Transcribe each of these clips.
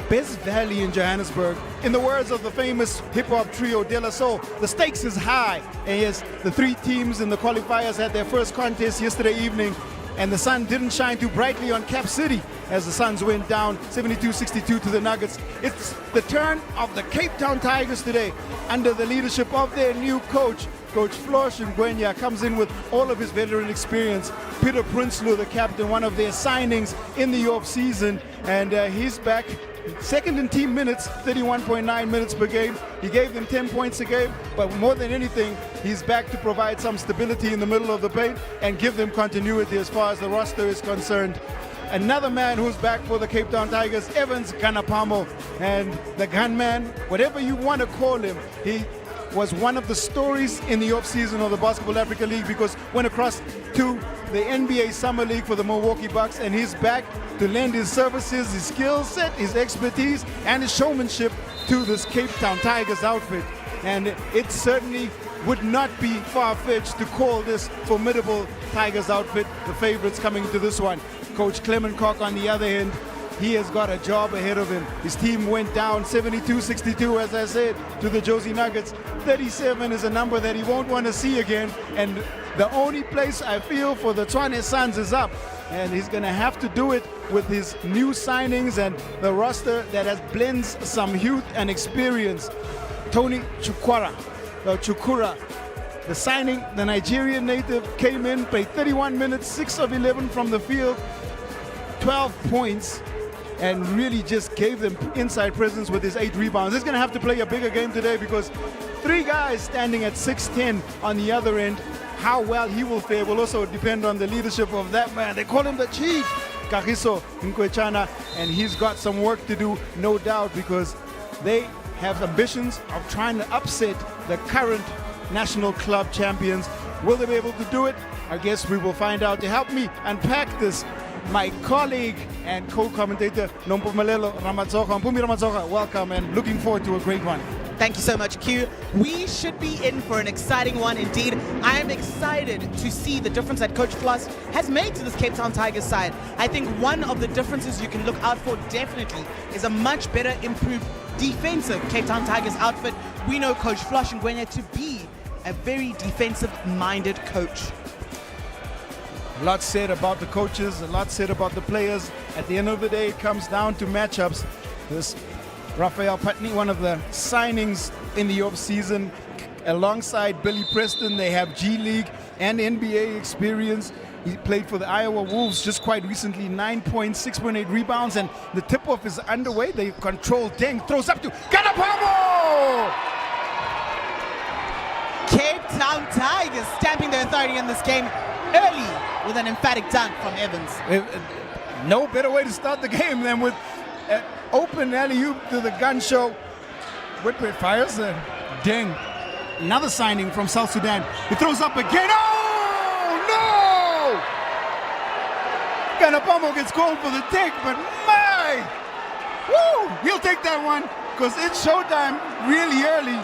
best valley in Johannesburg. In the words of the famous hip-hop trio De La Soul, the stakes is high. And yes, the three teams in the qualifiers had their first contest yesterday evening, and the sun didn't shine too brightly on Cap City as the Suns went down 72-62 to the Nuggets. It's the turn of the Cape Town Tigers today under the leadership of their new coach. Coach Flosh Ngwenya comes in with all of his veteran experience. Peter Prinsloo, the captain, one of their signings in the off-season, and he's back. Second in team minutes, 31.9 minutes per game. He gave them 10 points a game, but more than anything, he's back to provide some stability in the middle of the paint and give them continuity as far as the roster is concerned. Another man who's back for the Cape Town Tigers, Evans Ganapamo, and the gunman, whatever you want to call him, he was one of the stories in the off-season of the Basketball Africa League because went across to the NBA Summer League for the Milwaukee Bucks, and he's back to lend his services, his skill set, his expertise, and his showmanship to this Cape Town Tigers outfit. And it certainly would not be far-fetched to call this formidable Tigers outfit the favorites coming into this one. Coach Clement Cock on the other end, he has got a job ahead of him. His team went down 72-62, as I said, to the Jozi Nuggets. 37 is a number that he won't want to see again, and the only place I feel for the Tshwane Suns is up, and he's going to have to do it with his new signings and the roster that has blends some youth and experience. Tony Chukura, the signing, the Nigerian native, came in, played 31 minutes, 6 of 11 from the field, 12 points, and really just gave them inside presence with his 8 rebounds. He's going to have to play a bigger game today because 3 guys standing at 6'10" on the other end. How well he will fare will also depend on the leadership of that man. They call him the Chief, Kagiso Nkwechana, and he's got some work to do, no doubt, because they have ambitions of trying to upset the current national club champions. Will they be able to do it? I guess we will find out. To help me unpack this, my colleague and co-commentator Nompumelelo Ramatsoka. Mpumi Ramatsoka, welcome, and looking forward to a great one. Thank you so much, Q. We should be in for an exciting one indeed. I am excited to see the difference that Coach Floss has made to this Cape Town Tigers side. I think one of the differences you can look out for definitely is a much better improved defensive Cape Town Tigers outfit. We know Coach Floss Ngwenya to be a very defensive-minded coach. A lot said about the coaches, a lot said about the players. At the end of the day, it comes down to matchups. This Raphael Putney, one of the signings in the off-season, alongside Billy Preston. They have G League and NBA experience. He played for the Iowa Wolves just quite recently, 9 points, 6.8 rebounds, and the tip-off is underway. They control. Deng throws up to Ganapamo! Cape Town Tigers stamping their authority in this game early with an emphatic dunk from Evans. No better way to start the game than with an open alley-oop to the gun show. Whitbread fires and Deng. Another signing from South Sudan. He throws up again. Oh, no! Ganapamo gets called for the take, but my! Woo! He'll take that one because it's showtime really early.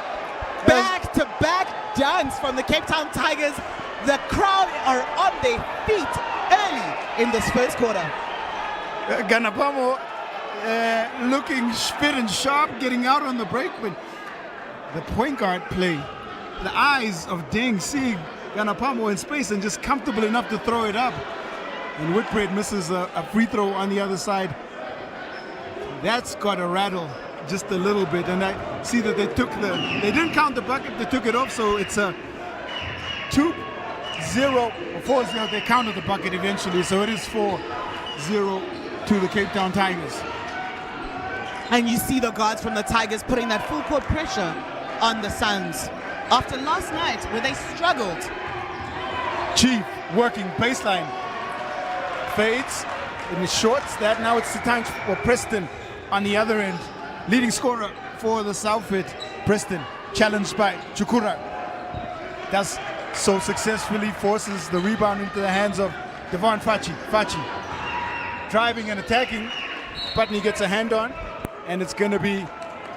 Back-to-back dunks from the Cape Town Tigers. The crowd are on their feet early in this first quarter. Ganapamo looking fit and sharp, getting out on the break, but the point guard play, the eyes of Deng seeing Ganapamo in space and just comfortable enough to throw it up. And Whitbread misses a free throw on the other side. That's got to rattle just a little bit. And I see that they didn't count the bucket, they took it off, so it's a 2-0 or 4-0. They counted the bucket eventually, so it is 4-0 to the Cape Town Tigers. And you see the guards from the Tigers putting that full court pressure on the Suns. After last night where they struggled. Chief working baseline. Fades in the shorts. That now it's the time for Preston on the other end. Leading scorer for the Southfit, Preston, challenged by Chukura. Does so successfully, forces the rebound into the hands of Devon Fachi. Fachi driving and attacking. Putney gets a hand on, and it's going to be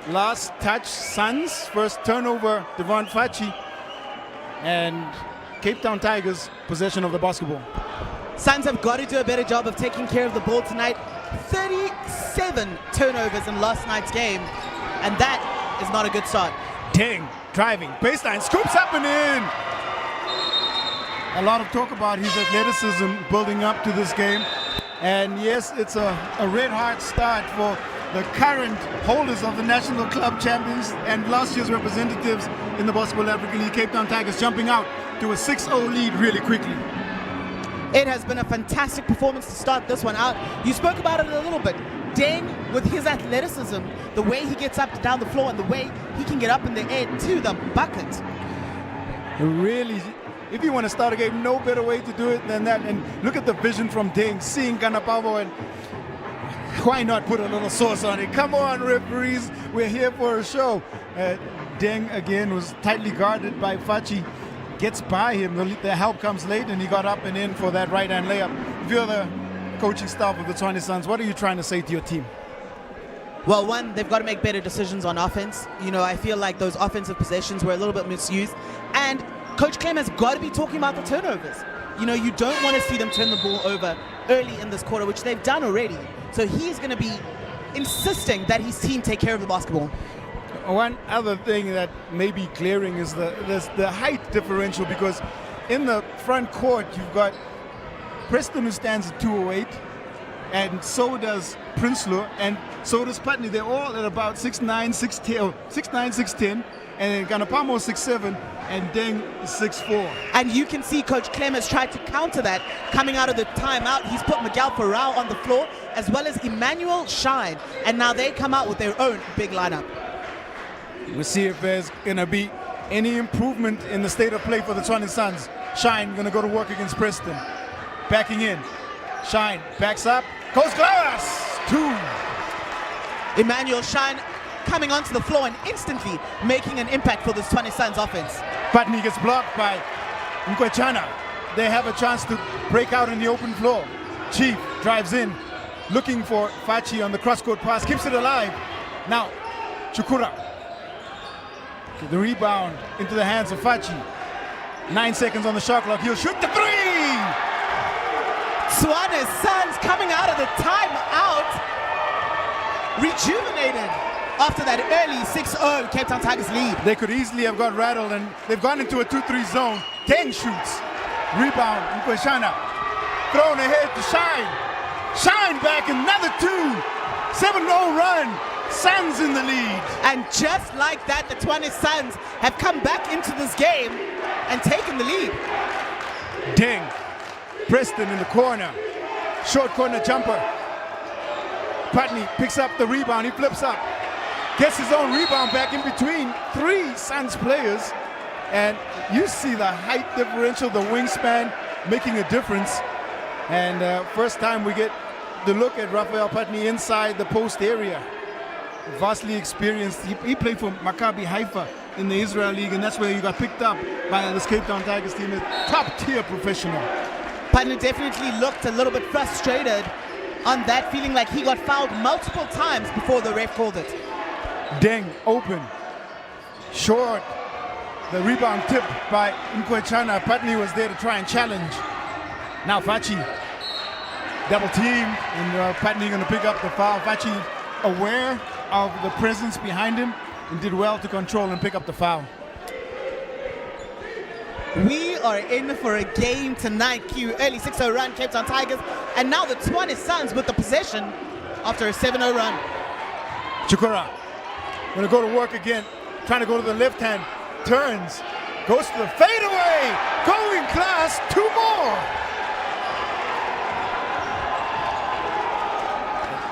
last touch Suns. First turnover, Devon Fachi, and Cape Town Tigers possession of the basketball. Suns have got to do a better job of taking care of the ball tonight. 37 turnovers in last night's game, and that is not a good start. Ding, driving, baseline, scoops up and in. A lot of talk about his athleticism building up to this game. And yes, it's a red hot start for the current holders of the National Club Champions and last year's representatives in the Basketball Africa League, Cape Town Tigers, jumping out to a 6-0 lead really quickly. It has been a fantastic performance to start this one out. You spoke about it a little bit. Deng, with his athleticism, the way he gets up and down the floor and the way he can get up in the air to the bucket. Really, if you want to start a game, no better way to do it than that. And look at the vision from Deng, seeing Ganapavo, and why not put a little sauce on it? Come on, referees, we're here for a show. Deng, again, was tightly guarded by Fachi. Gets by him, the help comes late, and he got up and in for that right-hand layup. If you're the coaching staff of the Tshwane Suns, what are you trying to say to your team? Well, one, they've got to make better decisions on offense. You know, I feel like those offensive possessions were a little bit misused. And Coach Clem has got to be talking about the turnovers. You know, you don't want to see them turn the ball over early in this quarter, which they've done already. So he's going to be insisting that his team take care of the basketball. One other thing that may be glaring is the height differential, because in the front court you've got Preston, who stands at 208, and so does Prinsloo, and so does Putney. They're all at about 6'9", 6'10", 6'10", and Ganapamo 6'7", and Deng is 6'4". And you can see Coach Clem has tried to counter that. Coming out of the timeout, he's put Miguel Farao on the floor, as well as Emmanuel Shine, and now they come out with their own big lineup. We'll see if there's going to be any improvement in the state of play for the Tshwane Suns. Shine going to go to work against Preston. Backing in. Shine backs up. Goes glass. 2. Emmanuel Shine coming onto the floor and instantly making an impact for the Tshwane Suns offense. Putney gets blocked by Mkwechana. They have a chance to break out in the open floor. Chief drives in, looking for Fachi on the cross-court pass. Keeps it alive. Now, Chukura. The rebound into the hands of Fachi. 9 seconds on the shot clock. He'll shoot the 3! Tshwane Suns coming out of the timeout, rejuvenated after that early 6-0 Cape Town Tigers lead. They could easily have got rattled, and they've gone into a 2-3 zone. Deng shoots. Rebound, Mkweshana. Thrown ahead to Shine. Shine back, another 2. 7-0 run. Suns in the lead. And just like that, the Tshwane Suns have come back into this game and taken the lead. Deng. Preston in the corner. Short corner jumper. Putney picks up the rebound. He flips up. Gets his own rebound back in between 3 Suns players. And you see the height differential, the wingspan making a difference. And first time we get the look at Raphael Putney inside the post area. Vastly experienced. He played for Maccabi Haifa in the Israel League, and that's where he got picked up by this Cape Town Tigers team. A top-tier professional. Putney definitely looked a little bit frustrated on that, feeling like he got fouled multiple times before the ref called it. Deng open. Short. The rebound tipped by Mkwechana. Putney was there to try and challenge. Now Fachi. Double team, and Putney going to pick up the foul. Fachi aware of the presence behind him and did well to control and pick up the foul. We are in for a game tonight, Q. Early 6-0 run, Cape Town Tigers, and now the Tshwane Suns with the possession after a 7-0 run. Chukura going to go to work again, trying to go to the left hand, turns, goes to the fadeaway, going class, 2 more.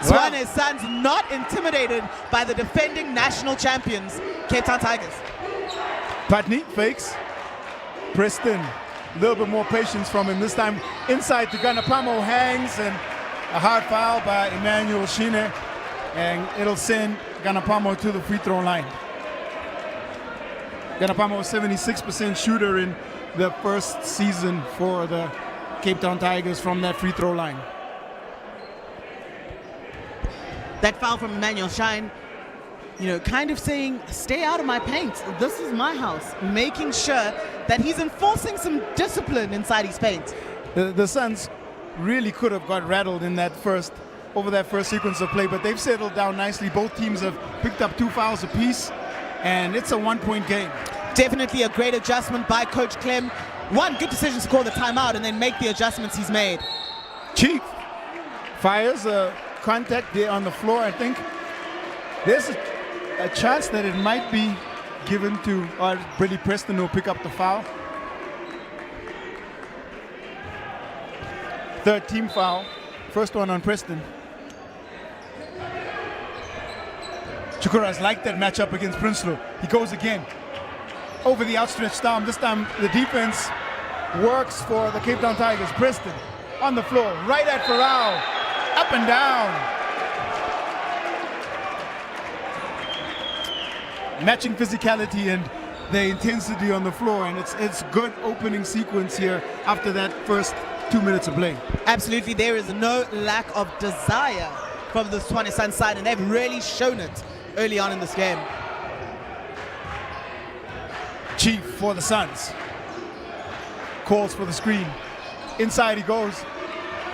Tshwane Suns not intimidated by the defending national champions, Cape Town Tigers. Putney fakes. Preston, a little bit more patience from him. This time inside to Ganapamo, hangs, and a hard foul by Emmanuel Shine. And it'll send Ganapamo to the free throw line. Ganapamo, 76% shooter in the first season for the Cape Town Tigers from that free throw line. That foul from Emmanuel Shine, you know, kind of saying, stay out of my paint. This is my house. Making sure that he's enforcing some discipline inside his paint. The Suns really could have got rattled in that first over that first sequence of play, but they've settled down nicely. Both teams have picked up 2 fouls apiece, and it's a 1-point game. Definitely a great adjustment by Coach Clem. One good decision to call the timeout and then make the adjustments he's made. Chief fires a contact there on the floor. I think there's a chance that it might be given to Billy Preston, who'll pick up the foul. Third team foul. First one on Preston. Chukura's liked that matchup against Prinsloo. He goes again. Over the outstretched arm. This time the defense works for the Cape Town Tigers. Preston on the floor, right at Farrell. Up and down. Matching physicality and the intensity on the floor, and it's good opening sequence here after that first 2 minutes of play. Absolutely, there is no lack of desire from the Tshwane Suns side, and they've really shown it early on in this game. Chief for the Suns. Calls for the screen. Inside he goes.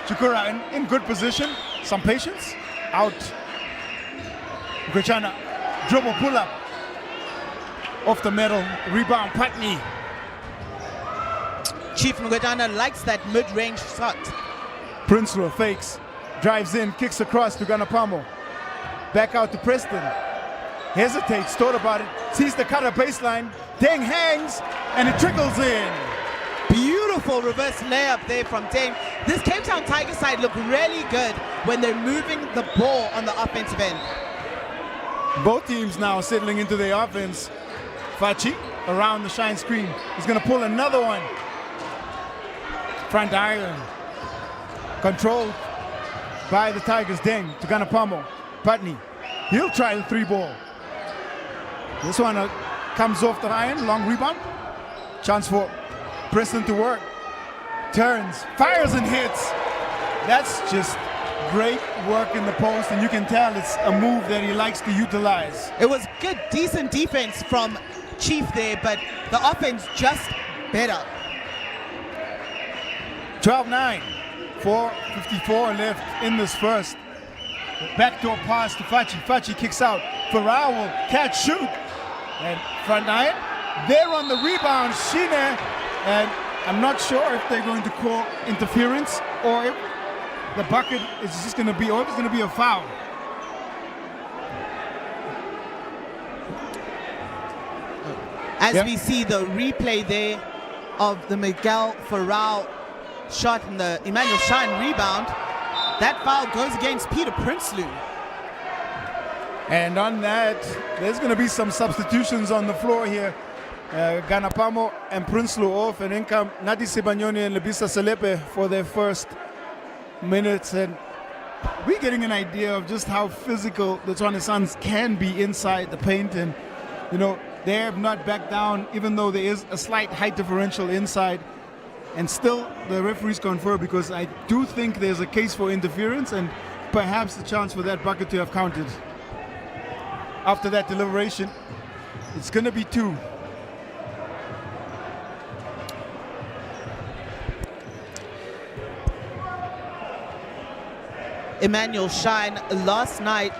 Chukura in good position. Some patience. Out. Gwechana. Dribble pull up. Off the middle. Rebound. Putney. Chief Ngwedana likes that mid-range shot. Prinsloo fakes. Drives in. Kicks across to Ganapamo. Back out to Preston. Hesitates. Thought about it. Sees the cutter baseline. Deng hangs. And it trickles in. Beautiful reverse layup there from Deng. This Cape Town Tigers side look really good when they're moving the ball on the offensive end. Both teams now settling into their offense. Fachi around the shine screen. He's going to pull another one. Front iron. Controlled by the Tigers. Deng to Ganapamo. Putney. He'll try the 3-ball. This one comes off the iron. Long rebound. Chance for Preston to work. Turns. Fires and hits. That's just great work in the post, and you can tell it's a move that he likes to utilize. It was good, decent defense from Chief there, but the offense just better. 12-9, 4:54 left in this first. Backdoor pass to Fachi. Fachi kicks out. Farrell will catch, shoot. And front iron. There on the rebound, Shine. And I'm not sure if they're going to call interference or if the bucket is just going to be, or if it's going to be a foul. As we see the replay there of the Miguel Farrell shot and the Emmanuel Shine rebound, that foul goes against Peter Prinsloo. And on that, there's going to be some substitutions on the floor here. Ganapamo and Prinsloo off, and in come Nati Sibanyoni and Lebisa Selepe for their first minutes. And we're getting an idea of just how physical the Tshwane Suns can be inside the paint. And, you know, they have not backed down, even though there is a slight height differential inside. And still, the referees confer, because I do think there's a case for interference and perhaps the chance for that bucket to have counted. After that deliberation, it's going to be 2. Emmanuel Shine last night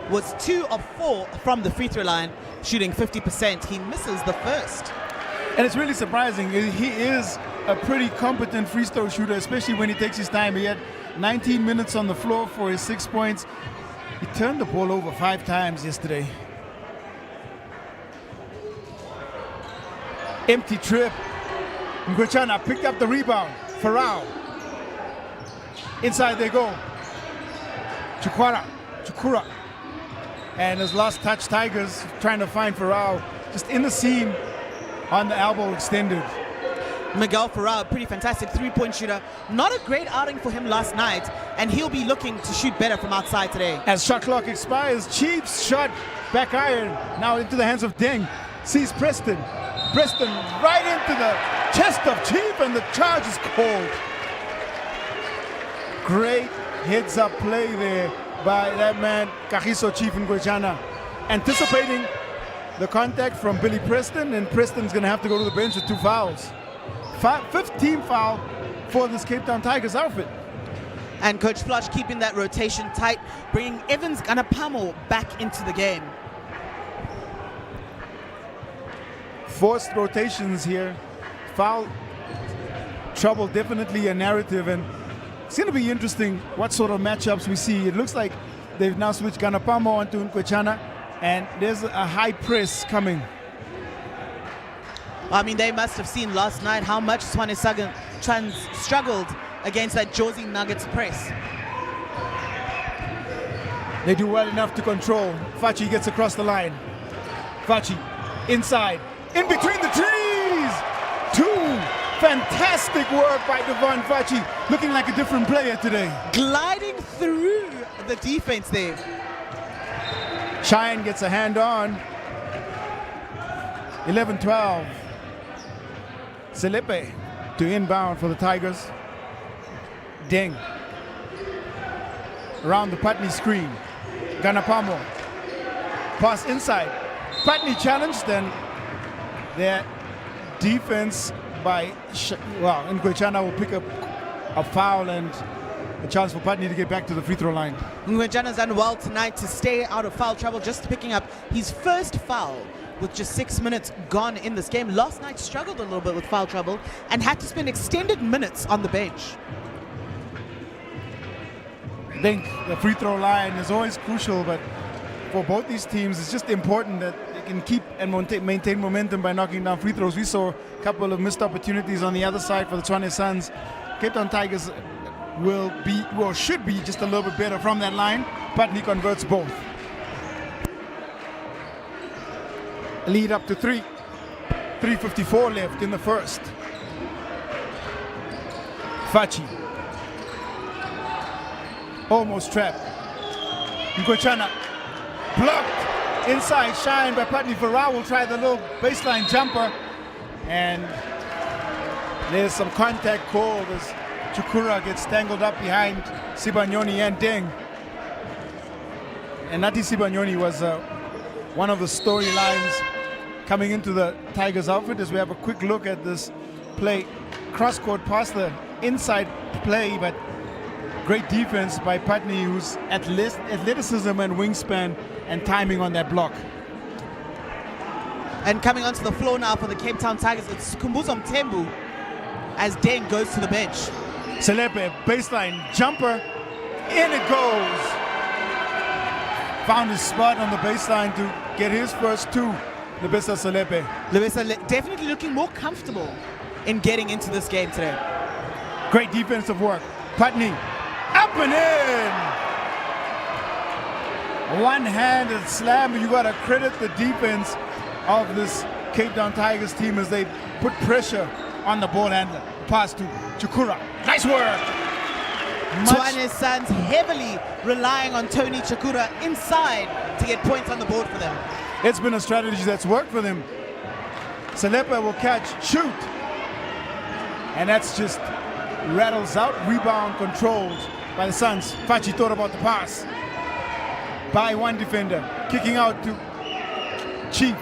was 2 of 4 from the free throw line, shooting 50%. He misses the first. And it's really surprising. He is a pretty competent free throw shooter, especially when he takes his time. He had 19 minutes on the floor for his 6 points. He turned the ball over 5 times yesterday. Empty trip. Ngwechana picked up the rebound. Farrell. Inside they go. Chukura. And his last touch, Tigers trying to find Farrell just in the seam on the elbow extended. Miguel Farrell, pretty fantastic 3-point shooter. Not a great outing for him last night, and he'll be looking to shoot better from outside today. As shot clock expires, Chiefs shot back iron now into the hands of Deng. Sees Preston. Preston right into the chest of Chief, and the charge is called. Great heads-up play there by that man, Kagiso Chief Ngwechana. Anticipating the contact from Billy Preston, and Preston's going to have to go to the bench with 2 fouls. 5th team foul for this Cape Town Tigers outfit. And Coach Flush keeping that rotation tight, bringing Evans Ganapamo back into the game. Forced rotations here. Foul trouble, definitely a narrative, and it's going to be interesting what sort of matchups we see. It looks like they've now switched Ganapamo onto Nkwechana, and there's a high press coming. I mean, they must have seen last night how much Tshwane struggled against that Jozi Nuggets press. They do well enough to control. Fachi gets across the line. Fachi inside, in between the trees. Two. Fantastic work by Devon Fachi, looking like a different player today. Gliding through the defense there. Tshwane gets a hand on. 11-12. Selepe to inbound for the Tigers. Deng. Around the Putney screen. Ganapamo. Pass inside. Putney challenged, and their defense by, Nkwechana will pick up a foul and a chance for Putney to get back to the free throw line. Nkwechana's done well tonight to stay out of foul trouble, just picking up his first foul with just 6 minutes gone in this game. Last night struggled a little bit with foul trouble and had to spend extended minutes on the bench. I think the free throw line is always crucial, but for both these teams, it's just important that they can keep and maintain momentum by knocking down free throws. We saw a couple of missed opportunities on the other side for the Tshwane Suns. Cape Town Tigers should be just a little bit better from that line. Putney converts both. Lead up to 3. 3:54 left in the first. Fachi. Almost trapped. Nkwechana. Blocked. Inside shine by Putney. Farah will try the little baseline jumper. And there's some contact called as Chukura gets tangled up behind Sibanyoni and Deng. And Nati Sibanyoni was one of the storylines coming into the Tigers outfit, as we have a quick look at this play. Cross-court past the inside play, but great defense by Putney, who's athleticism and wingspan and timing on that block. And coming onto the floor now for the Cape Town Tigers, it's Kumbuzo Mthembu as Deng goes to the bench. Selepe, baseline jumper, in it goes. Found his spot on the baseline to get his first two. Lebesa Selepe. Definitely looking more comfortable in getting into this game today. Great defensive work. Putney, up and in. One-handed slam. You got to credit the defense of this Cape Town Tigers team as they put pressure on the ball handler. Pass to Chukura. Nice work. Tshwane Suns heavily relying on Tony Chukura inside to get points on the board for them. It's been a strategy that's worked for them. Selepe will catch, shoot. And that's just rattles out. Rebound controlled by the Suns. Fachi thought about the pass. By one defender. Kicking out to Chief.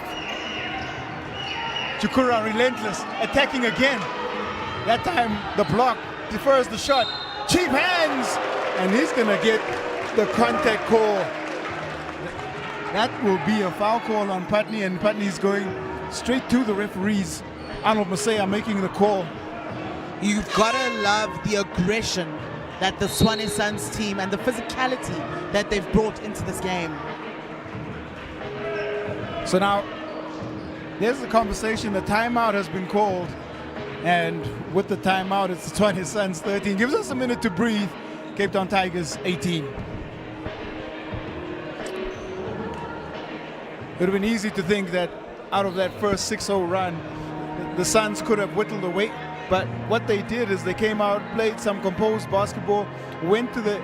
Chukura relentless. Attacking again. That time the block defers the shot. Cheap hands. And he's going to get the contact call. That will be a foul call on Putney, and Putney's going straight to the referees. Arnold Masaya making the call. You've got to love the aggression that the Tshwane Suns team and the physicality that they've brought into this game. So now, there's the conversation. The timeout has been called, and with the timeout, it's the Tshwane Suns 13. Gives us a minute to breathe. Cape Town Tigers 18. It would have been easy to think that out of that first 6-0 run, the Suns could have whittled away. But what they did is they came out, played some composed basketball, went to the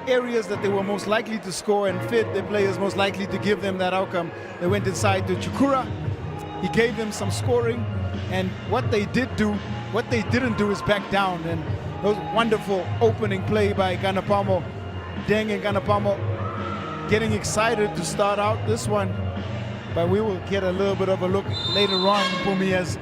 areas that they were most likely to score and fit the players most likely to give them that outcome. They went inside to Chukura. He gave them some scoring. And what they didn't do is back down. And those wonderful opening play by Ganapamo. Deng and Ganapamo getting excited to start out this one. But we will get a little bit of a look later on, Pumi, as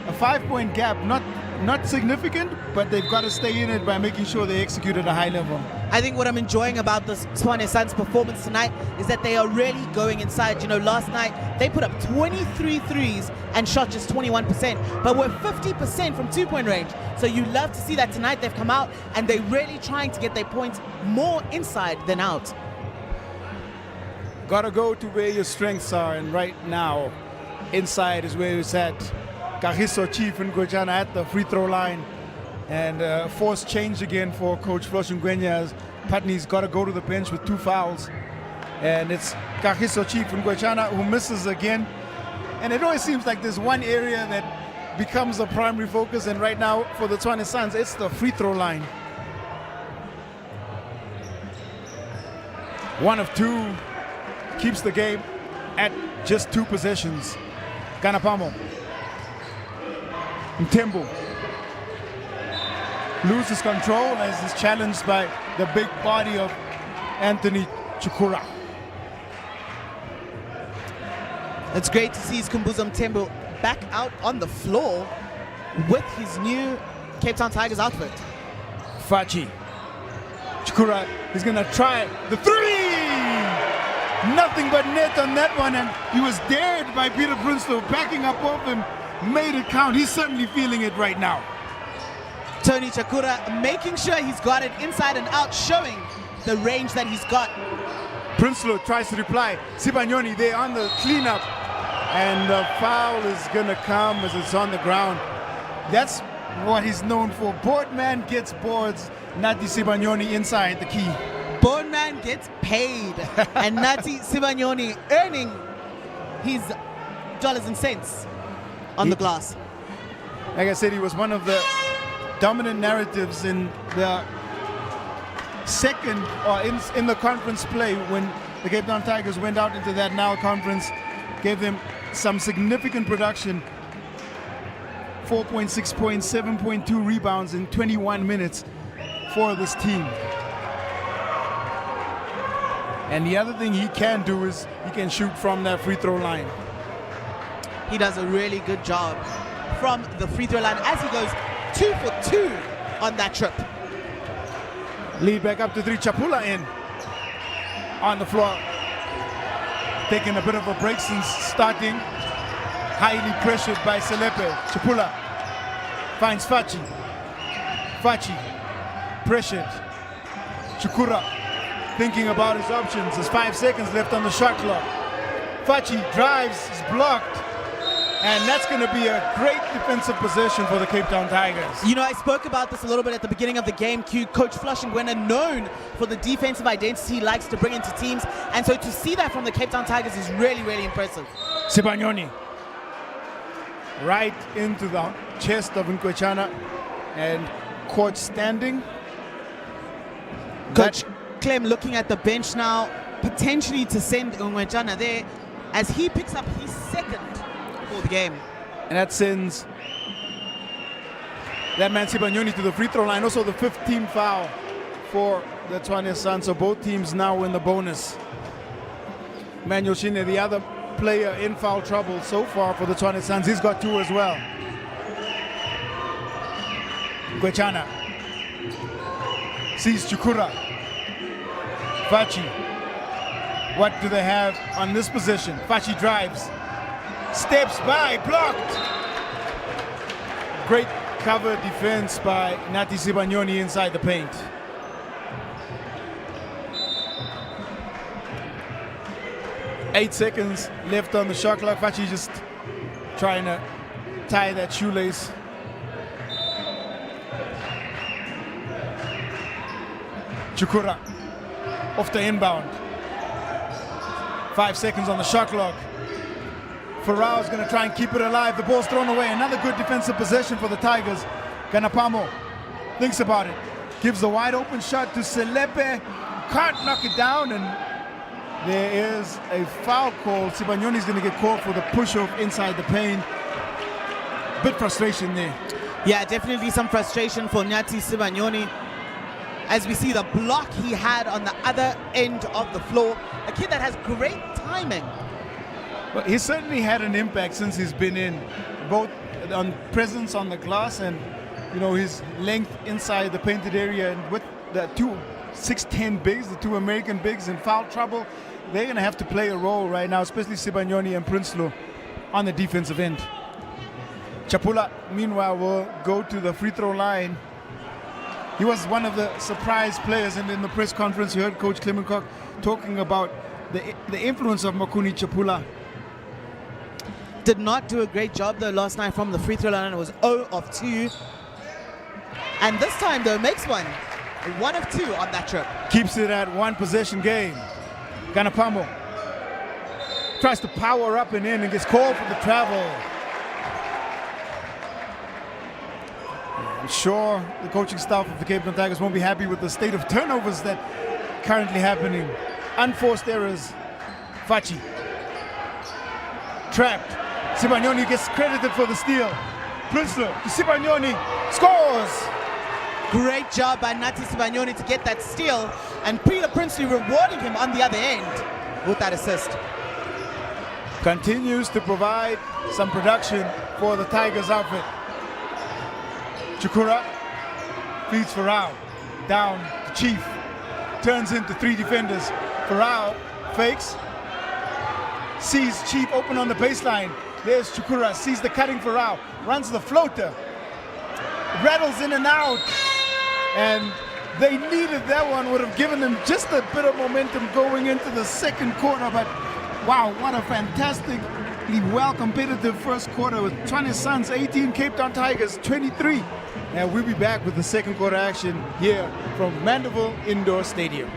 a 5-point gap, not not significant, but they've got to stay in it by making sure they execute at a high level. I think what I'm enjoying about this Tshwane Suns performance tonight is that they are really going inside. You know, last night they put up 23 threes and shot just 21%, but we're 50% from two-point range. So you love to see that tonight they've come out and they're really trying to get their points more inside than out. Gotta go to where your strengths are, and right now, inside is where it's at. Kagiso Chief and Ngwechana at the free throw line. And forced change again for Coach Flosh Ngwenya. Putney's got to go to the bench with 2 fouls. And it's Kagiso Chief and Ngwechana who misses again. And it always seems like there's one area that becomes a primary focus. And right now for the Tshwane Suns, it's the free throw line. 1 of 2 keeps the game at just 2 possessions. Ganapamo. Mtembu loses control as is challenged by the big body of Anthony Chukura. It's great to see Kumbuzo Mtembu back out on the floor with his new Cape Town Tigers outfit. Fachi. Chukura is going to try the 3! Nothing but net on that one, and he was dared by Peter Prinsloo backing up off him, made it count. He's certainly feeling it right now. Tony Chakura making sure he's got it inside and out, showing the range that he's got. Prinsloo tries to reply. Sibanyoni there on the cleanup, and the foul is going to come as it's on the ground. That's what he's known for. Boardman gets boards. Nati Sibanyoni inside the key. Boardman gets paid, and Nati Sibanyoni earning his dollars and cents on the glass. Like I said, he was one of the dominant narratives in the second, or in the conference play when the Cape Town Tigers went out into that NAL conference, gave them some significant production. 4.6 points, 7.2 rebounds in 21 minutes for this team. And the other thing he can do is he can shoot from that free throw line. He does a really good job from the free throw line as he goes 2 for 2 on that trip. Lead back up to 3. Chapula in on the floor. Taking a bit of a break since starting. Highly pressured by Selepe. Chapula finds Fachi. Fachi pressured. Chukura thinking about his options. There's 5 seconds left on the shot clock. Fachi drives, is blocked. And that's going to be a great defensive possession for the Cape Town Tigers. You know, I spoke about this a little bit at the beginning of the game. Coach Flosh Ngwenya, known for the defensive identity he likes to bring into teams. And so to see that from the Cape Town Tigers is really, really impressive. Sibanyoni right into the chest of Ngwechana and court standing. Coach Clem looking at the bench now, potentially to send Ngwechana there as he picks up his second for the game. And that sends that man Sibanyoni to the free throw line. Also the 15th foul for the Tshwane Suns. So both teams now in the bonus. Manuel Shine, the other player in foul trouble so far for the Tshwane Suns. He's got 2 as well. Ngwechana sees Chukura. Fachi. What do they have on this position? Fachi drives. Steps by, blocked. Great cover defense by Nati Sibanyoni inside the paint. Eight seconds left on the shot clock. Fachi just trying to tie that shoelace. Chukura off the inbound. 5 seconds on the shot clock. Farao is going to try and keep it alive. The ball's thrown away. Another good defensive possession for the Tigers. Ganapamo thinks about it. Gives the wide open shot to Selepe. Can't knock it down, and there is a foul call. Sibanyoni is going to get called for the push-off inside the paint. Bit frustration there. Yeah, definitely some frustration for Nati Sibanyoni. As we see the block he had on the other end of the floor. A kid that has great timing. But he certainly had an impact since he's been in, both on presence on the glass and his length inside the painted area, and with the two 6'10" bigs, the two American bigs in foul trouble, they're going to have to play a role right now, especially Sibanyoni and Prinsloo on the defensive end. Chapula, meanwhile, will go to the free throw line. He was one of the surprise players, and in the press conference, you heard Coach Clemencock talking about the influence of Makuni Chapula. Did not do a great job though last night from the free throw line. It was 0 of 2. And this time though makes 1 of 2 on that trip. Keeps it at one possession game. Ganapamo tries to power up and in and gets called for the travel. I'm sure the coaching staff of the Cape Town Tigers won't be happy with the state of turnovers that currently happening. Unforced errors. Fachi trapped. Sibanyoni gets credited for the steal. Prinsloo to Sibanyoni, scores! Great job by Nati Sibanyoni to get that steal, and Peter Prinsloo rewarding him on the other end with that assist. Continues to provide some production for the Tigers outfit. Chukura feeds Farao, down to Chief, turns into 3 defenders. Farao fakes, sees Chief open on the baseline. There's Chukura, sees the cutting Farao, runs the floater, rattles in and out, and they needed that one. Would have given them just a bit of momentum going into the second quarter, but wow, what a fantastically well competitive first quarter with Tshwane SUNS 18, Cape Town Tigers 23. And we'll be back with the second quarter action here from Mandeville Indoor Stadium.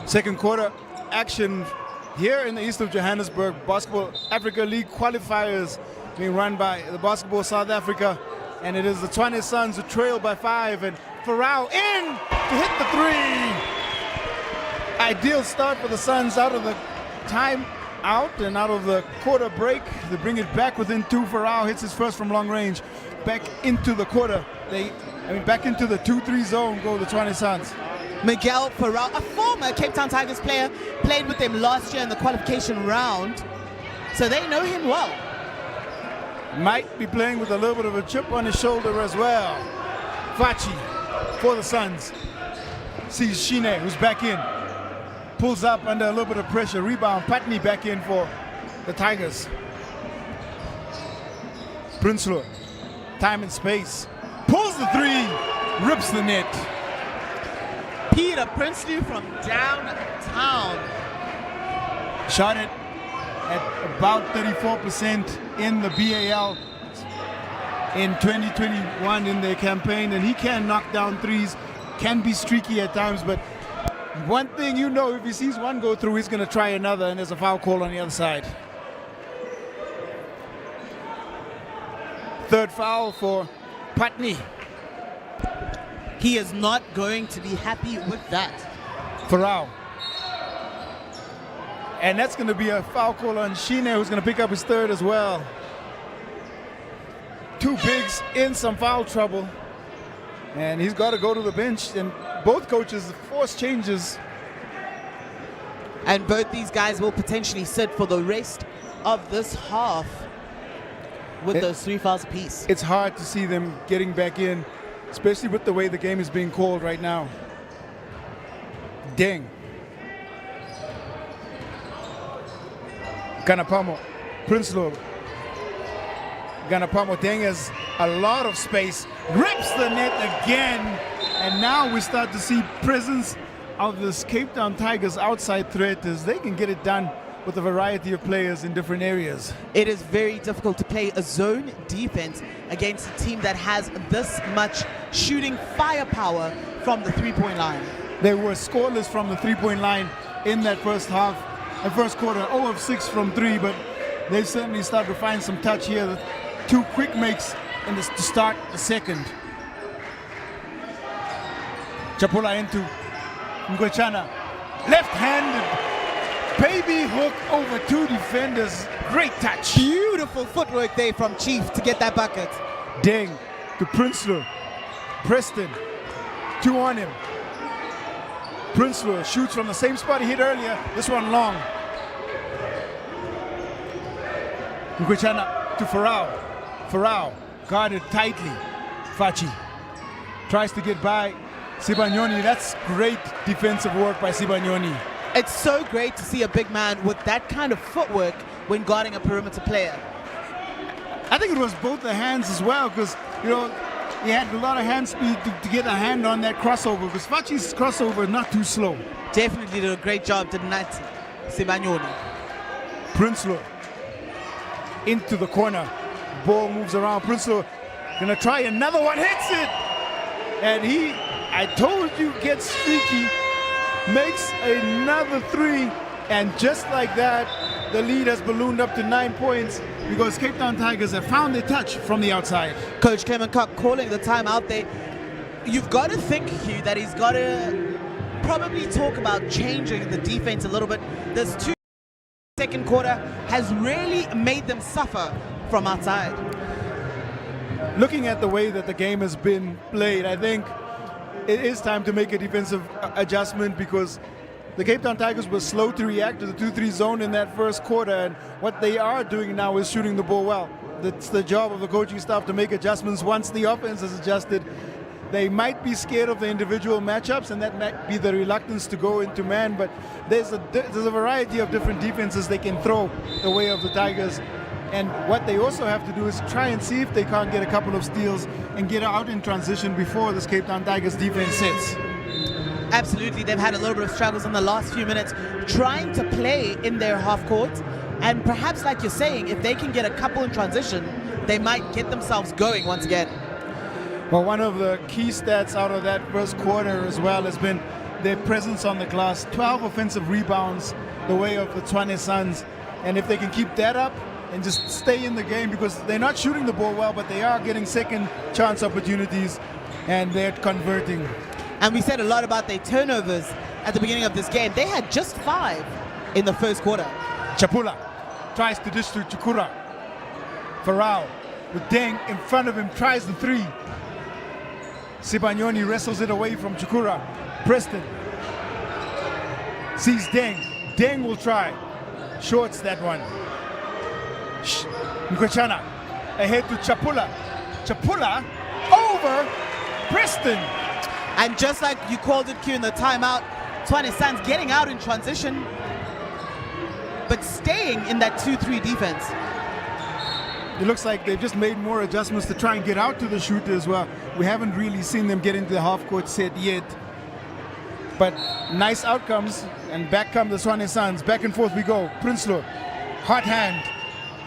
Second quarter action here in the east of Johannesburg. Basketball Africa League qualifiers being run by the Basketball South Africa. And it is the Tshwane SUNS who trail by 5. And Farao in to hit the 3. Ideal start for the Suns out of the time out and out of the quarter break. They bring it back within 2. Farao hits his first from long range. Back into the quarter. Back into the 2-3 zone go the Tshwane SUNS. Miguel Farao, a former Cape Town Tigers player, played with them last year in the qualification round, so they know him well. Might be playing with a little bit of a chip on his shoulder as well. Fachi for the Suns. Sees Tshwane, who's back in. Pulls up under a little bit of pressure. Rebound, Patney back in for the Tigers. Prinsloo, time and space. Pulls the 3, rips the net. Peter Prinsloo from downtown. Shot it at about 34% in the B.A.L. in 2021 in their campaign, and he can knock down threes can be streaky at times, but one thing you know, if he sees one go through, he's going to try another, and there's a foul call on the other side. Third foul for Putney. He is not going to be happy with that. Farao. And that's going to be a foul call on Tshwane, who's going to pick up his third as well. Two bigs in some foul trouble. And he's got to go to the bench. And both coaches force changes. And both these guys will potentially sit for the rest of this half with those 3 fouls apiece. It's hard to see them getting back in, especially with the way the game is being called right now. Deng. Ganapamo. Prinsloo. Ganapamo. Deng has a lot of space. Rips the net again. And now we start to see presence of this Cape Town Tigers outside threat as they can get it done with a variety of players in different areas. It is very difficult to play a zone defense against a team that has this much shooting firepower from the three-point line. They were scoreless from the three-point line in that first half, the first quarter, 0 of 6 from 3, but they've certainly started to find some touch here. 2 quick makes to start the second. Chapula into Ngwechana, left-handed baby hook over 2 defenders. Great touch. Beautiful footwork there from Chief to get that bucket. Deng to Prinsloo. Preston, 2 on him. Prinsloo shoots from the same spot he hit earlier. This one long. Ngwechana to Farao. Farao guarded tightly. Fachi tries to get by Sibanyoni. That's great defensive work by Sibanyoni. It's so great to see a big man with that kind of footwork when guarding a perimeter player. I think it was both the hands as well, because, you know, he had a lot of hand speed to get a hand on that crossover, because Fachi's crossover is not too slow. Definitely did a great job, didn't that, Sibanyoni? Prinsloo into the corner. Ball moves around. Prinsloo gonna try another one, hits it! And he, I told you, gets streaky. Makes another 3, and just like that, the lead has ballooned up to 9 points because Cape Town Tigers have found their touch from the outside. Coach Clement Cock calling the timeout there. You've got to think, Hugh, that he's got to probably talk about changing the defense a little bit. This second quarter has really made them suffer from outside. Looking at the way that the game has been played, I think it is time to make a defensive adjustment because the Cape Town Tigers were slow to react to the 2-3 zone in that first quarter, and what they are doing now is shooting the ball well. It's the job of the coaching staff to make adjustments once the offense is adjusted. They might be scared of the individual matchups, and that might be the reluctance to go into man, but there's a variety of different defenses they can throw the way of the Tigers. And what they also have to do is try and see if they can't get a couple of steals and get out in transition before this Cape Town Tigers defense sets. Absolutely, they've had a little bit of struggles in the last few minutes trying to play in their half court, and perhaps, like you're saying, if they can get a couple in transition, they might get themselves going once again. Well, one of the key stats out of that first quarter as well has been their presence on the glass. 12 offensive rebounds the way of the Tshwane SUNS, and if they can keep that up and just stay in the game, because they're not shooting the ball well, but they are getting second chance opportunities and they're converting. And we said a lot about their turnovers at the beginning of this game. They had just 5 in the first quarter. Chapula tries to dish to Chukura. Farao with Deng in front of him, tries the 3. Sibanyoni wrestles it away from Chukura. Preston sees Deng. Deng will try. Shorts that one. Ngwechana ahead to Chapula. Chapula over Preston. And just like you called it, Q, in the timeout, Tshwane SUNS getting out in transition, but staying in that 2-3 defense. It looks like they've just made more adjustments to try and get out to the shooter as well. We haven't really seen them get into the half-court set yet. But nice outcomes, and back come the Tshwane SUNS. Back and forth we go. Prinsloo, hot hand.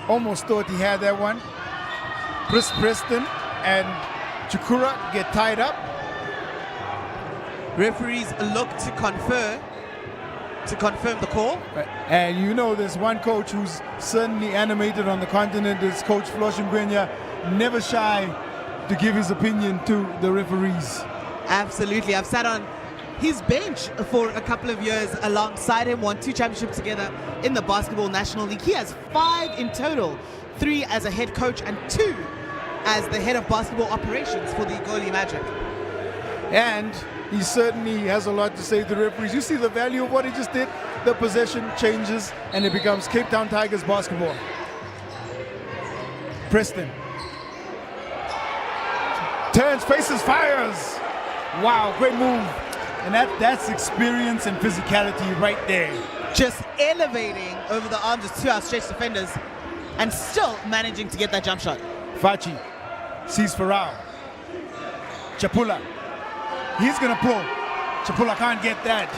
Almost thought he had that one. Preston and Chukura get tied up. Referees look to confirm the call. And you know there's one coach who's certainly animated on the continent, is Coach Floshingwenya, never shy to give his opinion to the referees. Absolutely. I've sat on his bench for a couple of years alongside him, won 2 championships together in the Basketball National League. He has 5 in total, 3 as a head coach and 2 as the head of basketball operations for the Igoli Magic. And he certainly has a lot to say to the referees. You see the value of what he just did? The possession changes and it becomes Cape Town Tigers basketball. Preston. Turns, faces, fires. Wow, great move. And that's experience and physicality right there. Just elevating over the arms of 2 outstretched defenders and still managing to get that jump shot. Fachi sees Farao. Chapula. He's going to pull. Chapula can't get that.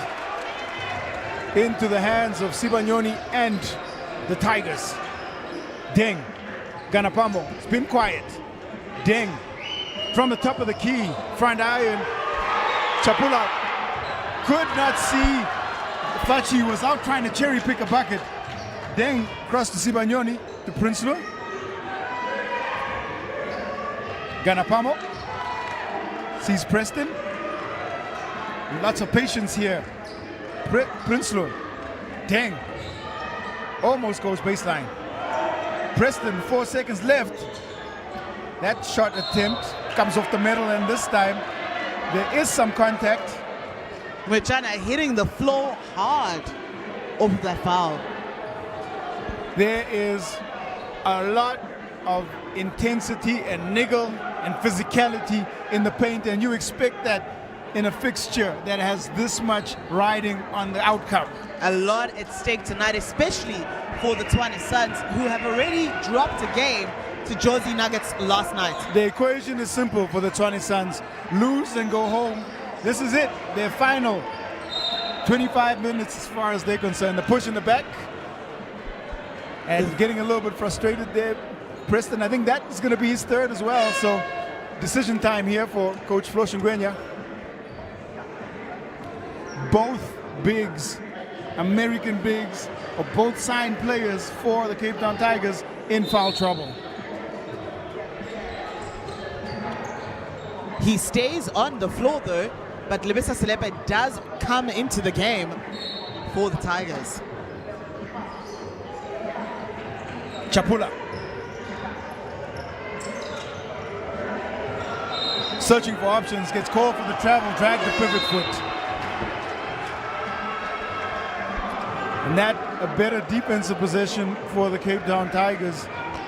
Into the hands of Sibanyoni and the Tigers. Ding. Ganapamo. It's been quiet. Ding. From the top of the key. Front iron. Chapula could not see. Fachi was out trying to cherry pick a bucket. Then cross to Sibanyoni, to Prinsloo. Ganapamo sees Preston. Lots of patience here. Prinsloo. Dang. Almost goes baseline. Preston, 4 seconds left. That shot attempt comes off the metal, and this time there is some contact. Tshwane hitting the floor hard off of that foul. There is a lot of intensity and niggle and physicality in the paint, and you expect that in a fixture that has this much riding on the outcome. A lot at stake tonight, especially for the Tshwane Suns, who have already dropped a game to Jozi Nuggets last night. The equation is simple for the Tshwane Suns. Lose and go home. This is it, their final 25 minutes as far as they're concerned. The push in the back and getting a little bit frustrated there. Preston, I think that is going to be his third as well. So decision time here for Coach Floshingwenya. Both bigs, American bigs, or both signed players for the Cape Town Tigers in foul trouble. He stays on the floor though, but Lebisa Selepe does come into the game for the Tigers. Chapula. Searching for options, gets called for the travel, drag the pivot foot. And that a better defensive possession for the Cape Town Tigers.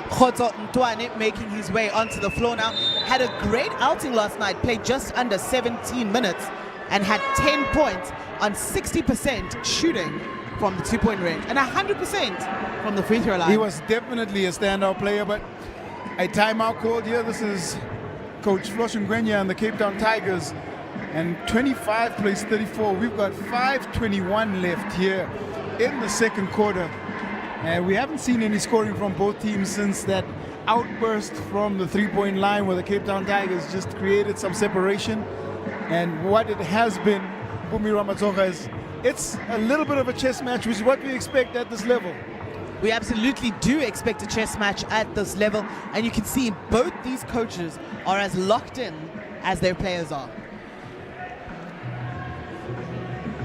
Khotso Ntwane making his way onto the floor now. Had a great outing last night, played just under 17 minutes and had 10 points on 60% shooting from the 2-point range and 100% from the free throw line. He was definitely a standout player, but a timeout called here. This is Coach Floshingwenya and the Cape Town Tigers. And 25 plays 34. We've got 5:21 left here in the second quarter. And we haven't seen any scoring from both teams since that outburst from the 3-point line where the Cape Town Tigers just created some separation. And what it has been, Bumi Ramatsoga, is it's a little bit of a chess match, which is what we expect at this level. We absolutely do expect a chess match at this level, and you can see both these coaches are as locked in as their players are.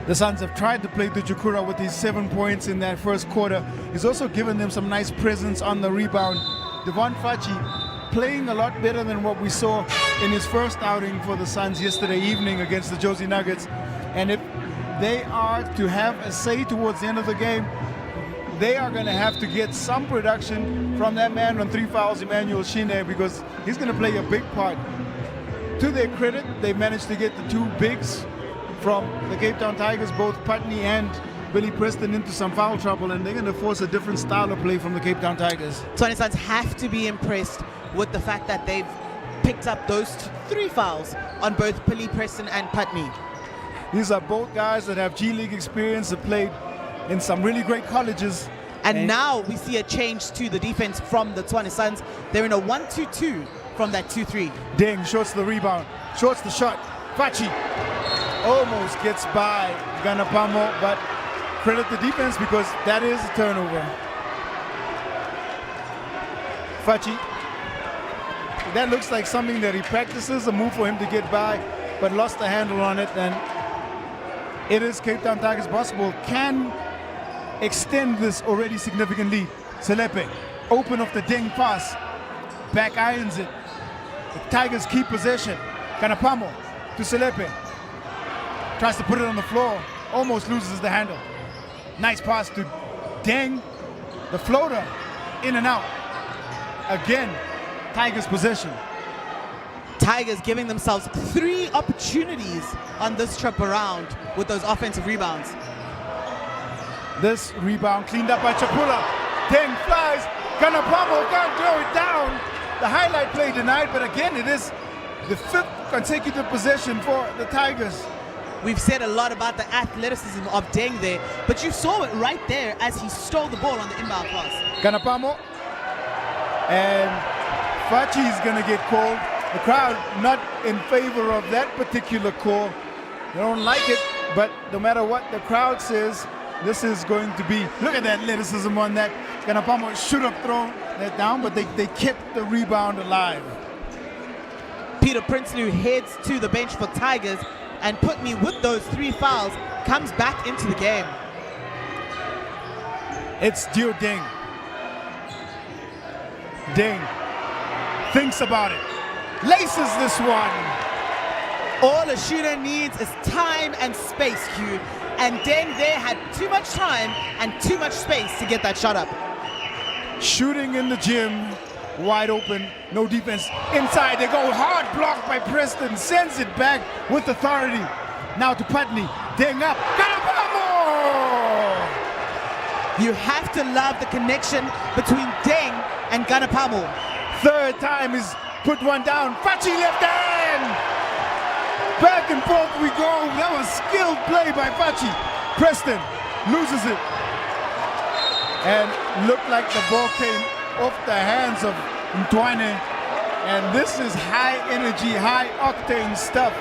The Suns have tried to play the Jukura with his 7 points in that first quarter. He's also given them some nice presence on the rebound. Devon Fachi playing a lot better than what we saw in his first outing for the Suns yesterday evening against the Jozi Nuggets. And if they are to have a say towards the end of the game, they are going to have to get some production from that man on 3 fouls, Emmanuel Shine, because he's going to play a big part. To their credit, they managed to get the 2 bigs from the Cape Town Tigers, both Putney and Billy Preston, into some foul trouble, and they're going to force a different style of play from the Cape Town Tigers. Tshwane Suns have to be impressed with the fact that they've picked up those 3 fouls on both Billy Preston and Putney. These are both guys that have G League experience, have played in some really great colleges. And now we see a change to the defense from the Tshwane Suns. They're in a 1-2-2 from that 2-3. Ding, shorts the rebound, shorts the shot. Fachi almost gets by Ganapamo, but credit the defense because that is a turnover. Fachi, that looks like something that he practices, a move for him to get by, but lost the handle on it, and it is Cape Town Tigers basketball can extend this already significant lead. Selepe, open off the ding pass, back irons it. The Tigers keep possession. Ganapamo to Selepe, tries to put it on the floor, almost loses the handle. Nice pass to Deng, the floater, in and out. Again, Tigers possession. Tigers giving themselves 3 opportunities on this trip around with those offensive rebounds. This rebound cleaned up by Chapula. Deng flies, Ganapamo can't throw it down. The highlight play denied, but again, it is the 5th consecutive possession for the Tigers. We've said a lot about the athleticism of Deng there, but you saw it right there as he stole the ball on the inbound pass. Ganapamo, and Fachi is going to get called. The crowd not in favor of that particular call. They don't like it, but no matter what the crowd says, this is going to be, look at that athleticism on that. Ganapamo should have thrown that down, but they kept the rebound alive. Peter Prinsloo heads to the bench for Tigers, and put me with those 3 fouls, comes back into the game. It's Dio Deng. Deng thinks about it, laces this one. All a shooter needs is time and space, Q. And Deng there had too much time and too much space to get that shot up. Shooting in the gym, wide open, no defense. Inside they go, hard block by Preston, sends it back with authority. Now to Putney, Deng up, Ganapamo! You have to love the connection between Deng and Ganapamo. 3rd time he's put one down, Fachi left hand! Back and forth we go, that was skilled play by Fachi. Preston loses it. And looked like the ball came off the hands of Tshwane, and this is high energy, high octane stuff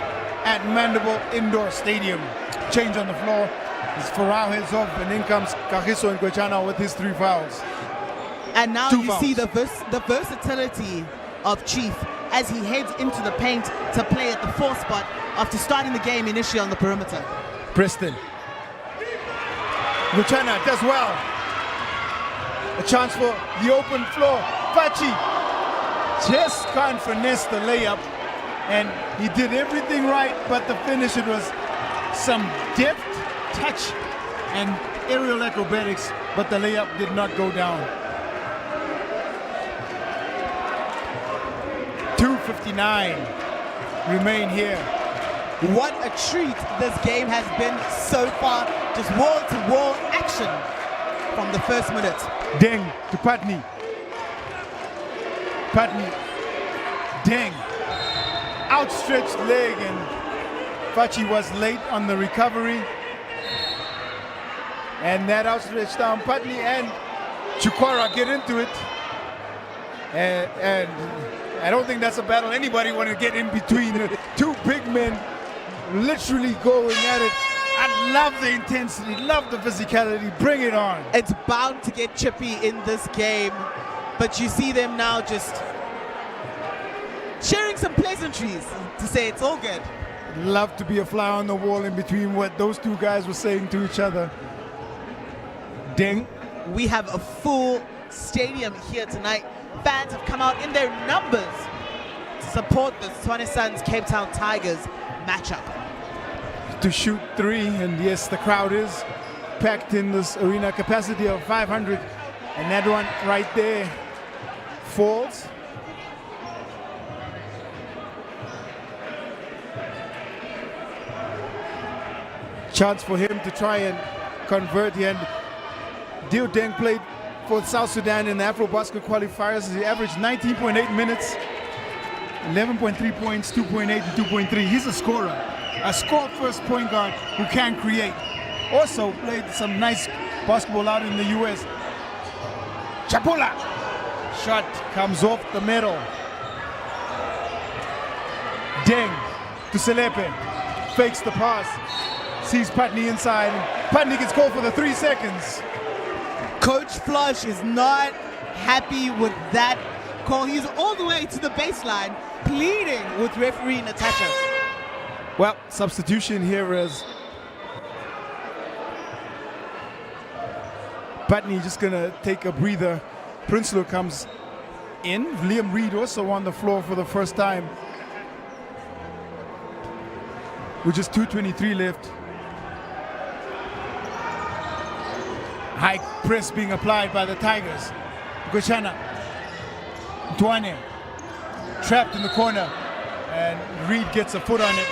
at Mandible Indoor Stadium. Change on the floor, as Farao heads off, and in comes Kagiso and Kwechana with his 3 fouls. And now 2 you fouls. see the versatility of Chief as he heads into the paint to play at the 4th spot after starting the game initially on the perimeter. Preston. Kwechana does well. A chance for the open floor. Fachi just can't finesse the layup, and he did everything right, but the finish, it was some deft touch and aerial acrobatics, but the layup did not go down. 2:59 remain here. What a treat this game has been so far. Just wall-to-wall action from the first minute. Deng to Putney. Putney. Deng. Outstretched leg, and Fachi was late on the recovery. And that outstretched arm, Putney and Chukwara get into it. And I don't think that's a battle anybody want to get in between. The 2 big men literally going at it. I love the intensity, love the physicality, bring it on. It's bound to get chippy in this game, but you see them now just sharing some pleasantries to say it's all good. Love to be a fly on the wall in between what those 2 guys were saying to each other. Deng. We have a full stadium here tonight. Fans have come out in their numbers to support the Tshwane Suns Cape Town Tigers matchup. To shoot 3, and yes, the crowd is packed in this arena, capacity of 500, and that one right there falls. Chance for him to try and convert here, and Dio Deng played for South Sudan in the AfroBasket qualifiers. He averaged 19.8 minutes, 11.3 points, 2.8 and 2.3. He's a scorer. A score-first point guard who can create. Also played some nice basketball out in the US. Chapula. Shot comes off the middle. Deng to Selepe. fakes the pass, sees Putney inside, and Putney gets called for the 3 seconds. Coach Flush is not happy with that call. He's all the way to the baseline pleading with referee Natasha. Well, substitution here is Putney just gonna take a breather. Prinsloo comes in. Liam Reed also on the floor for the first time. With just 2:23 left. High press being applied by the Tigers. Gochana, Tshwane, trapped in the corner, and Reed gets a foot on it.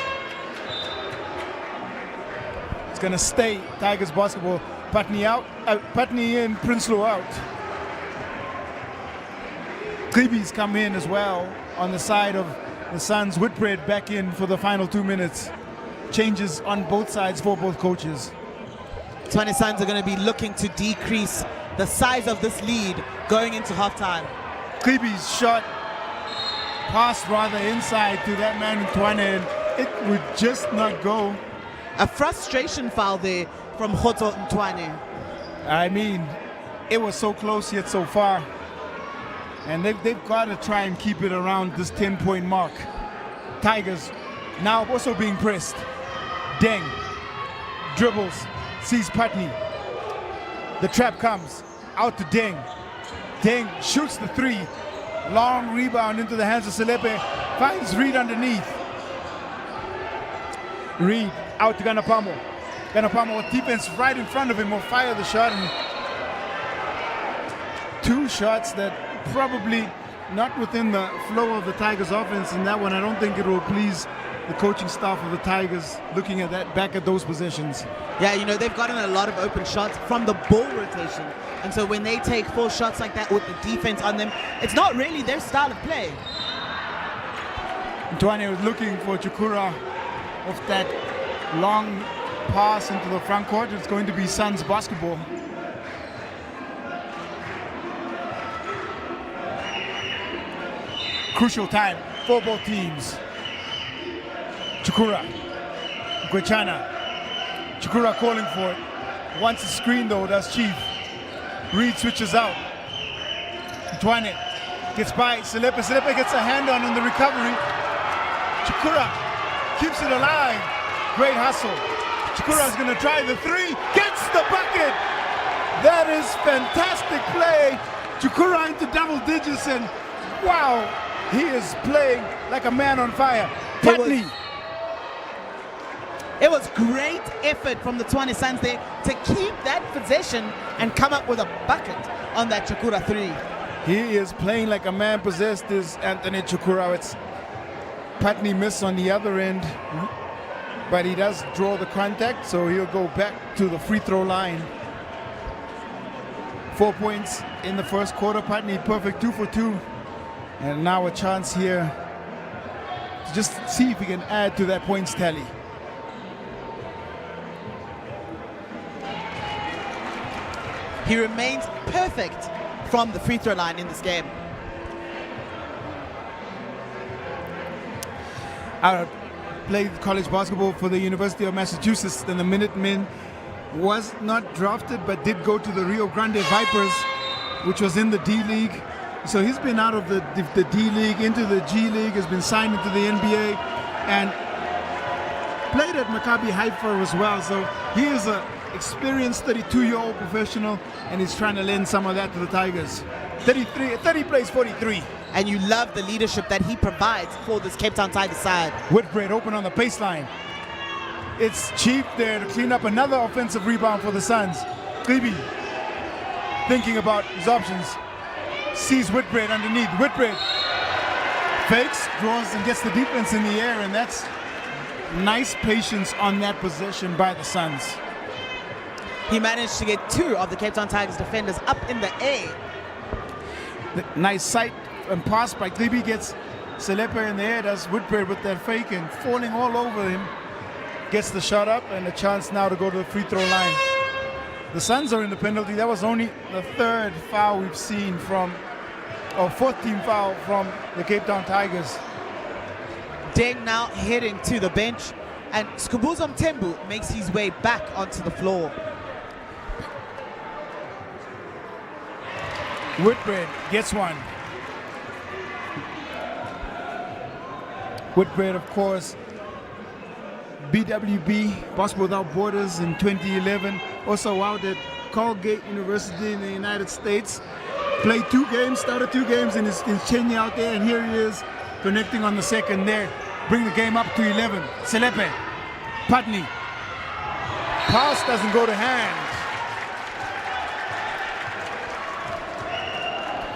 It's gonna stay Tigers basketball. Putney out, Putney in, Prinsloo out. Klibi's come in as well on the side of the Suns. Whitbread back in for the final 2 minutes. Changes on both sides for both coaches. Tshwane Suns are going to be looking to decrease the size of this lead going into halftime. Klibi's shot passed rather inside to that man in Tshwane, and it would just not go. A frustration foul there from Hoto and Tshwane. I mean, it was so close yet so far. And they've got to try and keep it around this 10-point mark. Tigers now also being pressed. Deng dribbles, sees Putney. The trap comes out to Deng. Deng shoots the 3. Long rebound into the hands of Selepe. Finds Reed underneath. Reed out to Ganapamo. Ganapamo with defense right in front of him will fire the shot. And 2 shots that probably not within the flow of the Tigers offense. And that one, I don't think it will please the coaching staff of the Tigers looking at that, back at those positions. Yeah, you know, they've gotten a lot of open shots from the ball rotation. And so when they take 4 shots like that with the defense on them, it's not really their style of play. Tshwane was looking for Chukura off that long pass into the front court. It's going to be Suns basketball. Crucial time for both teams. Chukura, Gochana. Chukura calling for it. Wants a screen though, does Chief. Reed switches out. Tshwane gets by Selepe. Selepe gets a hand on the recovery. Chukura keeps it alive. Great hustle. Chukura is going to try the 3. Gets the bucket. That is fantastic play. Chukura into double digits, and wow, he is playing like a man on fire. Putney. It was great effort from the Tshwane Suns there to keep that possession and come up with a bucket on that Chukura 3. He is playing like a man possessed, is Anthony Chukura. It's Putney miss on the other end, but he does draw the contact, so he'll go back to the free throw line. 4 points in the first quarter. Putney perfect, 2 for 2. And now a chance here to just see if he can add to that points tally. He remains perfect from the free throw line in this game. I played college basketball for the University of Massachusetts, and the Minutemen was not drafted but did go to the Rio Grande Vipers, which was in the D League. So he's been out of the D League into the G League, has been signed into the NBA, and played at Maccabi Haifa as well. So he is an experienced 32-year-old professional, and he's trying to lend some of that to the Tigers. 30 plays 43. And you love the leadership that he provides for this Cape Town Tigers side. Whitbread open on the baseline. It's Chief there to clean up another offensive rebound for the Suns. Klibi thinking about his options. Sees Whitbread underneath. Whitbread fakes, draws, and gets the defense in the air, and that's nice patience on that possession by the Suns. He managed to get 2 of the Cape Town Tigers defenders up in the air. Nice sight and pass by Klibi, gets Selepe in the air, does Whitbread with that fake and falling all over him. Gets the shot up and a chance now to go to the free throw line. The Suns are in the penalty. That was only the 3rd foul we've seen from, or 4th team foul from the Cape Town Tigers. Deng now heading to the bench. And Skubuzo Mthembu makes his way back onto the floor. Whitbread gets one. Whitbread, of course, BWB, Basketball Without Borders in 2011. Also out at Colgate University in the United States. Played 2 games, started 2 games, and is changing out there. And here he is connecting on the second there. Bring the game up to 11. Selepe, Putney. Pass doesn't go to hand.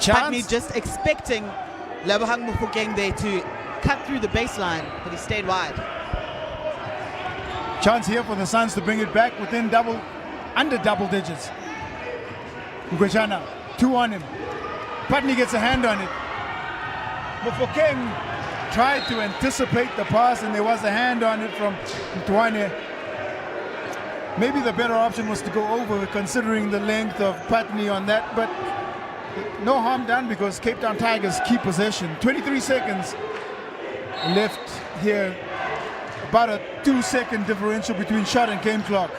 Putney just expecting Lebohang Mofokeng there to cut through the baseline, but he stayed wide. Chance here for the Suns to bring it back within under double digits. Ngwejana, 2 on him. Putney gets a hand on it. Mofokeng tried to anticipate the pass, and there was a hand on it from Tshwane. Maybe the better option was to go over, considering the length of Putney on that, but no harm done because Cape Town Tigers keep possession. 23 seconds left here. About a 2-second differential between shot and game clock.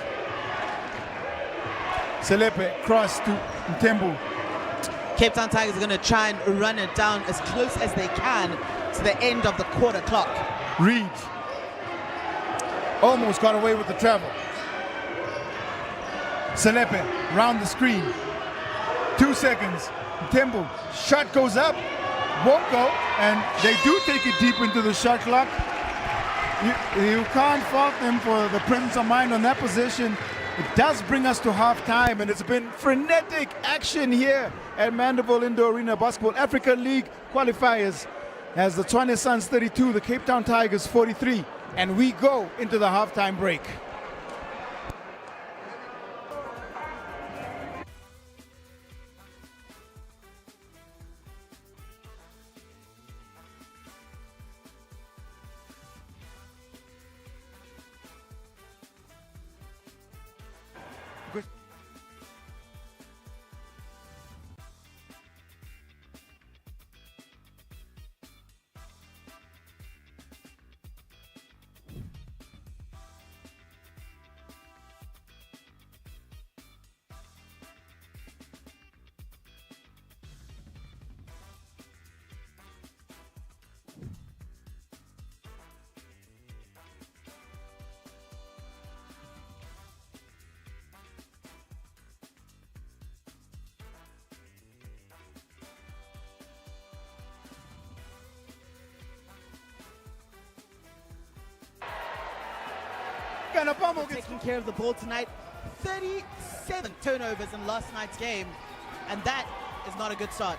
Selepe cross to Mthembu. Cape Town Tigers are going to try and run it down as close as they can to the end of the quarter clock. Reed almost got away with the travel. Selepe round the screen. 2 seconds. Mthembu, shot goes up, won't go, and they do take it deep into the shot clock. You can't fault them for the presence of mind on that position. It does bring us to halftime, and it's been frenetic action here at Mandeville Indoor Arena Basketball Africa League qualifiers as the Tshwane Suns 32, the Cape Town Tigers 43, and we go into the halftime break. Taking care of the ball tonight. 37 turnovers in last night's game, and that is not a good start.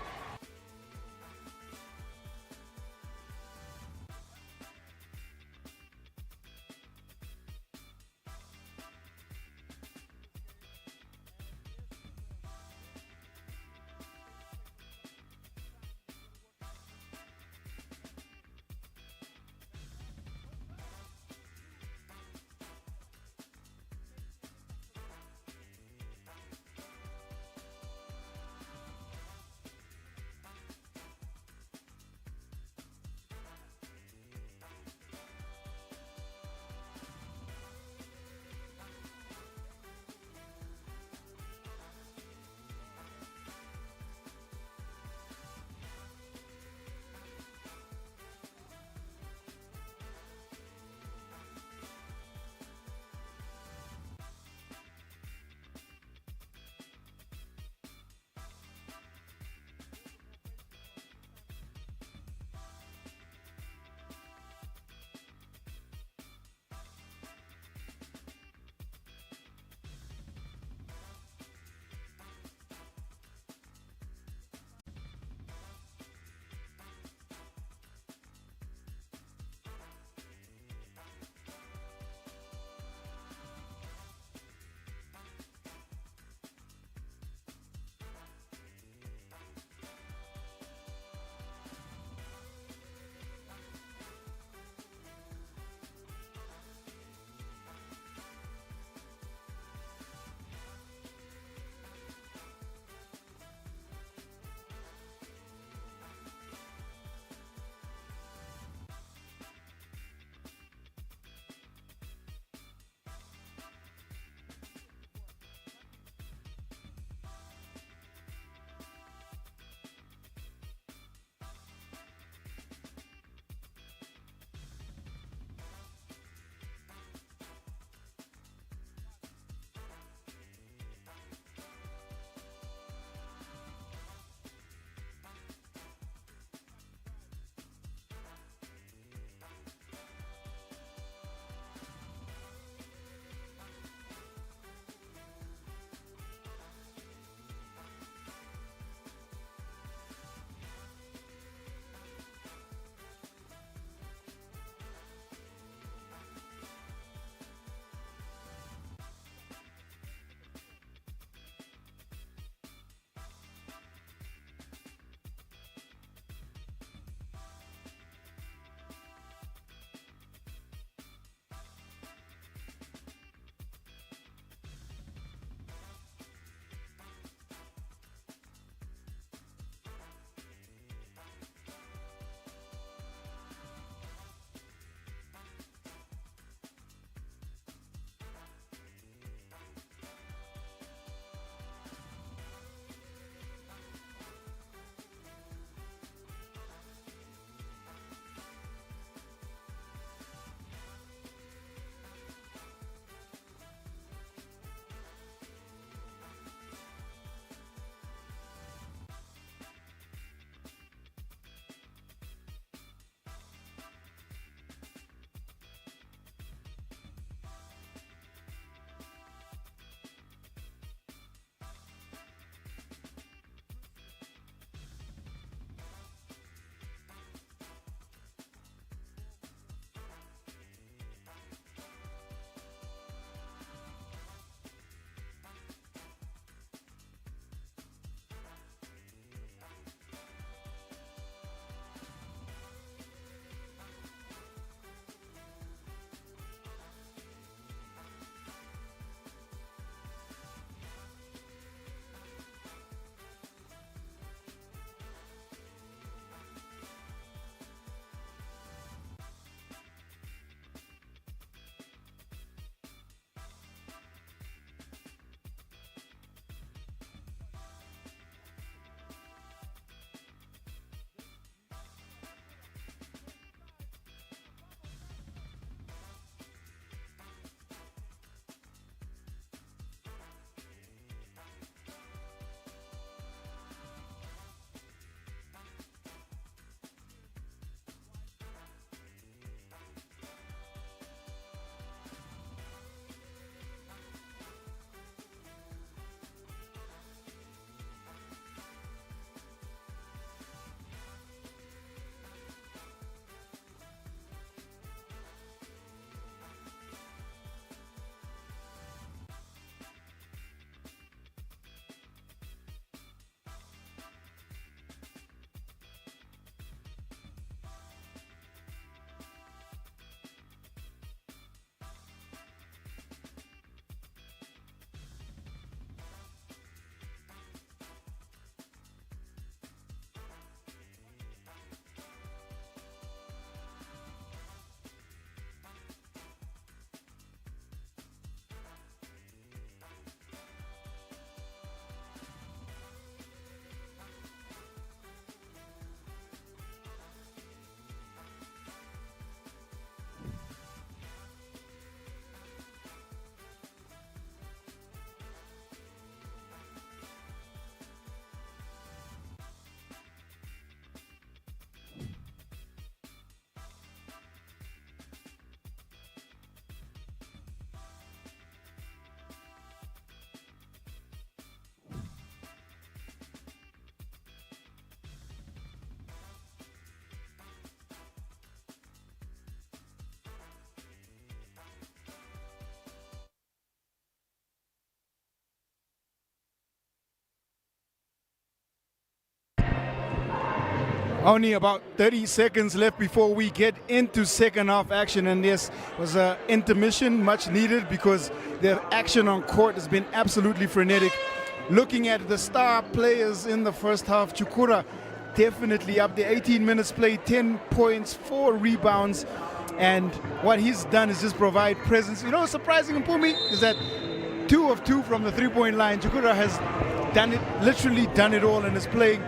Only about 30 seconds left before we get into second half action, and this was an intermission much needed because the action on court has been absolutely frenetic. Looking at the star players in the first half, Chukura definitely up there, 18 minutes played, 10 points, 4 rebounds, and what he's done is just provide presence. You know what's surprising in Pumi is that 2 of 2 from the three-point line. Chukura has done it, literally done it all, and is playing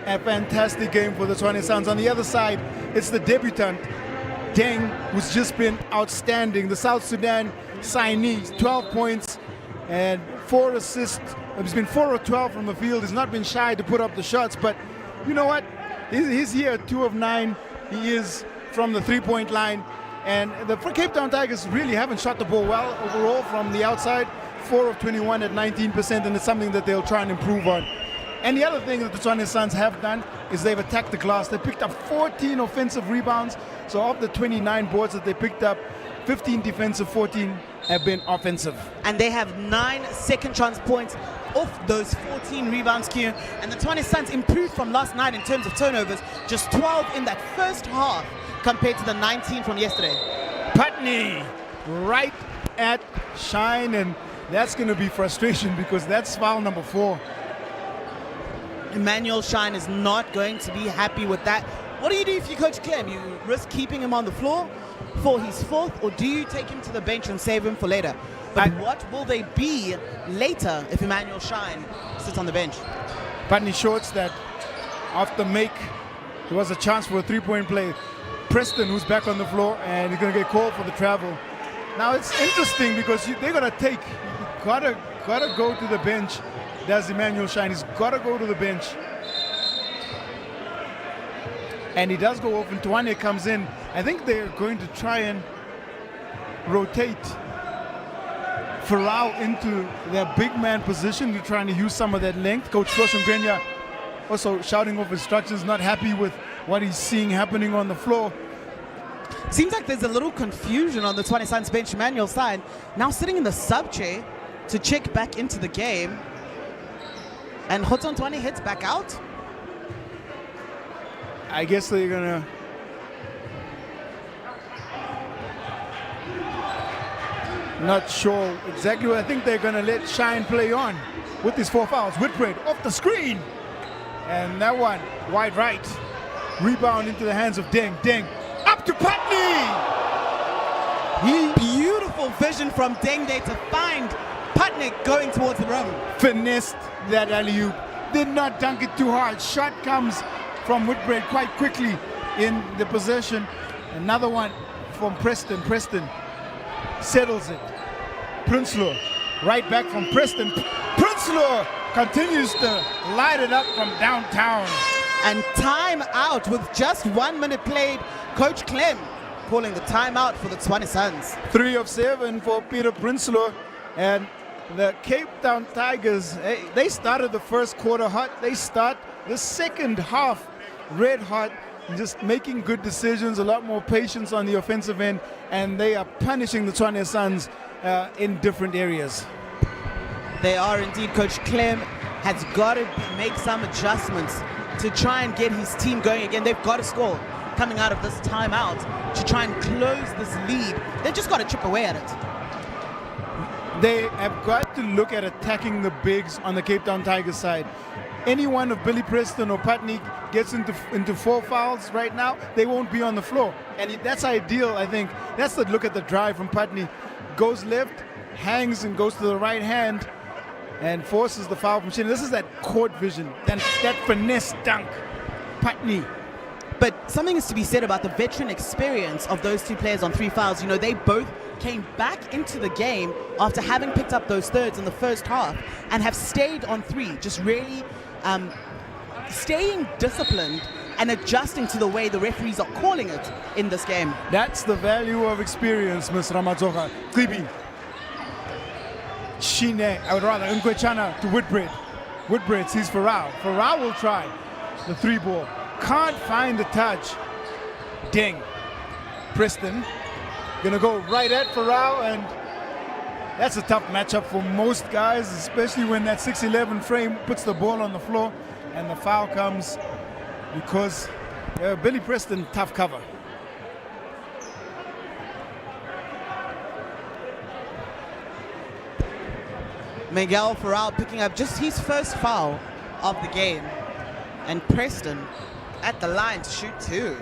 a fantastic game for the Tshwane Suns. On the other side, it's the debutant, Deng, who's just been outstanding. The South Sudan signee, 12 points and 4 assists. He's been 4 of 12 from the field. He's not been shy to put up the shots, but you know what? He's here, 2 of 9. He is from the three-point line. And the Cape Town Tigers really haven't shot the ball well overall from the outside. 4 of 21 at 19%, and it's something that they'll try and improve on. And the other thing that the Tshwane Suns have done is they've attacked the glass. They picked up 14 offensive rebounds. So of the 29 boards that they picked up, 15 defensive, 14 have been offensive. And they have 9 second chance points off those 14 rebounds, Q. And the Tshwane Suns improved from last night in terms of turnovers, just 12 in that first half compared to the 19 from yesterday. Putney right at Shine, and that's going to be frustration because that's foul number 4. Emmanuel Shine is not going to be happy with that. What do you do if you coach Clem? You risk keeping him on the floor for his 4th, or do you take him to the bench and save him for later? But what will they be later if Emmanuel Shine sits on the bench? Putney shorts that after make, there was a chance for a three-point play. Preston, who's back on the floor, and he's going to get called for the travel. Now it's interesting because they're going to take, gotta go to the bench. Does Emmanuel Shine? He's got to go to the bench. And he does go off, and Tshwane comes in. I think they're going to try and rotate Farao into their big man position. They're trying to use some of that length. Coach Floshengwenya also shouting off instructions, not happy with what he's seeing happening on the floor. Seems like there's a little confusion on the Tshwane Suns bench. Emmanuel Shine now sitting in the sub chair to check back into the game. And Hotson Tshwane heads back out. I guess they're gonna not sure exactly what. I think they're gonna let Shine play on with his 4 fouls. Whitbread off the screen, and that one wide right, rebound into the hands of Deng. Deng up to Putney. Beautiful vision from Deng there to find Putney going towards the rim. Finessed that alley-oop, did not dunk it too hard. Shot comes from Whitbread quite quickly in the possession. Another one from Preston. Preston settles it. Prinsloo right back from Preston. Prinsloo continues to light it up from downtown. And time out with just 1 minute played. Coach Clem calling the timeout for the Tshwane Suns. 3 of 7 for Peter Prinsloo. And the Cape Town Tigers, they started the first quarter hot. They start the second half red hot, just making good decisions, a lot more patience on the offensive end, and they are punishing the Tshwane Suns in different areas. They are indeed. Coach Clem has got to make some adjustments to try and get his team going again. They've got to score coming out of this timeout to try and close this lead. They've just got to chip away at it. They have got to look at attacking the bigs on the Cape Town Tigers side. Any one of Billy Preston or Putney gets into 4 fouls right now, they won't be on the floor. And that's ideal, I think. That's the look at the drive from Putney. Goes left, hangs and goes to the right hand and forces the foul from Shane. This is that court vision, that finesse dunk. Putney. But something is to be said about the veteran experience of those 2 players on 3 fouls. You know, they both came back into the game after having picked up those thirds in the first half and have stayed on 3, just really staying disciplined and adjusting to the way the referees are calling it in this game. That's the value of experience, Ms. Ramadzoga. Qibi. Shine, I would rather, Nkwechana to Whitbread. Whitbread sees Farao. Farao will try the 3 ball. Can't find the touch. Deng. Preston gonna go right at Farao, and that's a tough matchup for most guys, especially when that 6'11" frame puts the ball on the floor, and the foul comes because Billy Preston, tough cover. Miguel Farrell picking up just his first foul of the game. And Preston at the line to shoot 2.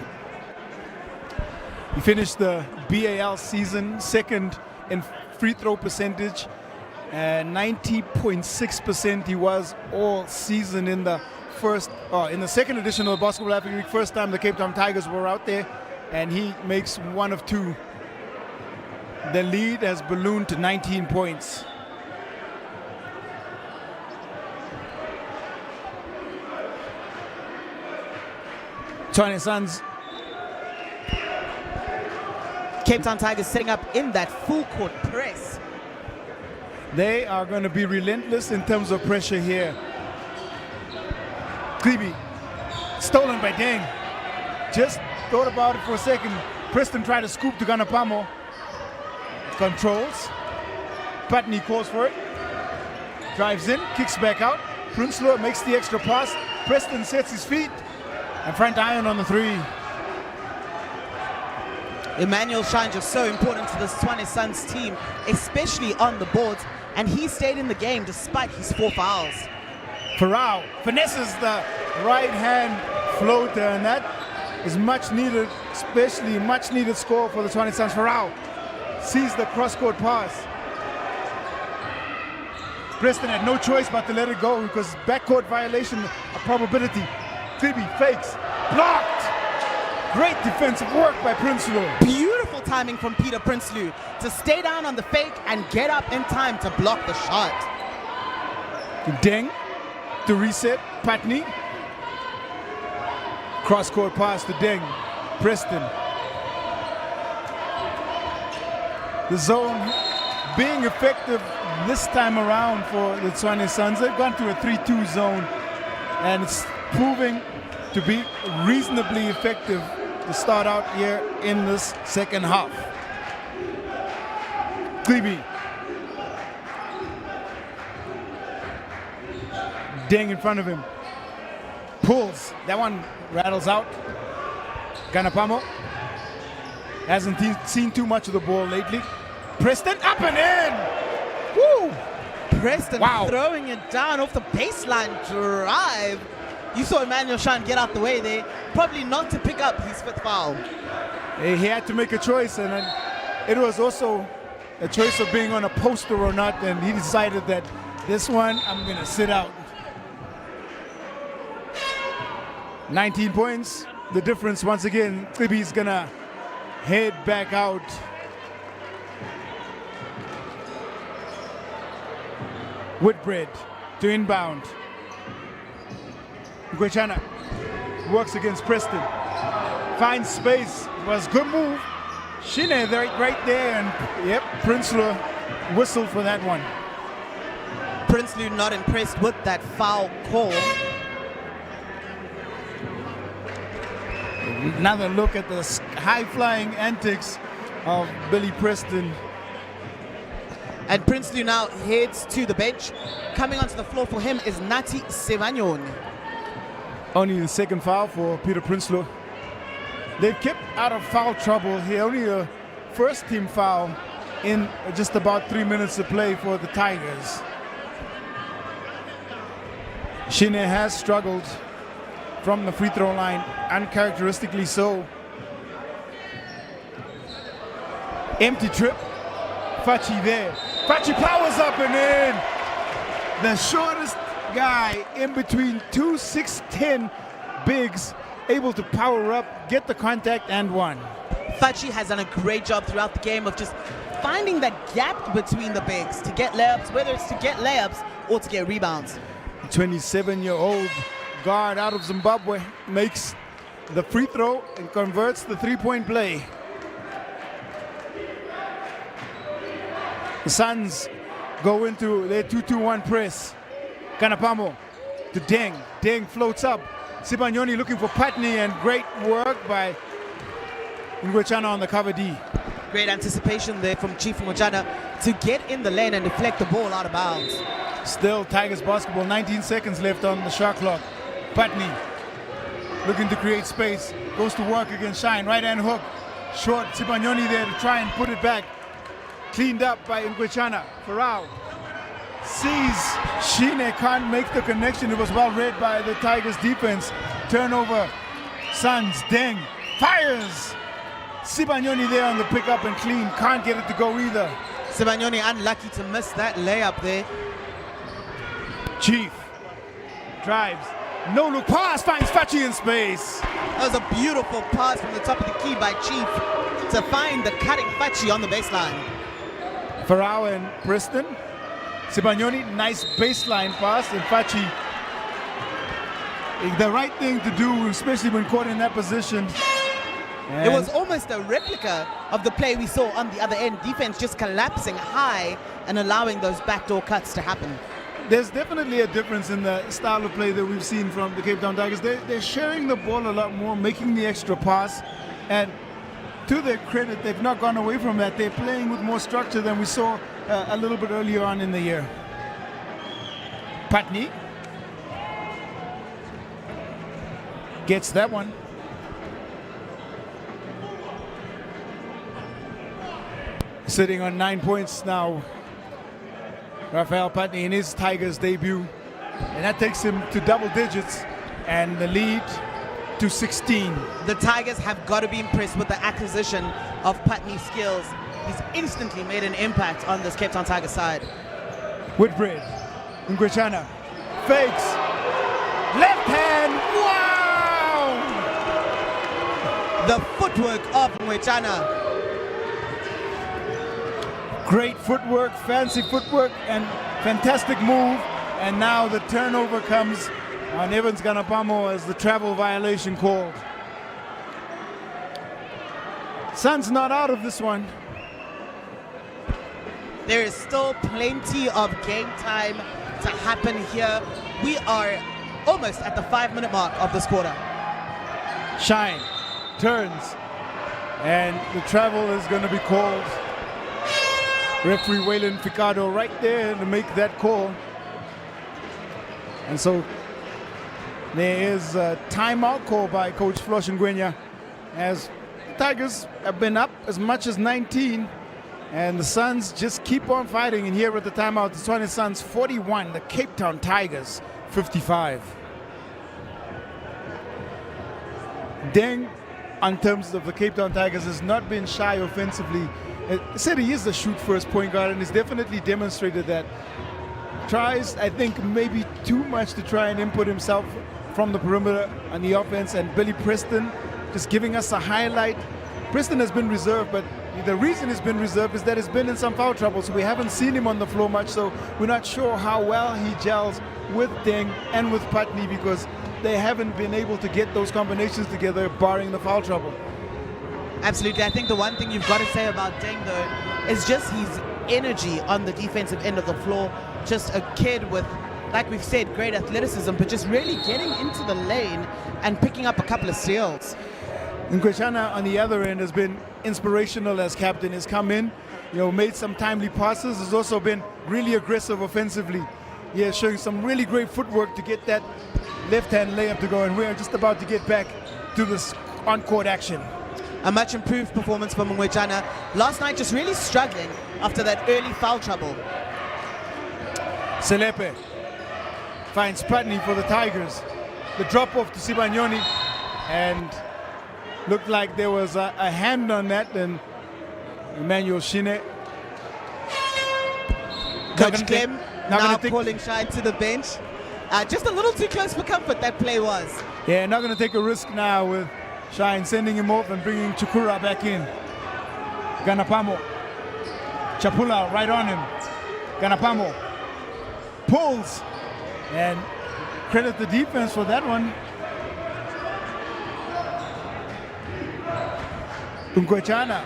He finished the B.A.L. season second in free throw percentage. 90.6% he was all season in the second edition of the Basketball Africa League. First time the Cape Town Tigers were out there, and he makes 1 of 2. The lead has ballooned to 19 points. Tshwane Suns. Cape Town Tigers setting up in that full court press. They are going to be relentless in terms of pressure here. Klibi, stolen by Deng. Just thought about it for a second. Preston tried to scoop to Ganapamo. Controls. Putney calls for it. Drives in, kicks back out. Prinsloo makes the extra pass. Preston sets his feet. And front iron on the 3. Emmanuel Shine just so important to the Tshwane Suns team, especially on the boards. And he stayed in the game despite his 4 fouls. Farrell finesses the right hand floater, and that is much needed, especially much needed score for the Tshwane Suns. Farrell sees the cross-court pass. Preston had no choice but to let it go because backcourt violation of probability. Klibi fakes, blocked. Great defensive work by Prinsloo. Beautiful timing from Peter Prinsloo to stay down on the fake and get up in time to block the shot. Deng to reset, Putney. Cross-court pass to Deng, Preston. The zone being effective this time around for the Tshwane Suns. They've gone to a 3-2 zone, and it's proving to be reasonably effective to start out here in this second half. Klibi. Deng in front of him. Pulls. That one rattles out. Ganapamo hasn't seen too much of the ball lately. Preston up and in. Woo! Preston throwing it down off the baseline drive. You saw Emmanuel Shine get out the way there, probably not to pick up his 5th foul. He had to make a choice, and it was also a choice of being on a poster or not, and he decided that this one, I'm going to sit out. 19 points, the difference once again. Klibi's going to head back out. Whitbread to inbound. Ngwechana works against Preston. Finds space. Was good move. Shine right there, and yep, Prinsloo whistled for that one. Prinsloo not impressed with that foul call. Another look at the high-flying antics of Billy Preston. And Prinsloo now heads to the bench. Coming onto the floor for him is Nati Sevanyon. Only the 2nd foul for Peter Prinsloo. They've kept out of foul trouble here. Only a first-team foul in just about 3 minutes to play for the Tigers. Shine has struggled from the free throw line, uncharacteristically so. Empty trip. Fachi there. Fachi powers up and in. The shortest guy in between 2 6'10" bigs, able to power up, get the contact, and one. Fachi has done a great job throughout the game of just finding that gap between the bigs to get layups, whether it's to get layups or to get rebounds. 27-year-old guard out of Zimbabwe makes the free throw and converts the 3-point play. The Suns go into their 2-2-1 press. Ganapamo to Deng. Deng floats up. Sibanyoni looking for Putney, and great work by Ngwechana on the cover D. Great anticipation there from Chief Ngwechana to get in the lane and deflect the ball out of bounds. Still Tigers basketball, 19 seconds left on the shot clock. Putney looking to create space. Goes to work against Shine. Right-hand hook. Short. Sibanyoni there to try and put it back. Cleaned up by Ngwechana. Farao sees Tshwane, can't make the connection. It was well read by the Tigers defense. Turnover. SUNS. Deng fires. Sibanyoni there on the pickup and clean. Can't get it to go either. Sibanyoni unlucky to miss that layup there. Chief drives. No look pass. Finds Fachi in space. That was a beautiful pass from the top of the key by Chief to find the cutting Fachi on the baseline. Farao and Preston. Sibanyoni, nice baseline pass, and Fachi, the right thing to do, especially when caught in that position. It was almost a replica of the play we saw on the other end. Defense just collapsing high and allowing those backdoor cuts to happen. There's definitely a difference in the style of play that we've seen from the Cape Town Tigers. They're sharing the ball a lot more, making the extra pass, and to their credit, they've not gone away from that. They're playing with more structure than we saw a little bit earlier on in the year. Putney gets that one. Sitting on 9 points now. Raphael Putney in his Tigers debut. And that takes him to double digits and the lead to 16. The Tigers have got to be impressed with the acquisition of Putney's skills. He's instantly made an impact on this Cape Town Tigers side. Whitbread, Ngwechana, fakes, left hand, wow! The footwork of Ngwechana. Great footwork, fancy footwork, and fantastic move. And now the turnover comes on Evans Ganapamo as the travel violation called. SUNS not out of this one. There is still plenty of game time to happen here. We are almost at the 5-minute mark of this quarter. Shine turns, and the travel is going to be called. Referee Waylon Ficado right there to make that call. And so there is a timeout call by Coach Flosh Ngwenya, as the Tigers have been up as much as 19, and the SUNS just keep on fighting. And here at the timeout, the Tshwane SUNS 41, the Cape Town Tigers 55. Deng, in terms of the Cape Town Tigers, has not been shy offensively. He said he is the shoot-first point guard, and he's definitely demonstrated that. Tries, I think, maybe too much to try and input himself from the perimeter on the offense, and Billy Preston just giving us a highlight. Preston has been reserved, but the reason he's been reserved is that he's been in some foul trouble, so we haven't seen him on the floor much, so we're not sure how well he gels with Deng and with Putney, because they haven't been able to get those combinations together, barring the foul trouble. Absolutely. I think the one thing you've got to say about Deng, though, is just his energy on the defensive end of the floor. Just a kid with, like we've said, great athleticism, but just really getting into the lane and picking up a couple of steals. Ngwechana on the other end has been inspirational as captain. Has come in, made some timely passes. Has also been really aggressive offensively. Yeah, showing some really great footwork to get that left-hand layup to go, and we're just about to get back to this on-court action. A much improved performance from Ngwechana. Last night just really struggling after that early foul trouble. Selepe finds Putney for the Tigers. The drop-off to Sibanyoni, and looked like there was a hand on that, and Emmanuel Shine. Coach Clem now calling Shine to the bench. Just a little too close for comfort, that play was. Yeah, not going to take a risk now with Shine sending him off and bringing Chukura back in. Ganapamo. Chapula right on him. Ganapamo pulls, and credit the defense for that one. Ngwechana,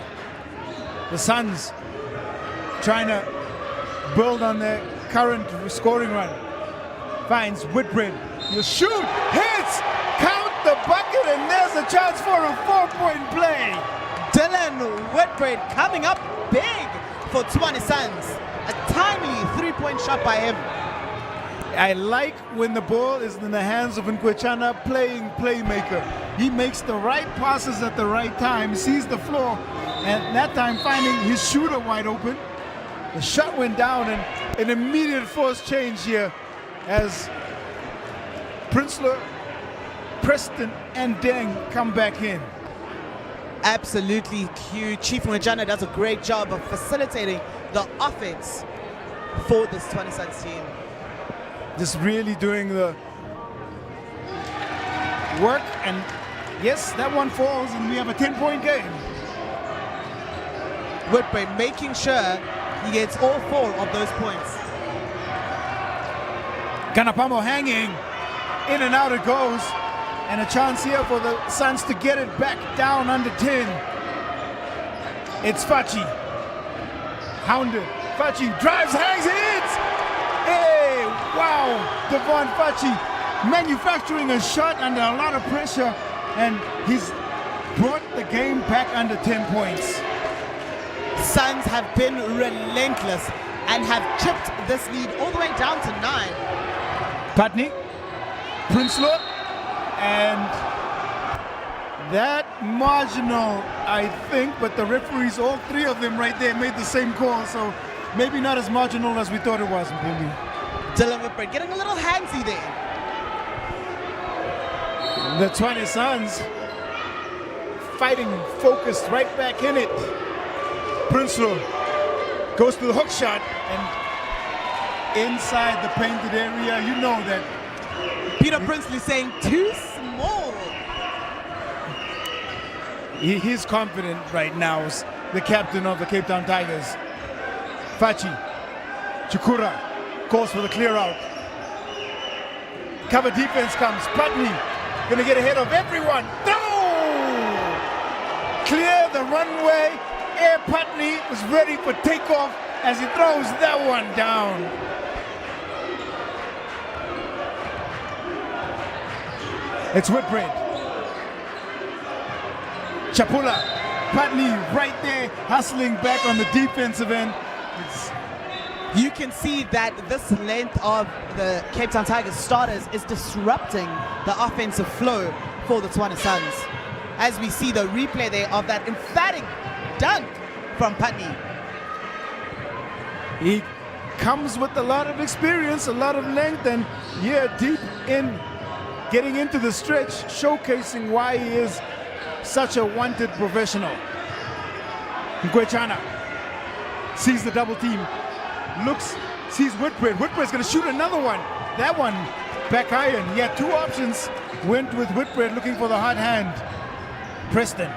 the SUNS trying to build on their current scoring run. Finds Whitbread. You shoot, hits, count the bucket, and there's a chance for a 4-point play. Dylan Whitbread coming up big for Tshwane SUNS. A timely 3-point shot by him. I like when the ball is in the hands of Nkwechana playing playmaker. He makes the right passes at the right time, sees the floor, and that time finding his shooter wide open. The shot went down, and an immediate force change here as Prinsloo, Preston, and Deng come back in. Absolutely, Chief Nkwechana does a great job of facilitating the offense for this Tshwane Suns team. Just really doing the work, and yes, that one falls, and we have a 10-point game. Whitbread making sure he gets all 4 of those points. Ganapamo hanging, in and out it goes, and a chance here for the Suns to get it back down under 10. It's Fachi, hounded. Fachi drives, hangs, hits! Hey, wow, Devon Fachi manufacturing a shot under a lot of pressure, and he's brought the game back under 10 points. Suns have been relentless and have chipped this lead all the way down to 9. Putney, Prinsloo, and that marginal, I think, but the referees, all 3 of them right there, made the same call, so maybe not as marginal as we thought it was, Mpumi. Dylan Whitbread getting a little handsy there. The Tshwane Suns fighting, focused, right back in it. Prinsloo goes to the hook shot, and inside the painted area, you know that Peter Prinsloo saying too small. He's confident right now as the captain of the Cape Town Tigers. Fachi, Chukura calls for the clear out. Cover defense comes. Putney gonna get ahead of everyone. No! Clear the runway. Air Putney was ready for takeoff as he throws that one down. It's Whitbread. Chapula, Putney right there hustling back on the defensive end. You can see that this length of the Cape Town Tigers starters is disrupting the offensive flow for the Tshwane Suns. As we see the replay there of that emphatic dunk from Putney. He comes with a lot of experience, a lot of length, and yeah, deep in getting into the stretch, showcasing why he is such a wanted professional. Nkwechana sees the double team, looks, sees Whitbread. Whitbread's gonna shoot another one. That one, back iron. He had 2 options, went with Whitbread looking for the hot hand. Preston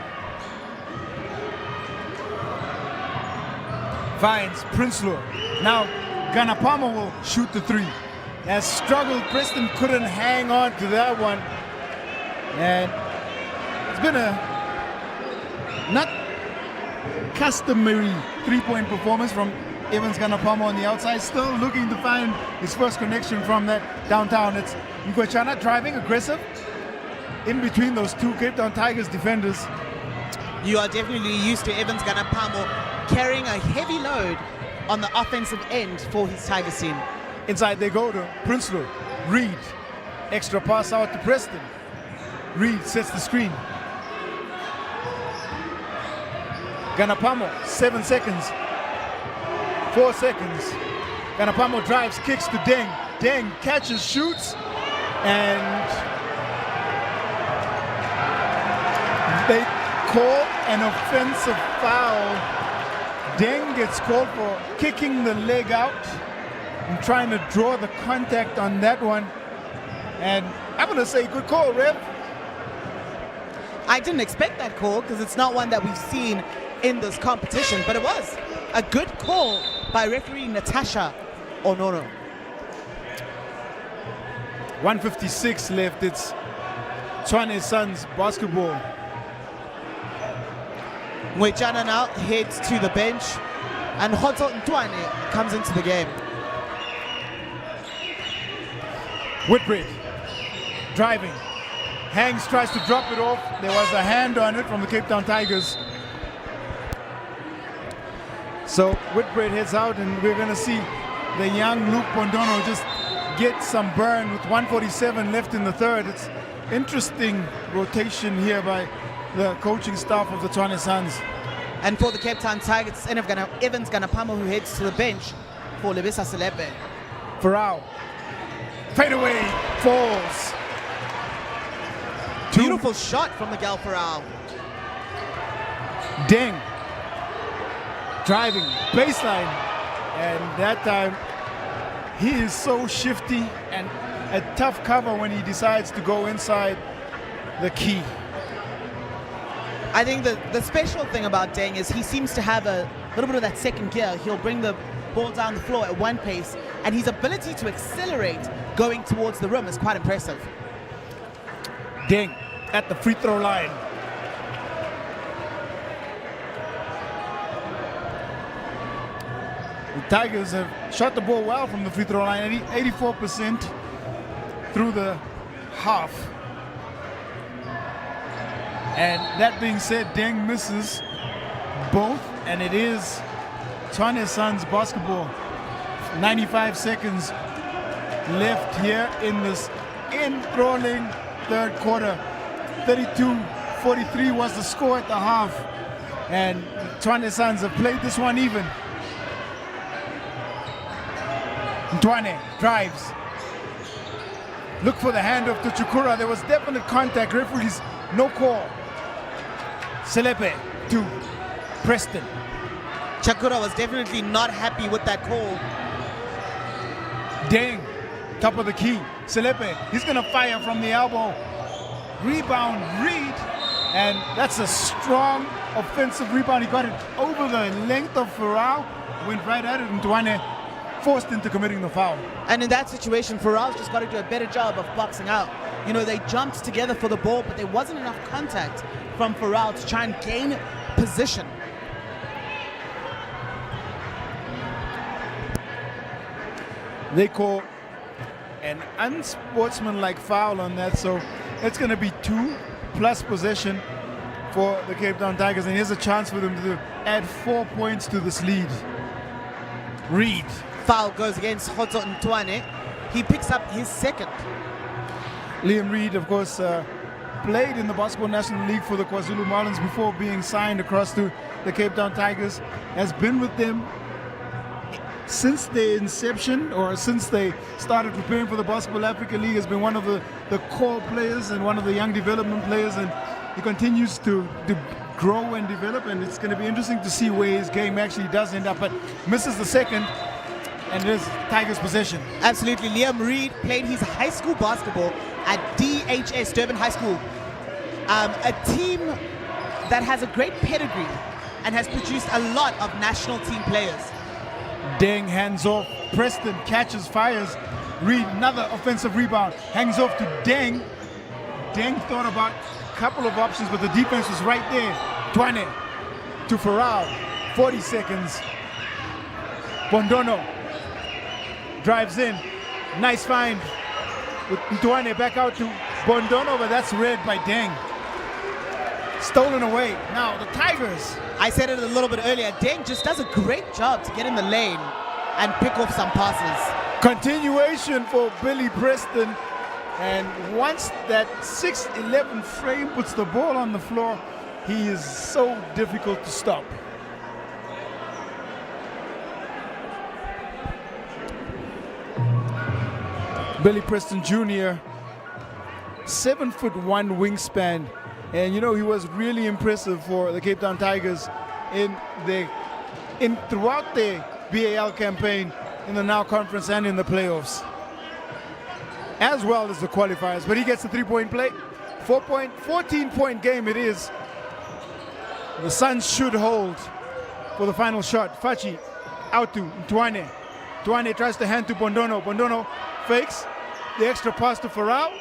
finds Prinsloo. Now Ganapamo will shoot the 3. Has struggled, Preston couldn't hang on to that one. And it's been a not customary 3-point performance from Evans Ganapamo on the outside, still looking to find his first connection from that downtown. It's Nkwechana driving, aggressive, in between those 2 Cape Town Tigers defenders. You are definitely used to Evans Ganapamo carrying a heavy load on the offensive end for his Tigers team. Inside they go to Prinsloo. Reed, extra pass out to Preston. Reed sets the screen. Ganapamo, 7 seconds. 4 seconds. Ganapamo drives, kicks to Deng. Deng catches, shoots, and they call an offensive foul. Deng gets called for kicking the leg out and trying to draw the contact on that one. And I'm going to say good call, Rev. I didn't expect that call because it's not one that we've seen in this competition, but it was a good call by referee Natasha Onono. 1:56 left. It's Tshwane Suns basketball. Nkwechana now heads to the bench and Hoto Ntwane comes into the game. Whitbread driving. Hangs, tries to drop it off. There was a hand on it from the Cape Town Tigers. So Whitbread heads out, and we're going to see the young Luke Pondono just get some burn with 1:47 left in the third. It's interesting rotation here by the coaching staff of the Tshwane SUNS. And for the Cape Town Tigers, it's Evans Ganapamo who heads to the bench for Lebisa Selepe. Farao. Fadeaway falls. Beautiful shot from Miguel Farao. Deng. Driving baseline. And that time, he is so shifty and a tough cover when he decides to go inside the key. I think the special thing about Deng is he seems to have a little bit of that second gear. He'll bring the ball down the floor at one pace, and his ability to accelerate going towards the rim is quite impressive. Deng at the free throw line. The Tigers have shot the ball well from the free throw line, 84% through the half. And that being said, Deng misses both, and it is Tshwane SUNS basketball. 95 seconds left here in this enthralling third quarter. 32-43 was the score at the half, and Tshwane SUNS have played this one even. Tshwane drives. Look for the handoff to Chukura. There was definite contact. Referees, no call. Selepe to Preston. Chakura was definitely not happy with that call. Deng, top of the key. Selepe, he's going to fire from the elbow. Rebound, Reed. And that's a strong offensive rebound. He got it over the length of Farao. Went right at it, and Tshwane forced into committing the foul. And in that situation, Farao's just got to do a better job of boxing out. You know, they jumped together for the ball, but there wasn't enough contact from Farao to try and gain position. They call an unsportsmanlike foul on that, so it's going to be 2+ possession for the Cape Town Tigers, and here's a chance for them to add 4 points to this lead. Reed. Foul goes against Hoto Ntwane. He picks up his second. Liam Reed, of course, played in the Basketball National League for the KwaZulu Marlins before being signed across to the Cape Town Tigers. Has been with them since their inception, or since they started preparing for the Basketball Africa League. Has been one of the core players and one of the young development players, and he continues to grow and develop, and it's going to be interesting to see where his game actually does end up, but misses the second, and it is Tigers' possession. Absolutely. Liam Reed played his high school basketball at DHS, Durban High School, a team that has a great pedigree and has produced a lot of national team players. Deng hands off. Preston catches, fires. Reed, another offensive rebound. Hangs off to Deng. Deng thought about a couple of options, but the defense was right there. Tshwane to Farao. 40 seconds. Bondono drives in. Nice find with Tshwane back out to Bondono, but that's read by Deng. Stolen away. Now the Tigers. I said it a little bit earlier. Deng just does a great job to get in the lane and pick off some passes. Continuation for Billy Preston. And once that 6'11" frame puts the ball on the floor, he is so difficult to stop. Billy Preston Jr., 7'1" wingspan. And you know, he was really impressive for the Cape Town Tigers throughout the B.A.L campaign, in the Now Conference and in the playoffs, as well as the qualifiers. But he gets the 3-point play. 14-point game it is. The Suns should hold for the final shot. Fachi out to Tshwane. Tshwane tries to hand to Bondono. Bondono fakes the extra pass to Farao.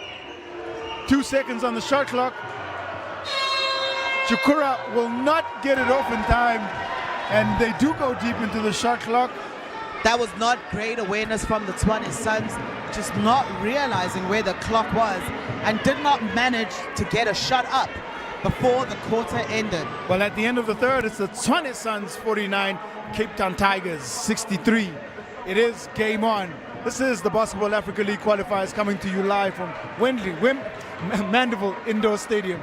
2 seconds on the shot clock. Chukura will not get it off in time, and they do go deep into the shot clock. That was not great awareness from the Tshwane SUNS, just not realizing where the clock was, and did not manage to get a shot up before the quarter ended. Well, at the end of the third, it's the Tshwane SUNS 49, Cape Town Tigers 63. It is game on This is the Basketball Africa League qualifiers coming to you live from Mandeville Indoor Stadium.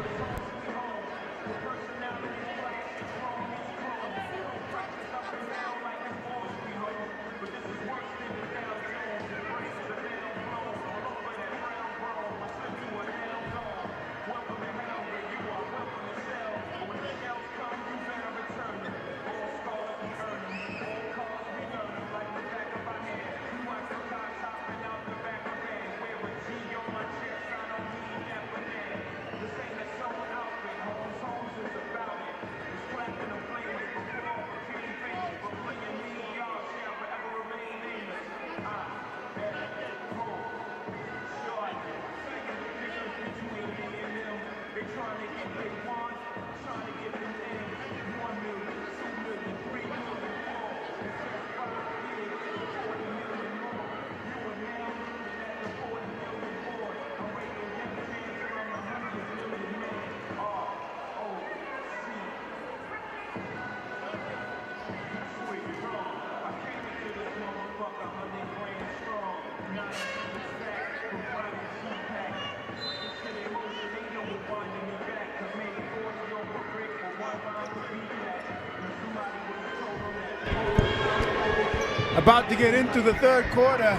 About to get into the third quarter,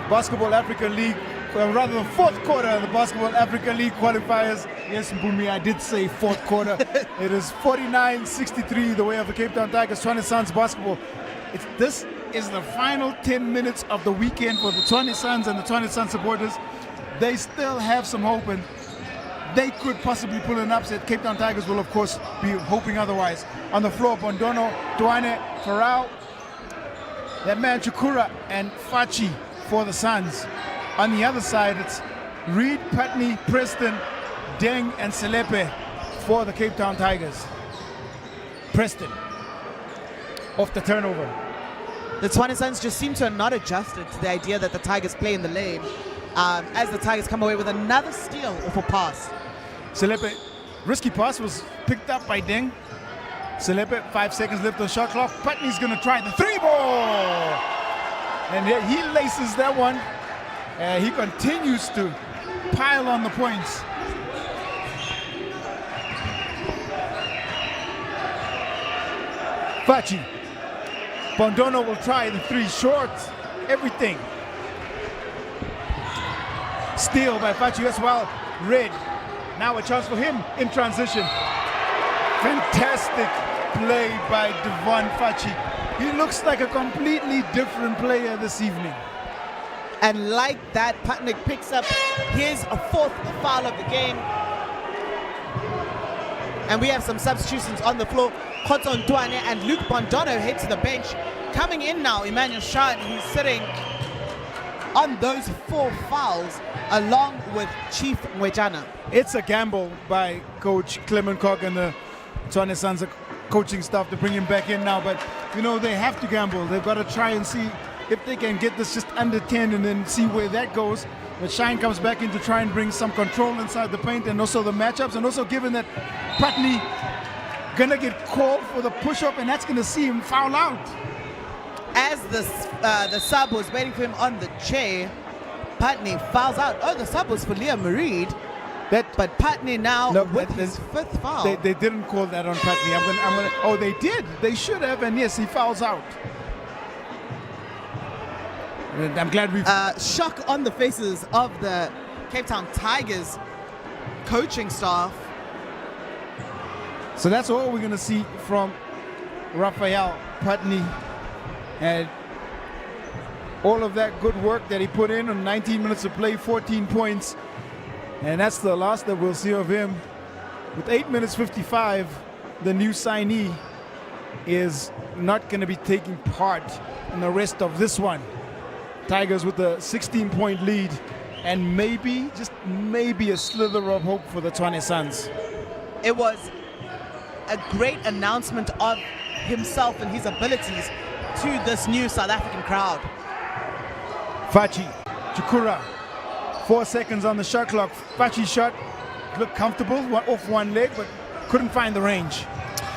Basketball Africa League, well, rather the fourth quarter of the Basketball Africa League qualifiers. Yes, Mbumi, I did say fourth quarter. It is 49-63 the way of the Cape Town Tigers, Tshwane SUNS basketball. This is the final 10 minutes of the weekend for the Tshwane SUNS and the Tshwane SUNS supporters. They still have some hope, and they could possibly pull an upset. Cape Town Tigers will, of course, be hoping otherwise. On the floor, Bondono, Tshwane, Farao, that man Chukura, and Fachi for the Suns. On the other side, it's Reed, Putney, Preston, Deng, and Selepe for the Cape Town Tigers. Preston off the turnover. The Tshwane SUNS just seem to have not adjusted to the idea that the Tigers play in the lane, as the Tigers come away with another steal off a pass. Selepe, risky pass was picked up by Deng. Selepe, 5 seconds left on shot clock. Putney's gonna try the three ball. And he laces that one. He continues to pile on the points. Fachi. Bondono will try the three short. Everything. Steal by Fachi as well. Red. Now a chance for him in transition. Fantastic play by Devon Fachi. He looks like a completely different player this evening. And like that, Putnick picks up his fourth foul of the game. And we have some substitutions on the floor. Khotson Tshwane and Luke Bondono head to the bench. Coming in now, Emmanuel Shah, who's sitting on those 4 fouls, along with Chief Mwejana. It's a gamble by Coach Clement Cock and the Tshwane SUNS coaching staff to bring him back in now, but you know they have to gamble. They've got to try and see if they can get this just under 10 and then see where that goes. But Shine comes back in to try and bring some control inside the paint and also the matchups, and also given that Putney gonna get called for the push-up, and that's gonna see him foul out. As the sub was waiting for him on the chair, Putney fouls out. Oh, the sub was for Liam Reed. But Putney now with his 5th foul. They didn't call that on Putney. Oh, they did. They should have, and yes, he fouls out. And I'm glad we've... shock on the faces of the Cape Town Tigers coaching staff. So that's all we're going to see from Raphael Putney. And all of that good work that he put in on 19 minutes of play, 14 points. And that's the last that we'll see of him. With 8 minutes 55, the new signee is not going to be taking part in the rest of this one. Tigers with a 16-point lead and maybe, just maybe, a slither of hope for the Tshwane SUNS. It was a great announcement of himself and his abilities to this new South African crowd. Fachi, Chukura, 4 seconds on the shot clock. Fachi shot looked comfortable, off one leg, but couldn't find the range.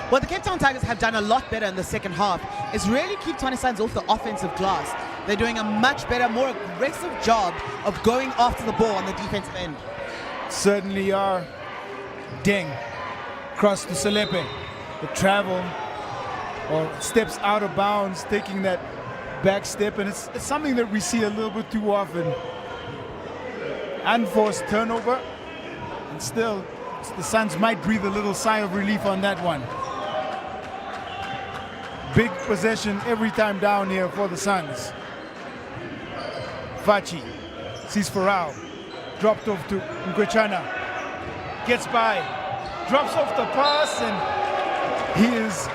What the Cape Town Tigers have done a lot better in the second half is really keep Tshwane SUNS off the offensive glass. they're doing a much better, more aggressive job of going after the ball on the defensive end. Certainly are. Ding. Cross to Selepe. The travel, or steps out of bounds, taking that back step, and it's something that we see a little bit too often. Unforced turnover, and still the Suns might breathe a little sigh of relief on that one. Big possession every time down here for the Suns. Vachi sees Farao, dropped off to Ngwechana, gets by, drops off the pass, and he is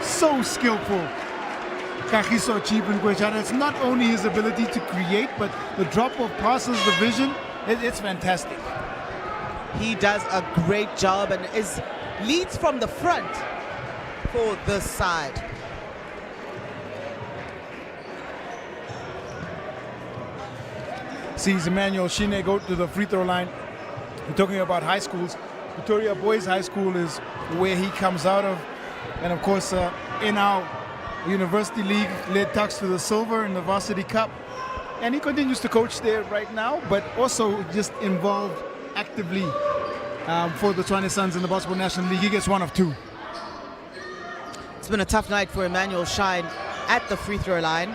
so skillful. Kagiso Chief Ngwechana, it's not only his ability to create, but the drop-off passes, the vision, it's fantastic. He does a great job and leads from the front for this side. Sees Emmanuel Tshwane go to the free throw line. We're talking about high schools. Pretoria Boys High School is where he comes out of. And of course, in our University League, led TUKS to the silver in the Vasity Cup. And he continues to coach there right now, but also just involved actively for the Tshwane Suns in the Basketball National League. He gets one of two. It's been a tough night for Emmanuel Tshwane at the free throw line.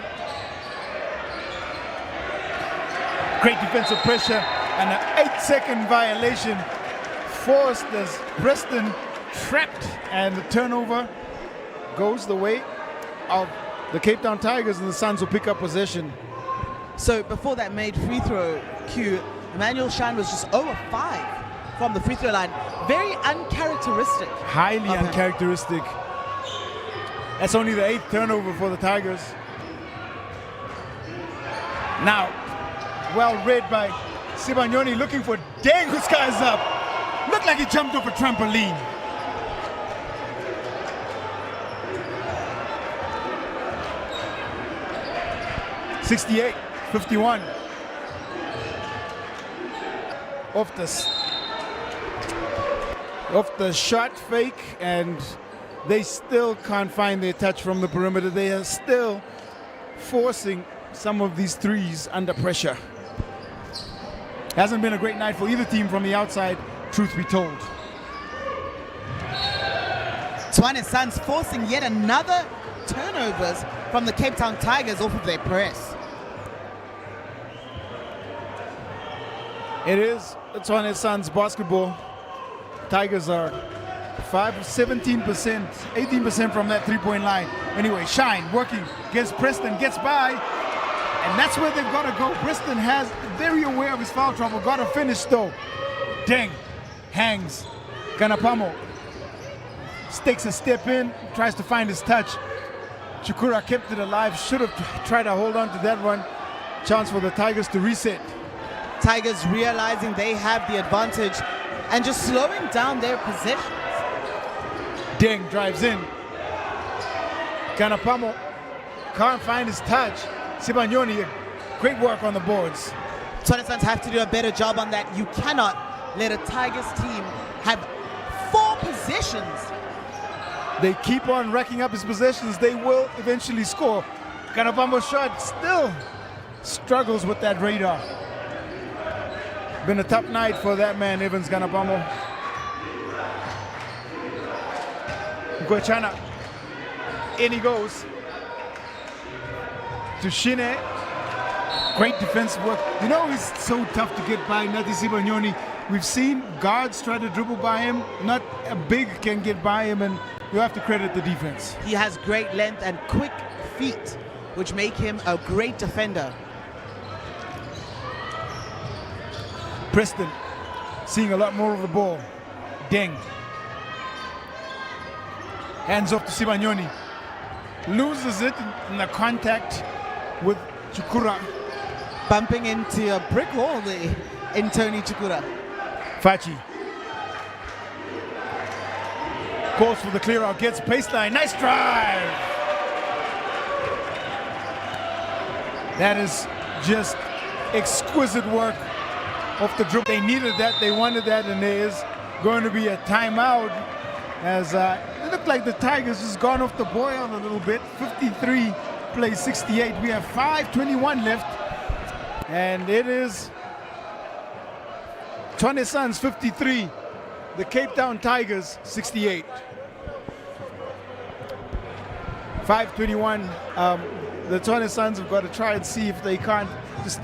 Great defensive pressure and an 8-second violation forced as Preston trapped, and the turnover goes the way of the Cape Town Tigers, and the Suns will pick up possession. So before that made free throw cue, Emmanuel Tshwane was just 0 of 5 from the free throw line. Very uncharacteristic. Highly uncharacteristic. That's only the 8th turnover for the Tigers. Now, well read by Sibanyoni, looking for Deng, who skies up. Looked like he jumped off a trampoline. (68-51). Off the shot fake, and they still can't find their touch from the perimeter. They are still forcing some of these threes under pressure. Hasn't been a great night for either team from the outside, truth be told. Tshwane Suns forcing yet another turnovers from the Cape Town Tigers off of their press. It is Tshwane Suns basketball. Tigers are 17%, 18% from that three-point line. Anyway, Shine working against Preston, gets by, and that's where they've got to go. Preston has very aware of his foul trouble, got to finish though. Deng hangs. Ganapamo takes a step in, tries to find his touch. Chukura kept it alive, should have tried to hold on to that one. Chance for the Tigers to reset. Tigers realizing they have the advantage and just slowing down their possessions. Deng drives in. Ganapamo can't find his touch. Sibanyoni, great work on the boards. Tshwane Suns have to do a better job on that. You cannot let a Tigers team have 4 possessions. They keep on racking up his possessions. They will eventually score. Ganapamo's shot still struggles with that radar. Been a tough night for that man, Evans Ganapamo. Ngwechana, in he goes to Tshwane. Great defensive work. You know, it's so tough to get by Nati Sibanyoni. We've seen guards try to dribble by him. Not a big can get by him, and you have to credit the defense. He has great length and quick feet, which make him a great defender. Preston seeing a lot more of the ball. Deng. Hands off to Sibanyoni. Loses it in the contact with Chukura. Bumping into a brick wall there in Tony Chukura. Fachi. Calls for the clear out, gets baseline. Nice drive! That is just exquisite work off the dribble. They needed that, they wanted that, and there is going to be a timeout as it looked like the Tigers has gone off the boil a little bit. play 68. We have 5:21 left. And it is Tshwane SUNS 53, the Cape Town Tigers 68. 5:21. The Tshwane SUNS have got to try and see if they can't just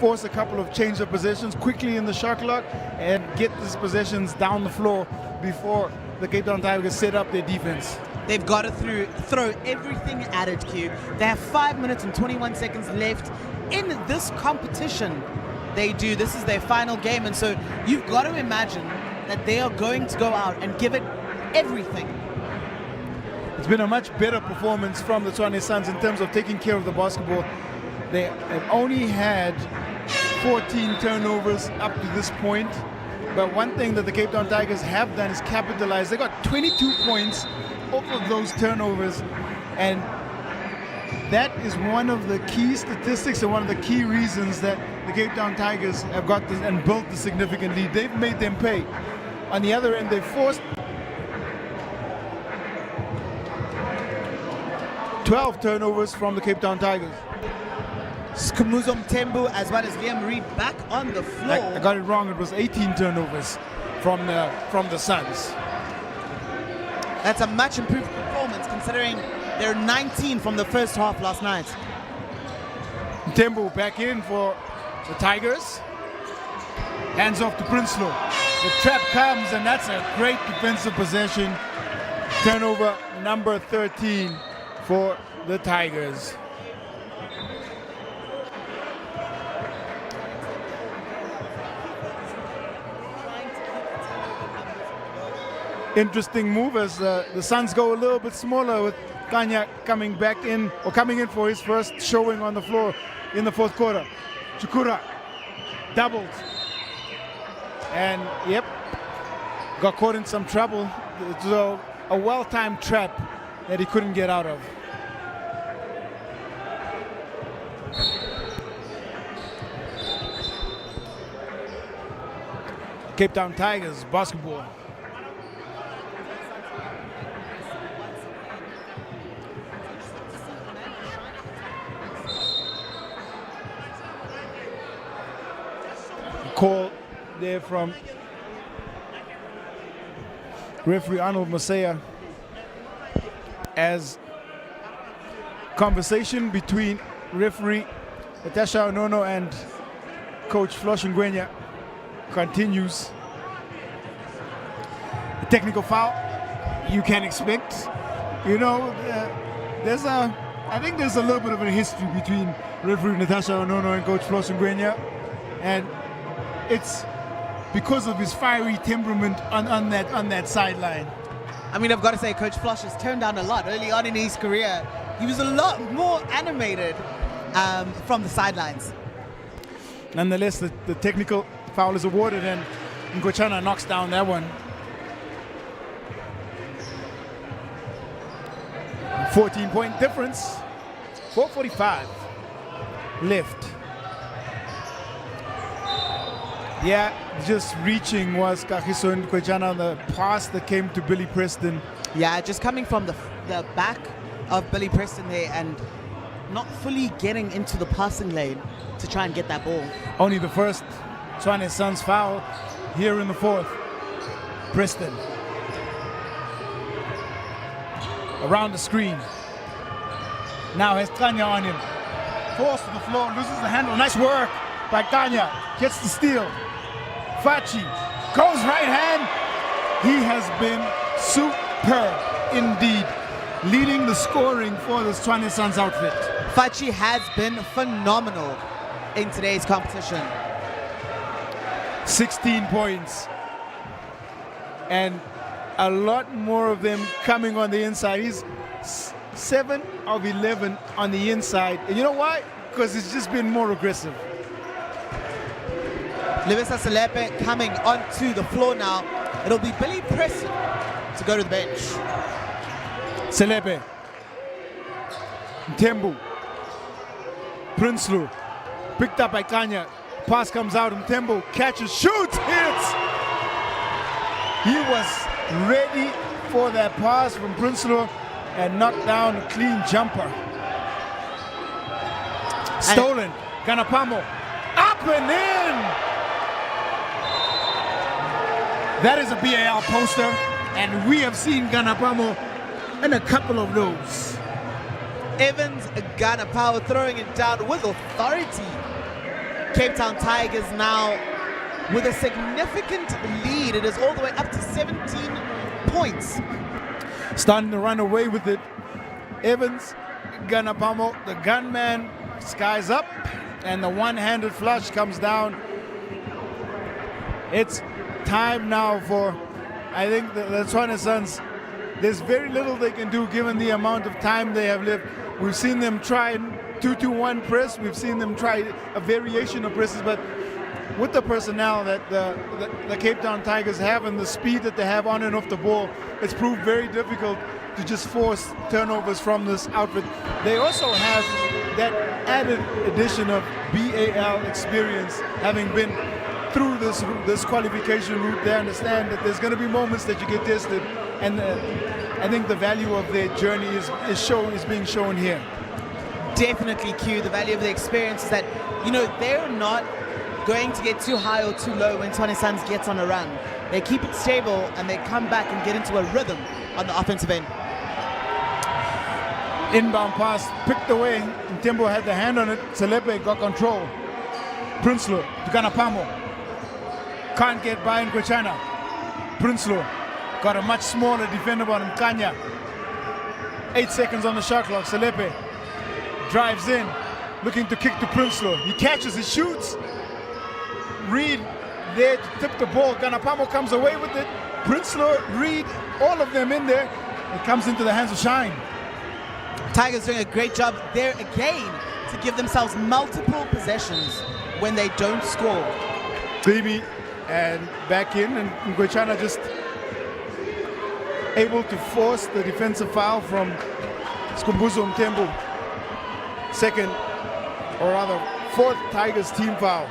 force a couple of change of possessions quickly in the shot clock and get these possessions down the floor before the Cape Town Tigers set up their defense. They've got to throw everything at it, Q. They have 5 minutes and 21 seconds left in this competition. They do. This is their final game, and so you've got to imagine that they are going to go out and give it everything. It's been a much better performance from the Tshwane SUNS in terms of taking care of the basketball. They have only had 14 turnovers up to this point. But one thing that the Cape Town Tigers have done is capitalize. They got 22 points off of those turnovers. And that is one of the key statistics and one of the key reasons that the Cape Town Tigers have got this and built the significant lead. They've made them pay. On the other end, they forced 12 turnovers from the Cape Town Tigers. Skumuzo Mthembu as well as Liam Reed back on the floor. I got it wrong. It was 18 turnovers from the Suns. That's a much improved performance considering they're 19 from the first half last night. Mthembu back in for the Tigers. Hands off to Prinsloo. The trap comes, and that's a great defensive possession. Turnover number 13 for the Tigers. Interesting move as the Suns go a little bit smaller with Kanya coming in for his first showing on the floor in the fourth quarter. Chukura doubled. And yep, got caught in some trouble. It was a well-timed trap that he couldn't get out of. Cape Town Tigers basketball. Call there from referee Arnold Masaya as conversation between referee Natasha Onono and coach Flosh Ngwenya continues. A technical foul you can expect. You know, I think there's a little bit of a history between referee Natasha Onono and coach Flosh Ngwenya, and it's because of his fiery temperament on that sideline. I mean, I've got to say, Coach Flosh has turned down a lot early on in his career. He was a lot more animated from the sidelines. Nonetheless, the technical foul is awarded, and Ngochana knocks down that one. 14-point difference. 4:45 left. Yeah, just reaching was Kagiso and Ngochana on the pass that came to Billy Preston. Yeah, just coming from the back of Billy Preston there and not fully getting into the passing lane to try and get that ball. Only the first Tshwane SUNS foul here in the fourth. Preston around the screen. Now has Kanya on him. Forced to the floor, loses the handle. Nice work by Kanya. Gets the steal. Fachi goes right hand. He has been superb indeed, leading the scoring for the Tshwane SUNS outfit. Fachi has been phenomenal in today's competition. 16 points. And a lot more of them coming on the inside. He's 7 of 11 on the inside. And you know why? Because it's just been more aggressive. Lewisa Selepe coming onto the floor now. It'll be Billy Preston to go to the bench. Selepe. Mthembu. Prinsloo. Picked up by Kanya. Pass comes out. Mthembu catches, shoots, hits. He was ready for that pass from Prinsloo and knocked down a clean jumper. Stolen. Ganapamo. Up and in. That is a B.A.L poster, and we have seen Ganapamo in a couple of those. Evans Ganapamo throwing it down with authority. Cape Town Tigers now with a significant lead. It is all the way up to 17 points. Starting to run away with it. Evans Ganapamo, the gunman, skies up, and the one-handed flush comes down. It's time now for, I think, the Tshwane SUNS. There's very little they can do given the amount of time they have left. We've seen them try 2-2-1 press. We've seen them try a variation of presses, but with the personnel that the Cape Town Tigers have and the speed that they have on and off the ball, it's proved very difficult to just force turnovers from this outfit. They also have that added addition of B.A.L experience, having been through this qualification route. They understand that there's going to be moments that you get tested, and I think the value of their journey is being shown here. Definitely, Q. The value of the experience is that, you know, they're not going to get too high or too low when Tshwane SUNS gets on a run. They keep it stable and they come back and get into a rhythm on the offensive end. Inbound pass picked away. Tembo had the hand on it. Selepe got control. Prinsloo to Ganapamo. Can't get by in Kwechana. Prinsloo got a much smaller defender on Kanya. 8 seconds on the shot clock. Selepe drives in, looking to kick to Prinsloo. He catches, he shoots. Reed there to tip the ball. Ganapamo comes away with it. Prinsloo, Reed, all of them in there. It comes into the hands of Shine. Tigers doing a great job there again to give themselves multiple possessions when they don't score. Baby and back in, and Kwechana just able to force the defensive foul from Skumbuzo Mtembu. Second, or rather fourth Tigers team foul.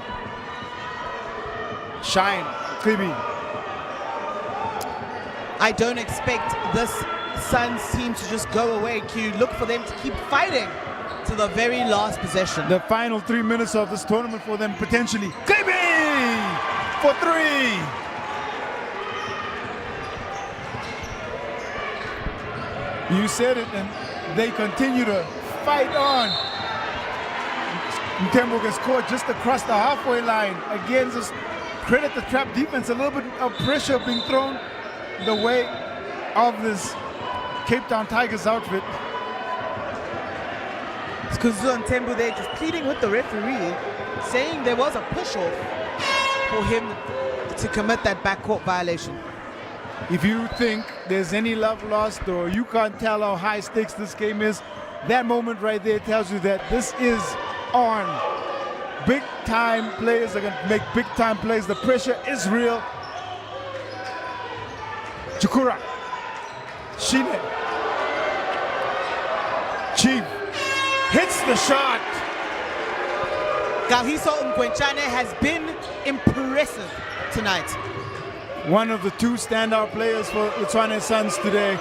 Shine, Klibi. I don't expect this SUNS team to just go away, Q. Look for them to keep fighting to the very last possession. The final 3 minutes of this tournament for them potentially. Klibi for 3. You said it, and they continue to fight on. Mtembu gets caught just across the halfway line. Again, just credit the trap defense. A little bit of pressure being thrown the way of this Cape Town Tigers outfit. Skuzu and Tembu there just pleading with the referee, saying there was a push-off for him to commit that backcourt violation. If you think there's any love lost or you can't tell how high stakes this game is, that moment right there tells you that this is on. Big time players are going to make big time plays. The pressure is real. Chukura. Shine. Chief hits the shot. Kagiso Mkwechane has been impressive tonight. One of the 2 standout players for the Tshwane SUNS today.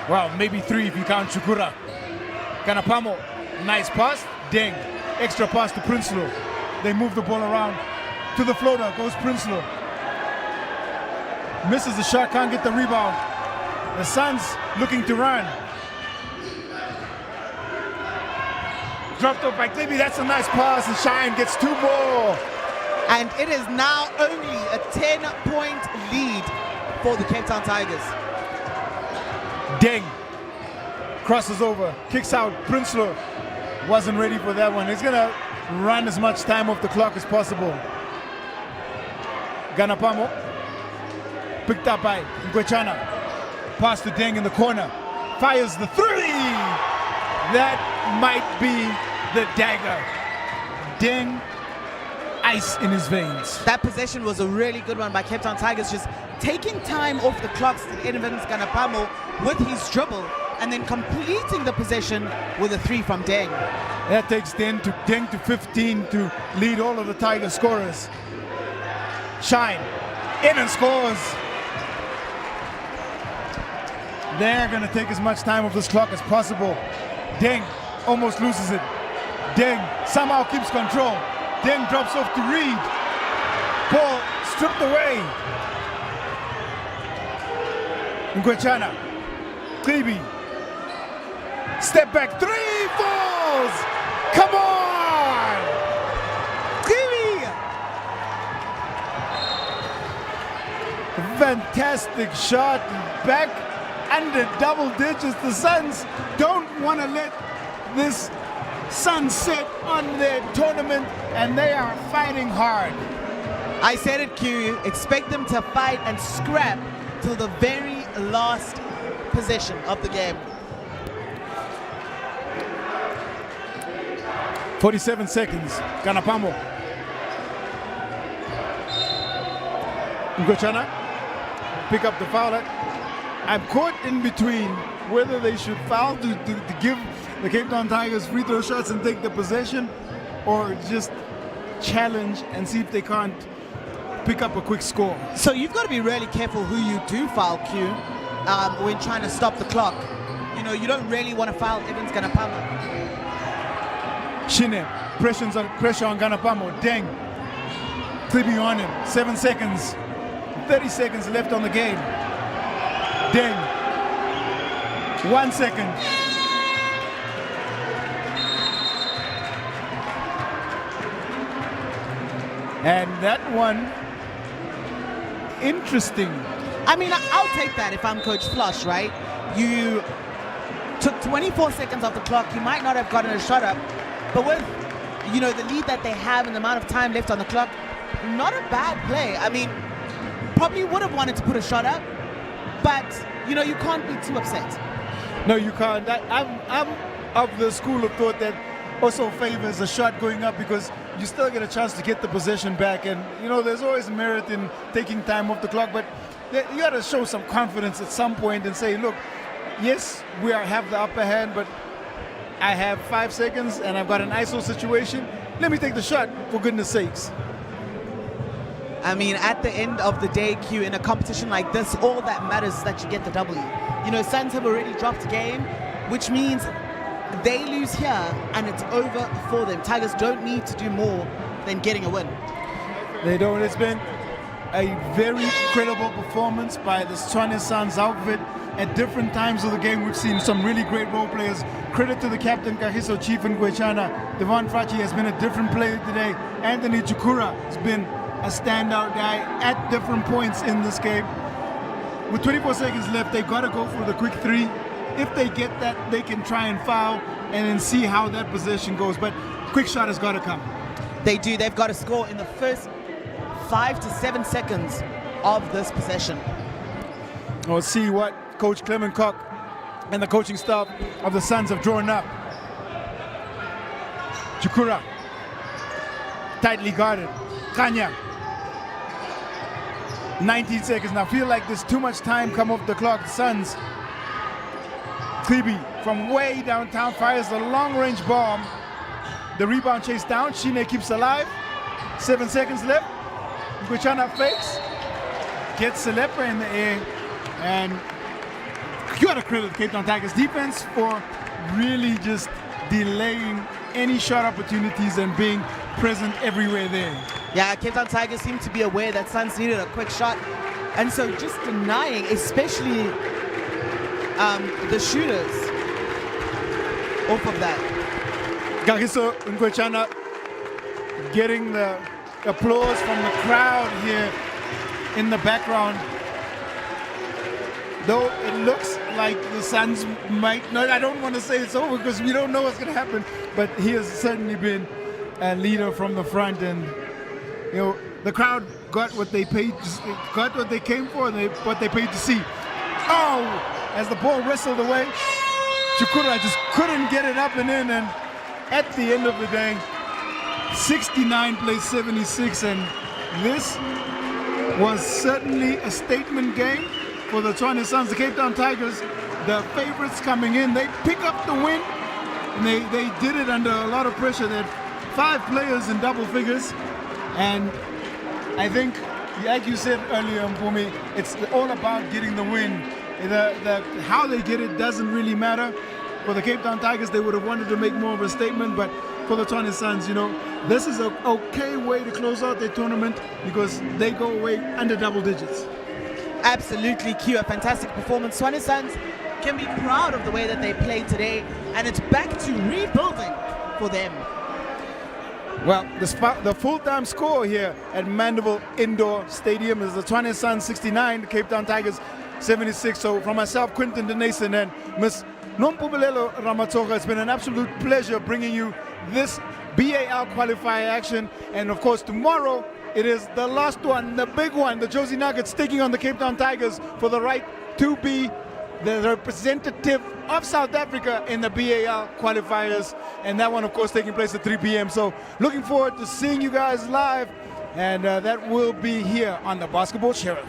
Well, maybe 3 if you count Chukura. Ganapamo, nice pass, ding. Extra pass to Prinsloo. They move the ball around. To the floater goes Prinsloo. Misses the shot, can't get the rebound. The SUNS looking to run. Dropped up by Klibi, that's a nice pass, and Shine gets 2 more. And it is now only a 10-point lead for the Cape Town Tigers. Deng crosses over, kicks out. Prinsloo wasn't ready for that one. He's gonna run as much time off the clock as possible. Ganapamo picked up by Kwechana. Pass to Deng in the corner. Fires the 3. That might be the dagger. Deng, ice in his veins. That possession was a really good one by Cape Town Tigers, just taking time off the clocks to Evans Ganapamo with his dribble and then completing the possession with a 3 from Deng. That takes Deng to 15 to lead all of the Tiger scorers. Shine in and scores. They're going to take as much time off this clock as possible. Deng almost loses it. Deng somehow keeps control. Deng drops off to Reed. Ball stripped away. Ngwechana. Klibi. Step back, 3 falls! Come on! Klibi! Fantastic shot, back under double digits. The Suns don't want to let this sunset on their tournament, and they are fighting hard. I said it, Q. Expect them to fight and scrap till the very last possession of the game. 47 seconds. Ganapamo. Ngochana. Pick up the foul. I'm caught in between whether they should foul to give the Cape Town Tigers free throw shots and take the possession, or just challenge and see if they can't pick up a quick score. So you've got to be really careful who you do foul, Q, when trying to stop the clock. You know, you don't really want to foul Evans Ganapamo. Shine, pressure on Ganapamo. Deng. Klibi on him. 7 seconds. 30 seconds left on the game. Deng. 1 second. And that one, interesting. I mean, I'll take that if I'm Coach Flush, right? You took 24 seconds off the clock. You might not have gotten a shot up, but with, you know, the lead that they have and the amount of time left on the clock, not a bad play. I mean, probably would have wanted to put a shot up, but, you know, you can't be too upset. No, you can't. I'm of the school of thought that also favors a shot going up, because you still get a chance to get the possession back, and you know there's always merit in taking time off the clock, but you got to show some confidence at some point and say, look, yes, we have the upper hand, but I have 5 seconds and I've got an ISO situation. Let me take the shot, for goodness sakes. I mean, at the end of the day, Q, in a competition like this, all that matters is that you get the W. You know, Suns have already dropped a game, which means they lose here and it's over for them. Tigers don't need to do more than getting a win. They don't. It's been a very credible performance by the Tshwane Suns outfit. At different times of the game, we've seen some really great role players. Credit to the captain, Kagiso Chief Ngwechana. Devon Frachi has been a different player today. Anthony Chukura has been a standout guy at different points in this game. With 24 seconds left, they got to go for the quick three. If they get that, they can try and foul and then see how that possession goes. But quick shot has got to come. They do. They've got to score in the first 5 to 7 seconds of this possession. We'll see what Coach Clement Cock and the coaching staff of the Suns have drawn up. Chukura, tightly guarded. Kanya, 19 seconds. Now feel like there's too much time come off the clock. The Suns. Klibi from way downtown fires the long-range bomb. The rebound chase down. Shine keeps alive. 7 seconds left. Ngwechana fakes. Gets Selepa in the air. And you got to credit Cape Town Tigers defense for really just delaying any shot opportunities and being present everywhere there. Yeah, Cape Town Tigers seem to be aware that Suns needed a quick shot. And so just denying, especially the shooters off of that. Kagiso Ngwechana getting the applause from the crowd here in the background. Though it looks like the Suns might not, I don't want to say it's over because we don't know what's going to happen, but he has certainly been a leader from the front, and you know the crowd got what they paid, got what they came for, and what they paid to see. Oh! As the ball wrestled away, Chukura just couldn't get it up and in, and at the end of the day, 69 plays 76, and this was certainly a statement game for the Tshwane Suns. The Cape Town Tigers, the favorites coming in, they pick up the win, and they did it under a lot of pressure. They had 5 players in double figures, and I think, like you said earlier, Mpumi, it's all about getting the win. How they get it doesn't really matter. For the Cape Town Tigers, they would have wanted to make more of a statement, but for the Tshwane Suns, you know, this is an okay way to close out their tournament because they go away under double digits. Absolutely, Q, a fantastic performance. Tshwane Suns can be proud of the way that they played today, and it's back to rebuilding for them. Well, the full-time score here at Mandeville Indoor Stadium is the Tshwane Suns 69, the Cape Town Tigers 76. So from myself, Quinton Denason, and Ms. Nompubulelo Ramatsoga, it's been an absolute pleasure bringing you this B.A.L qualifier action. And of course, tomorrow it is the last one, the big one, the Jozi Nuggets taking on the Cape Town Tigers for the right to be the representative of South Africa in the B.A.L qualifiers, and that one of course taking place at 3 p.m. So looking forward to seeing you guys live, and that will be here on the Basketball Sheriff.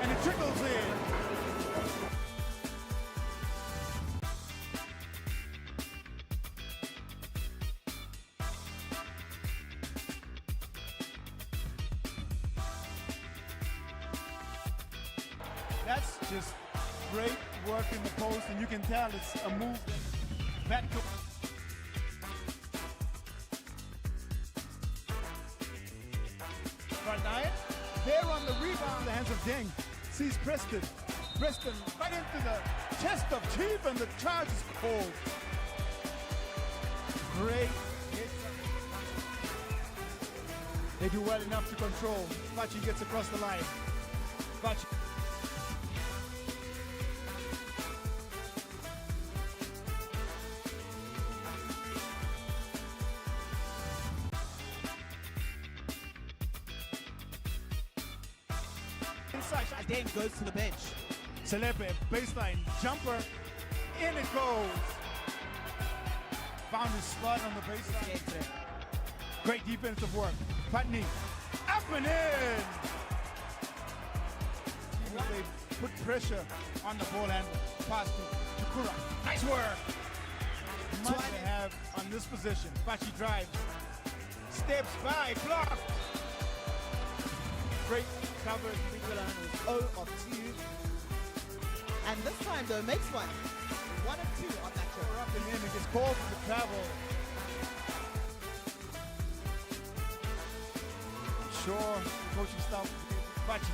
And it trickles in. That's just great work in the post, and you can tell it's a move that Van Dyke, there on the rebound, the hands of Deng, sees Preston. Preston right into the chest of Chief, and the charge is called. Great hit. They do well enough to control. Vasity gets across the line. Vasity. Again goes to the bench. Selepe, baseline, jumper, in it goes. Found his spot on the baseline. Great defensive work. Putney, up and in. They put pressure on the ball handler. Pass to Chukura. Nice work. Much to have on this position. Vasity drives, steps by, blocked. Great cover. 0 of 2. And this time though makes 1. 1 of 2 on that trip. Up and in, it gets called for the travel. Sure, coaching staff. Vasity.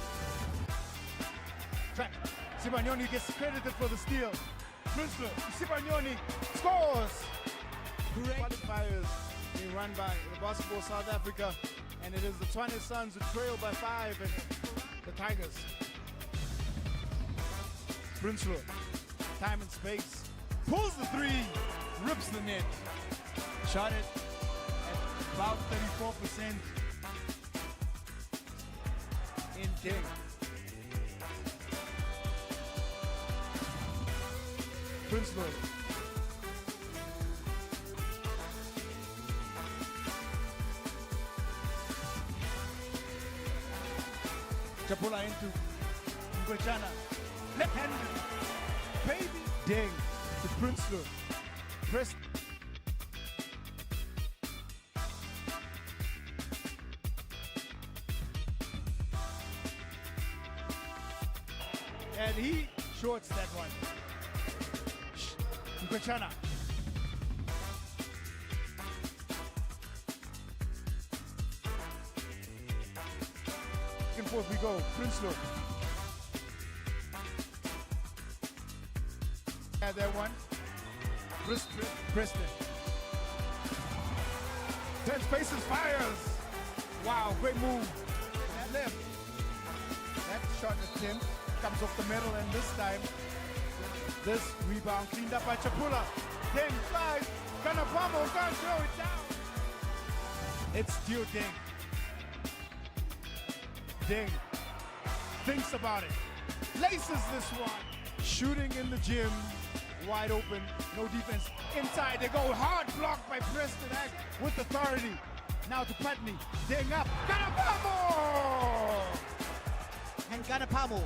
Track. Sibagnoni gets credited for the steal. Prinsloo. Sibagnoni scores. Great. Qualifiers being run by the Basketball South Africa, and it is the Tshwane SUNS who trail by 5 and the Tigers. Prinsloo, time and space, pulls the 3, rips the net. Shot it at about 34% in Ding. Prinsloo. Chapula into Ngwechana. Left-handed. Baby. Ding to Prinsloo. Press. And he shorts that one. Ngwechana. Back and forth we go. Prinsloo. Had that one. Preston. 10 spaces, fires. Wow, great move. That left. That shot attempt comes off the middle, and this time, this rebound cleaned up by Chapula. 10 flies. Kanapamo can't throw it down. It's still Ding. Ding thinks about it, laces this one, shooting in the gym, wide open, no defense, inside, they go, hard blocked by Preston Act with authority, now to Putney, Ding up, Ganapamo! And Ganapamo.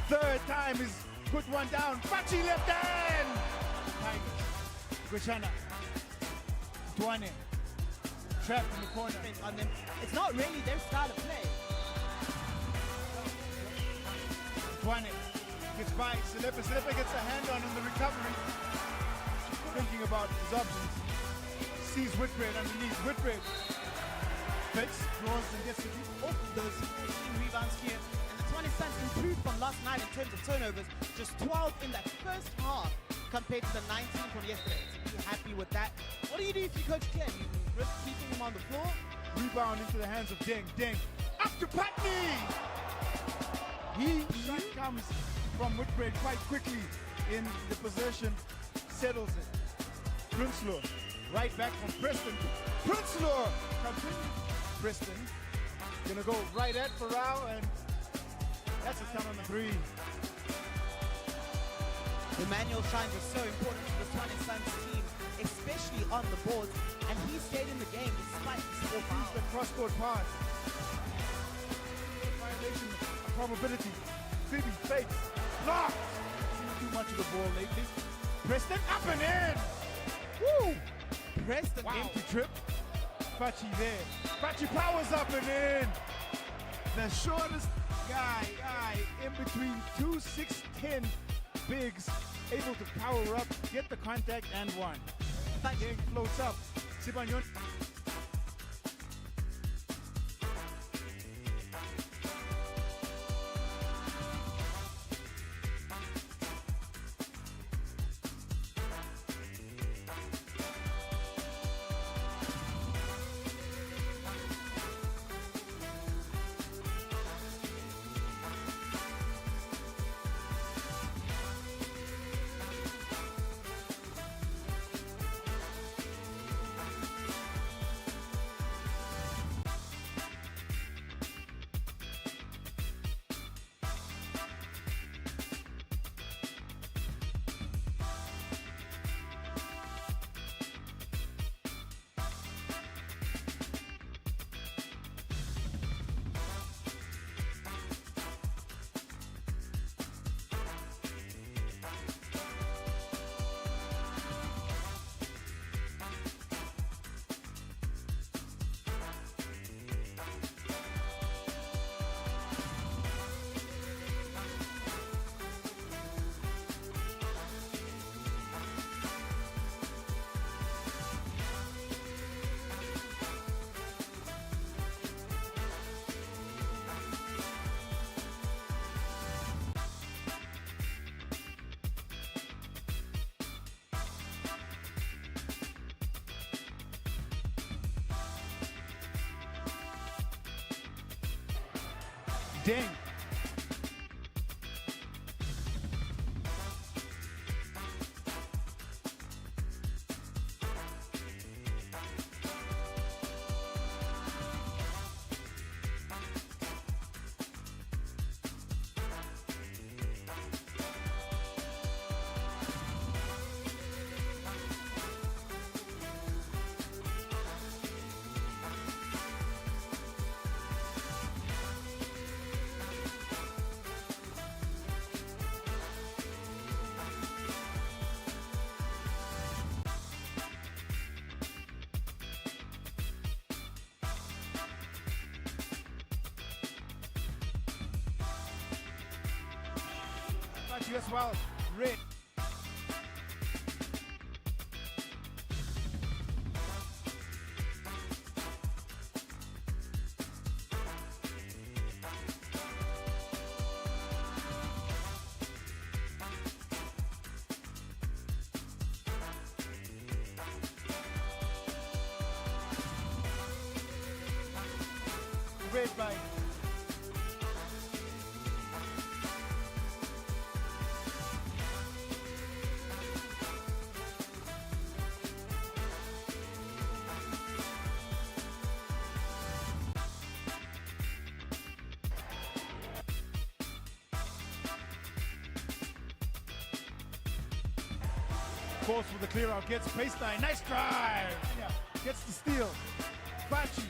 Third time is put one down, Vasity left hand! Tigers, Ngwechana, Tshwane, trapped in the corner. On them. It's not really their style of play. Tshwane gets by, Selepe gets a hand on in the recovery. Thinking about his options. Sees Whitbread underneath. Whitbread fits, draws, and gets it Off those 14 rebounds here. And the Tshwane SUNS improved from last night in terms of turnovers. Just 12 in that first half compared to the 19 from yesterday. So be happy with that. What do you do if you coach Claire? You risk keeping him on the floor? Rebound into the hands of Ding. Ding up to Putney! Shot comes from Whitbread quite quickly in the possession, settles it. Prinsloo, right back from Preston. Prinsloo continues. Preston gonna go right at Farrell, and that's a count on the 3. The manual shines are so important to the Tshwane SUNS team, especially on the boards, and he stayed in the game despite the 4 fouls. The cross-court pass. Violation probability. Phoebe fakes. Blocked. Seen too much of the ball lately. Preston up and in. Woo! Preston, wow. Empty trip. Vasity there. Vasity powers up and in. The shortest guy in between 2 6'10" bigs, able to power up, get the contact, and one. Ding floats up. Sibagnoni. Ding. As well, red. Red by Force with the clear out, gets baseline, nice drive! Yeah, gets the steal. Bachi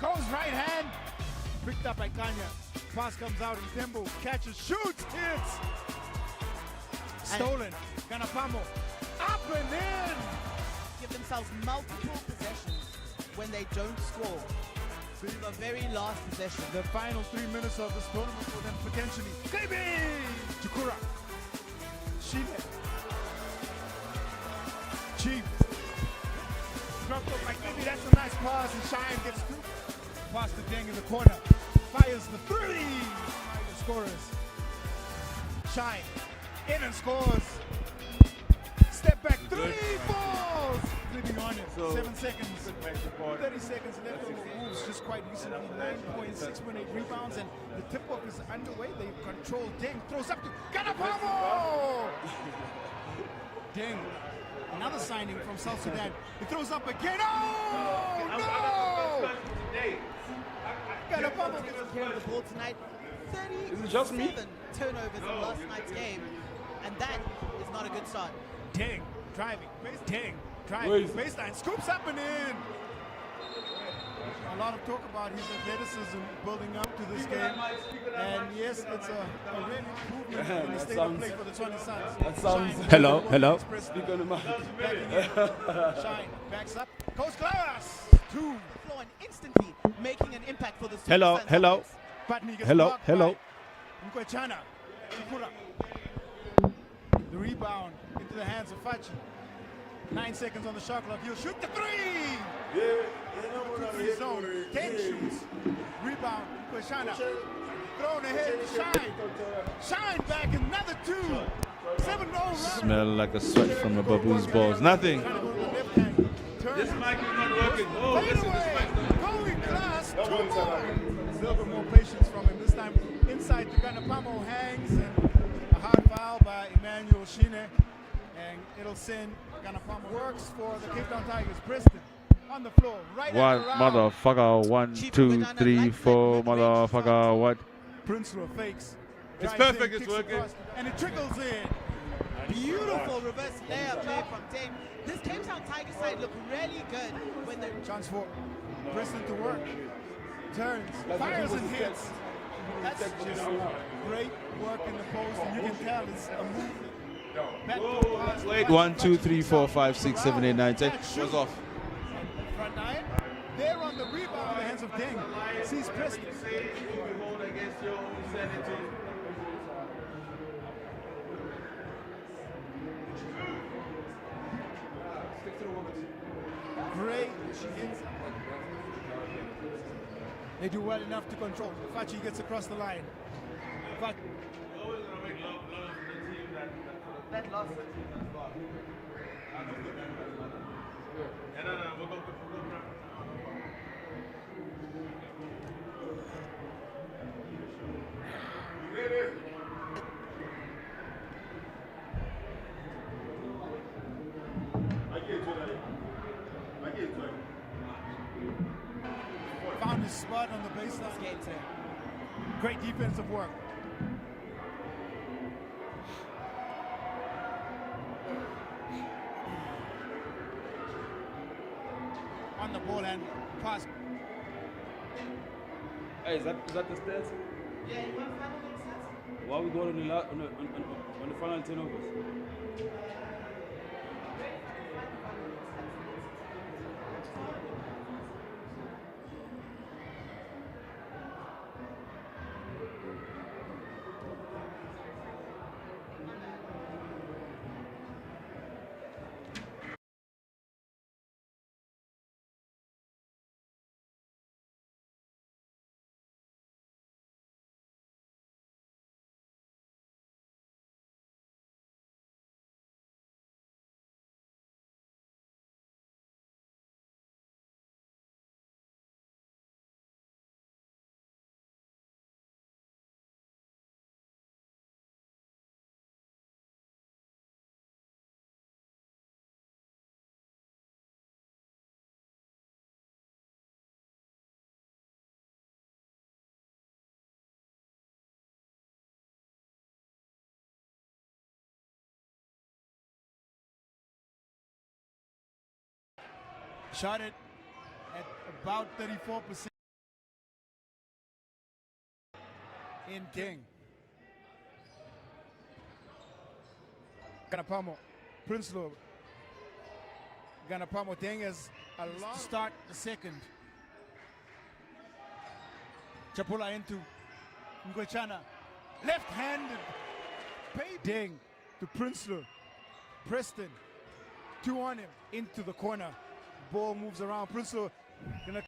goes right hand, picked up by Kanya. Pass comes out in tempo, catches, shoots, hits! Stolen, Ganapamo, up and in! Give themselves multiple possessions when they don't score. The very last possession. The final 3 minutes of this tournament for them potentially. Baby! Chukura, Shine. Chief. Dropped up like maybe that's a nice pass and Shine gets through. Pass to Deng in the corner. Fires the three. The scorers. Shine. In and scores. Step back. Three balls. Flipping on it. 7 seconds. 30 seconds left on the moves. Just quite recently. 9.618 rebounds. And the tip-off is underway. They control Deng. Throws up to Ganapamo. Deng. Another signing from South Sudan. He throws up again. Oh, no! Ganapamo gets care of the ball tonight. 37 turnovers in last night's game. And that is not a good start. Deng, driving. Deng, driving. Baseline, scoops up and in. A lot of talk about his athleticism building up to this game. And yes, it's a real improvement in the state of play for the Tshwane SUNS. That sounds... Hello. Speak on the mic. Shine, backs up, goes glass. Two. Floor and instantly making an impact for the Hello. Patney gets Hello. blocked by Mkwechana. Chukura. The rebound into the hands of Fachi. 9 seconds on the shot clock. He'll shoot the three. Free zone. 10 shoots. Rebound. Kweshana. Thrown ahead. Shine back. Another two. 7-0 run. Smell like a sweat from a baboon's balls. Nothing. This mic is not working. Oh, this mic. Going glass. A little bit more patience from him this time. Inside to Ganapamo hangs and a hard foul by Emmanuel Shine. And it'll send Ganapamo. Works for the Cape Town Tigers. Preston on the floor. Right What motherfucker? 1, 2, 3, 4, motherfucker. What? Prinsloo fakes. It's drives perfect, in, it's kicks working. across, and it trickles in. Beautiful reverse layup there from Deng. This Cape Town Tigers side look really good when they're... Chance for Preston to work. Turns, fires and hits. That's just great work in the post, and you can tell it's a movement. Backdoor pass. Wait, 1, 2, 3, 4, 5, 6, 7, 8, 9, 10. Was off. Front nine. There on the rebound in the hands of Deng. Sees Preston. Great. They do well enough to control. Fachi gets across the line. That lost. on his spot on the baseline. Game today. Great defensive work. On the ball and pass. Hey, is that the stats? Yeah, you want to find the stats? Why are we going on the final turnovers? Shot it at about 34% in King. Ganapamo, Prinsloo. Ganapamo Deng is a long start the second. Chapula into Ngochana. Left-handed. Deng to Prinsloo. Preston. 2 on him into the corner. Ball moves around. Prinsloo gonna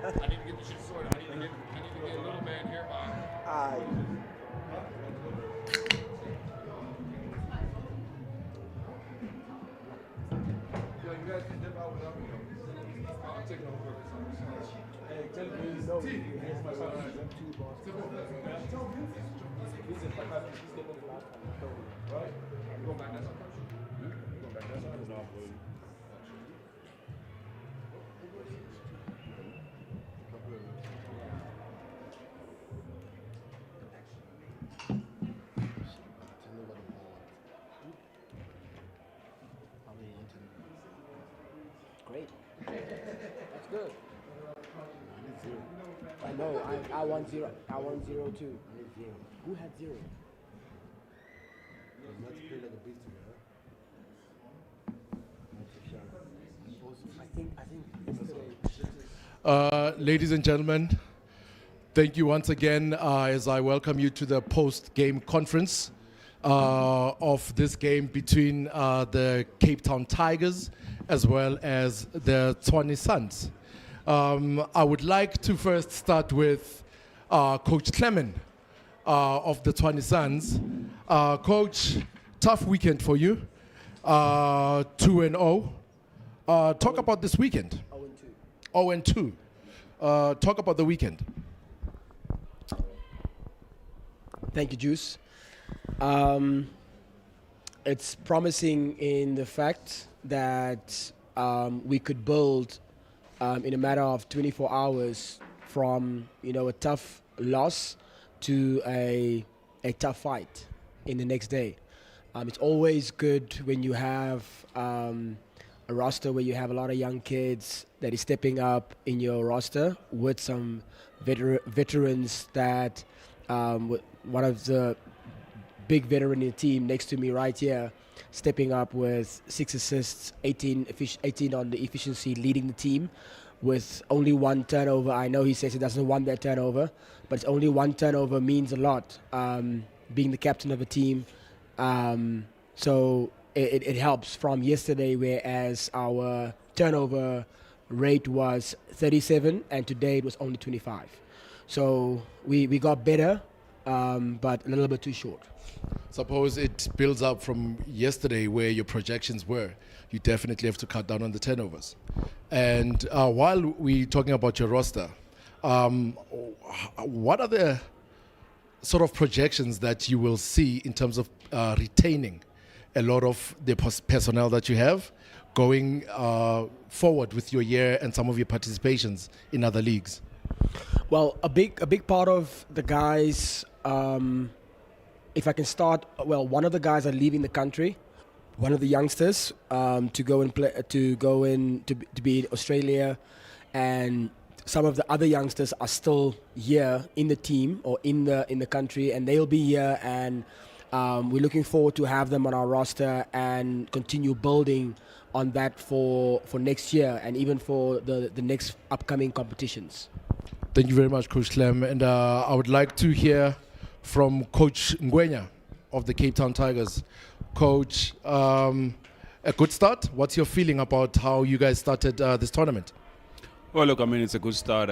I need to get the shit sorted. I need to get a little man here by. Yo, you guys can dip out without me. I'm taking over. Hey, tell me you know here's my son. Right? You go back that side. You go back that side. Great. That's good. I know. I want 0. I want 0 too. Who had 0? I think ladies and gentlemen, thank you once again as I welcome you to the post-game conference of this game between the Cape Town Tigers as well as the Tshwane SUNS. I would like to first start with Coach Clement of the Tshwane SUNS. Coach, tough weekend for you, 2-0. Talk about this weekend. 0-2. Talk about the weekend. Thank you, Juice. It's promising in the fact that we could build in a matter of 24 hours from a tough loss to a tough fight in the next day. It's always good when you have a roster where you have a lot of young kids that is stepping up in your roster with some veterans that one of the big veteran in the team next to me right here stepping up with 6 assists, 18 on the efficiency, leading the team with only 1 turnover. I know he says he doesn't want that turnover, but it's only 1 turnover means a lot, being the captain of a team. So it helps from yesterday, whereas our turnover rate was 37 and today it was only 25. So we got better, but a little bit too short. Suppose it builds up from yesterday where your projections were. You definitely have to cut down on the turnovers. And while we're talking about your roster, what are the sort of projections that you will see in terms of retaining a lot of the personnel that you have going forward with your year and some of your participations in other leagues? Well, a big part of the guys, if I can start, well, one of the guys are leaving the country, one of the youngsters, to go and play, to be in Australia, and some of the other youngsters are still here in the team or in the country, and they'll be here, and we're looking forward to have them on our roster and continue building on that for next year and even for the next upcoming competitions. Thank you very much, Coach Clem. And I would like to hear from Coach Ngwenya of the Cape Town Tigers. Coach, a good start. What's your feeling about how you guys started this tournament? Well, look, I mean, it's a good start.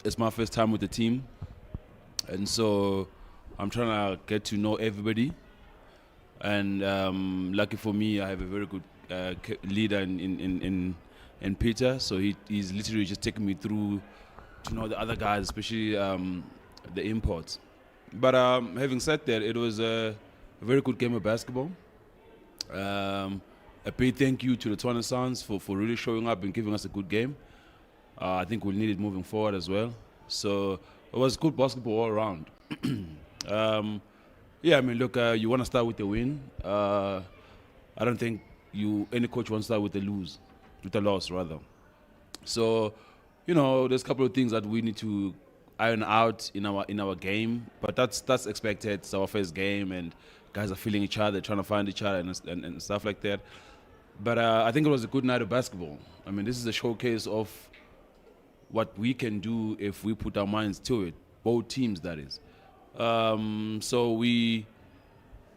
It's my first time with the team, and so I'm trying to get to know everybody. And lucky for me, I have a very good leader in Peter. So he's literally just taking me through to know the other guys, especially the imports. But having said that, it was a very good game of basketball. A big thank you to the Tshwane SUNS for really showing up and giving us a good game. I think we'll need it moving forward as well. So it was good basketball all around. Yeah, I mean, look, you want to start with the win. I don't think any coach wants to start with the loss rather. So, you know, there's a couple of things that we need to iron out in our game, but that's expected. It's our first game, and guys are feeling each other, trying to find each other and stuff like that. But I think it was a good night of basketball. I mean, this is a showcase of what we can do if we put our minds to it, both teams, that is. So we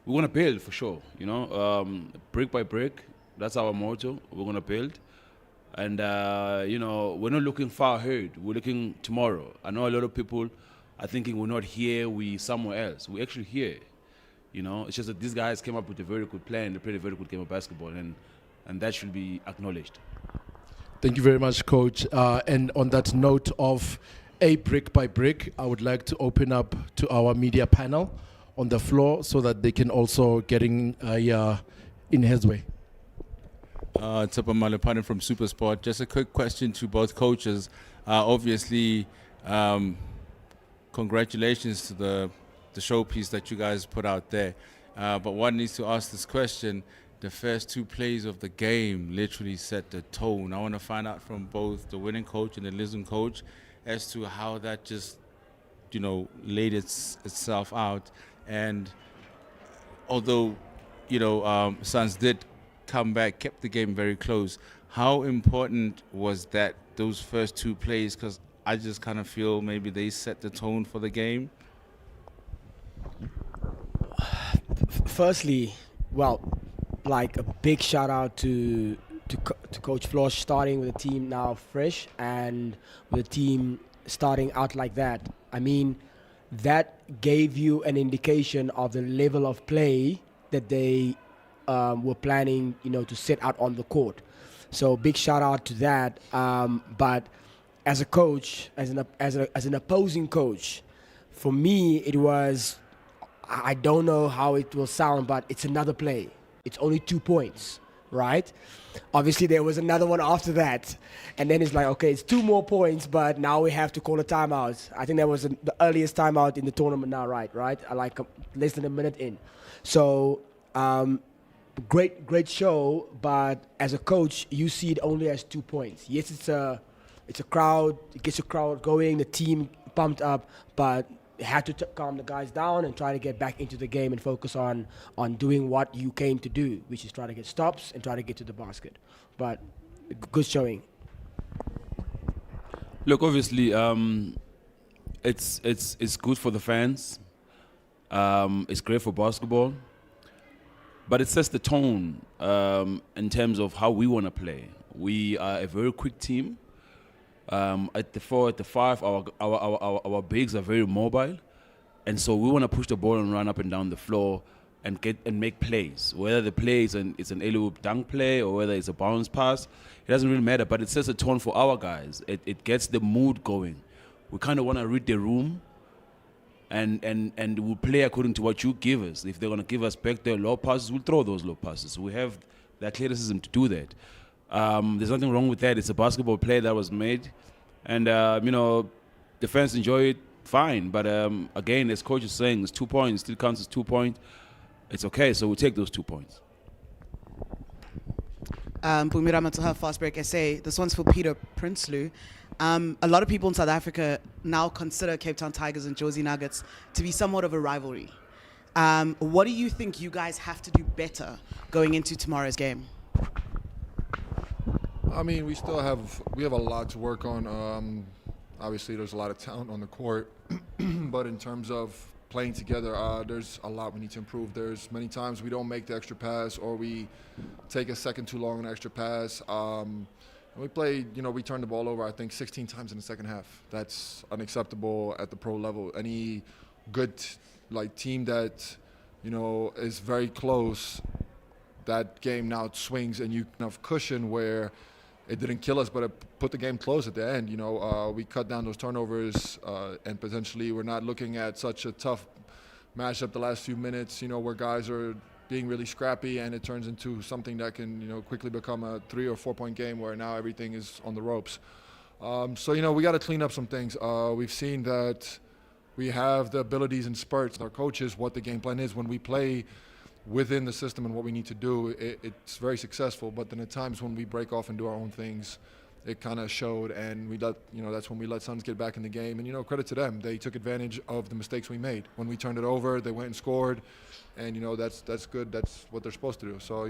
want to build for sure, you know, brick by brick. That's our motto. We're going to build. And, you know, we're not looking far ahead. We're looking tomorrow. I know a lot of people are thinking we're not here, we're somewhere else. We're actually here. You know, it's just that these guys came up with a very good plan. They played a very good game of basketball, and that should be acknowledged. Thank you very much, Coach. And on that note of a brick by brick, I would like to open up to our media panel on the floor so that they can also get in his way. Tapa Malapane from Supersport. Just a quick question to both coaches. Obviously, congratulations to the showpiece that you guys put out there. But one needs to ask this question. The first 2 plays of the game literally set the tone. I want to find out from both the winning coach and the losing coach as to how that just, you know, laid itself out. And although, you know, SUNS did come back, kept the game very close, how important was those first 2 plays? Because I just kind of feel maybe they set the tone for the game. Firstly, well, like a big shout out to Coach Flosh, starting with the team now fresh and with the team starting out like that. I mean, that gave you an indication of the level of play that they were planning, you know, to set out on the court. So big shout out to that. But as a coach, as an opposing coach, for me it was, I don't know how it will sound, but it's another play. It's only 2 points, right? Obviously, there was another one after that. And then it's like, okay, it's 2 more points, but now we have to call a timeout. I think that was the earliest timeout in the tournament now, right? Like less than a minute in. So, great show, but as a coach, you see it only as 2 points. Yes, it's a crowd. It gets your crowd going, the team pumped up, but had to calm the guys down and try to get back into the game and focus on doing what you came to do, which is try to get stops and try to get to the basket. But good showing. Look, obviously, it's good for the fans. It's great for basketball, but it sets the tone in terms of how we want to play. We are a very quick team. At the 4, at the 5, our bigs are very mobile, and so we want to push the ball and run up and down the floor and make plays. Whether the play is it's an alley-oop dunk play or whether it's a bounce pass, it doesn't really matter. But it sets a tone for our guys. It gets the mood going. We kind of want to read the room, and we'll play according to what you give us. If they're going to give us back their low passes, we'll throw those low passes. We have the athleticism to do that. There's nothing wrong with that. It's a basketball play that was made, and the fans enjoy it fine. But again, as coach is saying, it's 2 points. It still counts as 2 points. It's okay, so we'll take those 2 points. Bumira Matuha, Fast Break SA. This one's for Peter Prinsloo. A lot of people in South Africa now consider Cape Town Tigers and Jozi Nuggets to be somewhat of a rivalry. What do you think you guys have to do better going into tomorrow's game? I mean, we have a lot to work on. Obviously, there's a lot of talent on the court, but in terms of playing together, there's a lot we need to improve. There's many times we don't make the extra pass, or we take a second too long on an extra pass. We played, we turned the ball over, I think, 16 times in the second half. That's unacceptable at the pro level. Any good team that, is very close, that game now it swings and you have cushion where it didn't kill us, but it put the game close at the end. We cut down those turnovers, and potentially we're not looking at such a tough matchup the last few minutes, where guys are being really scrappy, and it turns into something that can, quickly become a 3 or 4 point game where now everything is on the ropes. So, we got to clean up some things. We've seen that we have the abilities and spurts, our coaches, what the game plan is. When we play within the system and what we need to do, it's very successful. But then at times when we break off and do our own things, it kind of showed, and we let, that's when we let SUNS get back in the game. And, credit to them. They took advantage of the mistakes we made. When we turned it over, they went and scored, and, that's good. That's what they're supposed to do. So,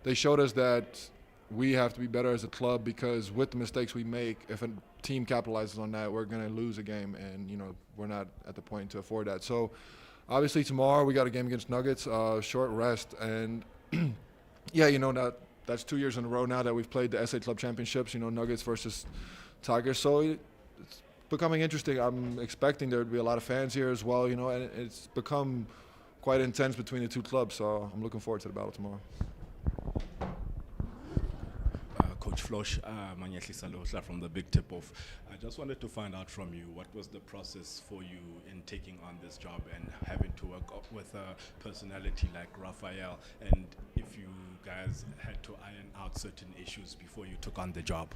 they showed us that we have to be better as a club, because with the mistakes we make, if a team capitalizes on that, we're going to lose a game, and, we're not at the point to afford that. So, obviously, tomorrow we got a game against Nuggets, short rest, and yeah, that's 2 years in a row now that we've played the SA Club Championships, Nuggets versus Tigers. So it's becoming interesting. I'm expecting there to be a lot of fans here as well, and it's become quite intense between the two clubs. So I'm looking forward to the battle tomorrow. Coach Flosh, Manyetli Salosla from the Big Tip Off. I just wanted to find out from you, what was the process for you in taking on this job and having to work with a personality like Raphael, and if you guys had to iron out certain issues before you took on the job?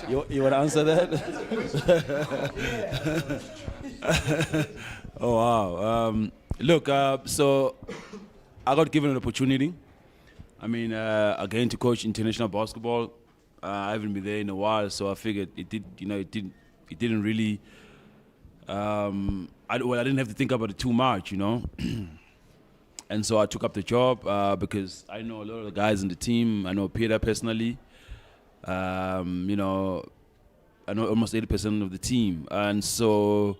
You want to answer that? Oh, wow. Look, so I got given an opportunity. I mean, again, to coach international basketball. I haven't been there in a while, so I figured it didn't really. I didn't have to think about it too much, And so I took up the job because I know a lot of the guys in the team. I know Peter personally. I know almost 80% of the team, and so,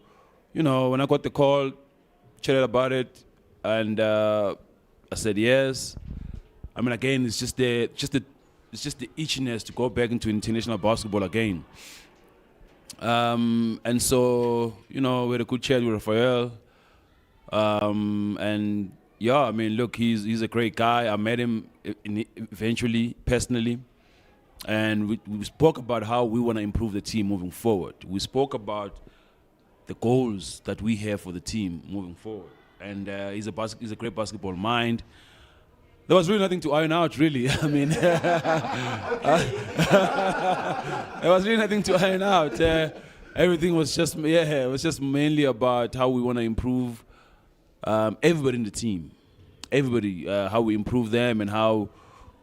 when I got the call, chatted about it, and I said yes. I mean, again, it's just the itchiness to go back into international basketball again. And so, we had a good chat with Raphael. And yeah, I mean, look, he's a great guy. I met him eventually, personally. And we spoke about how we want to improve the team moving forward. We spoke about the goals that we have for the team moving forward. And he's a great basketball mind. There was really nothing to iron out, really. I mean, there was really nothing to iron out. Everything was just, it was just mainly about how we want to improve everybody in the team. Everybody, how we improve them and how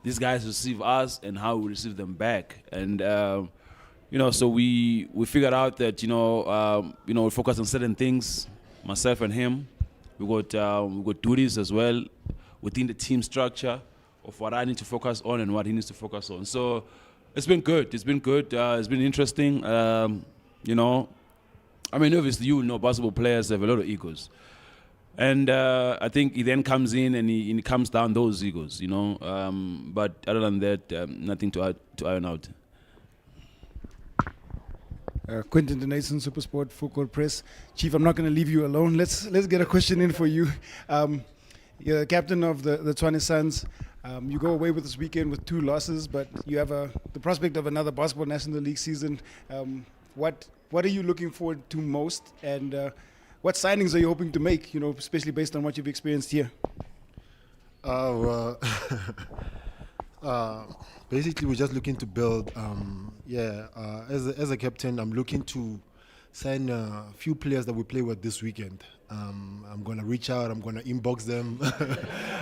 these guys receive us and how we receive them back. And, so we figured out that we focus on certain things, myself and him. We got duties as well within the team structure of what I need to focus on and what he needs to focus on. So it's been good. It's been good. It's been interesting. Obviously, basketball players have a lot of egos. And I think he then comes in and he calms down those egos, But other than that, nothing to iron out. Quentin Donason, Supersport, Full Court Press. Chief, I'm not going to leave you alone. Let's get a question in for you. You're the captain of the Tshwane SUNS. You go away with this weekend with 2 losses, but you have the prospect of another Basketball National League season. What are you looking forward to most, and what signings are you hoping to make, especially based on what you've experienced here? Basically, we're just looking to build. As a captain, I'm looking to sign a few players that we play with this weekend. I'm going to reach out. I'm going to inbox them.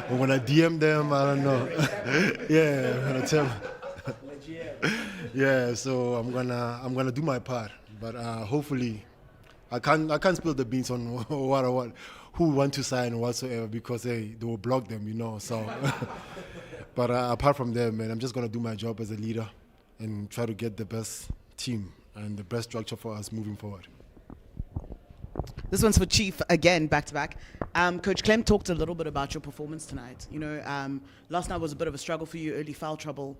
I'm going to DM them. I don't know. I'm going to tell them. So I'm gonna do my part. But hopefully, I can't spill the beans on who want to sign whatsoever, because they will block them, So, but apart from that, man, I'm just gonna do my job as a leader and try to get the best team and the best structure for us moving forward. This one's for Chief again, back to back. Coach Clem talked a little bit about your performance tonight. Last night was a bit of a struggle for you, early foul trouble.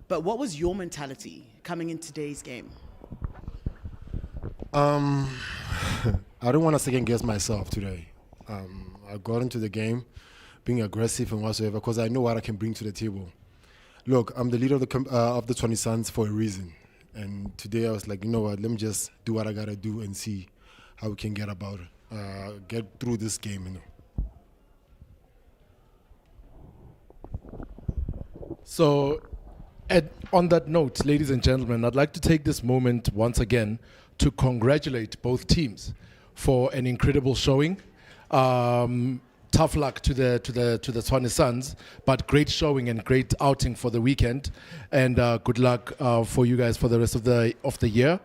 But what was your mentality coming in today's game? I don't want to second guess myself today. I got into the game being aggressive and whatsoever because I know what I can bring to the table. Look, I'm the leader of the Tshwane SUNS for a reason. And today I was like, you know what, let me just do what I got to do and see how we can get through this game. So, on that note, ladies and gentlemen, I'd like to take this moment once again to congratulate both teams for an incredible showing. Tough luck to the Tshwane SUNS, but great showing and great outing for the weekend. And good luck for you guys for the rest of the year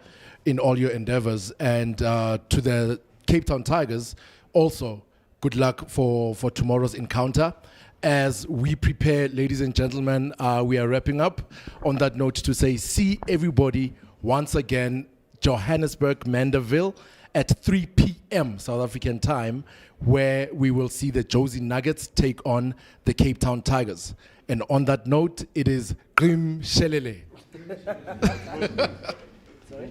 in all your endeavors. And to the Cape Town Tigers, also good luck for tomorrow's encounter. As we prepare, ladies and gentlemen, we are wrapping up on that note to say, see everybody once again, Johannesburg, Mandeville, at 3 p.m. South African time, where we will see the Jozi Nuggets take on the Cape Town Tigers. And on that note, it is Grim Shelele. Sorry?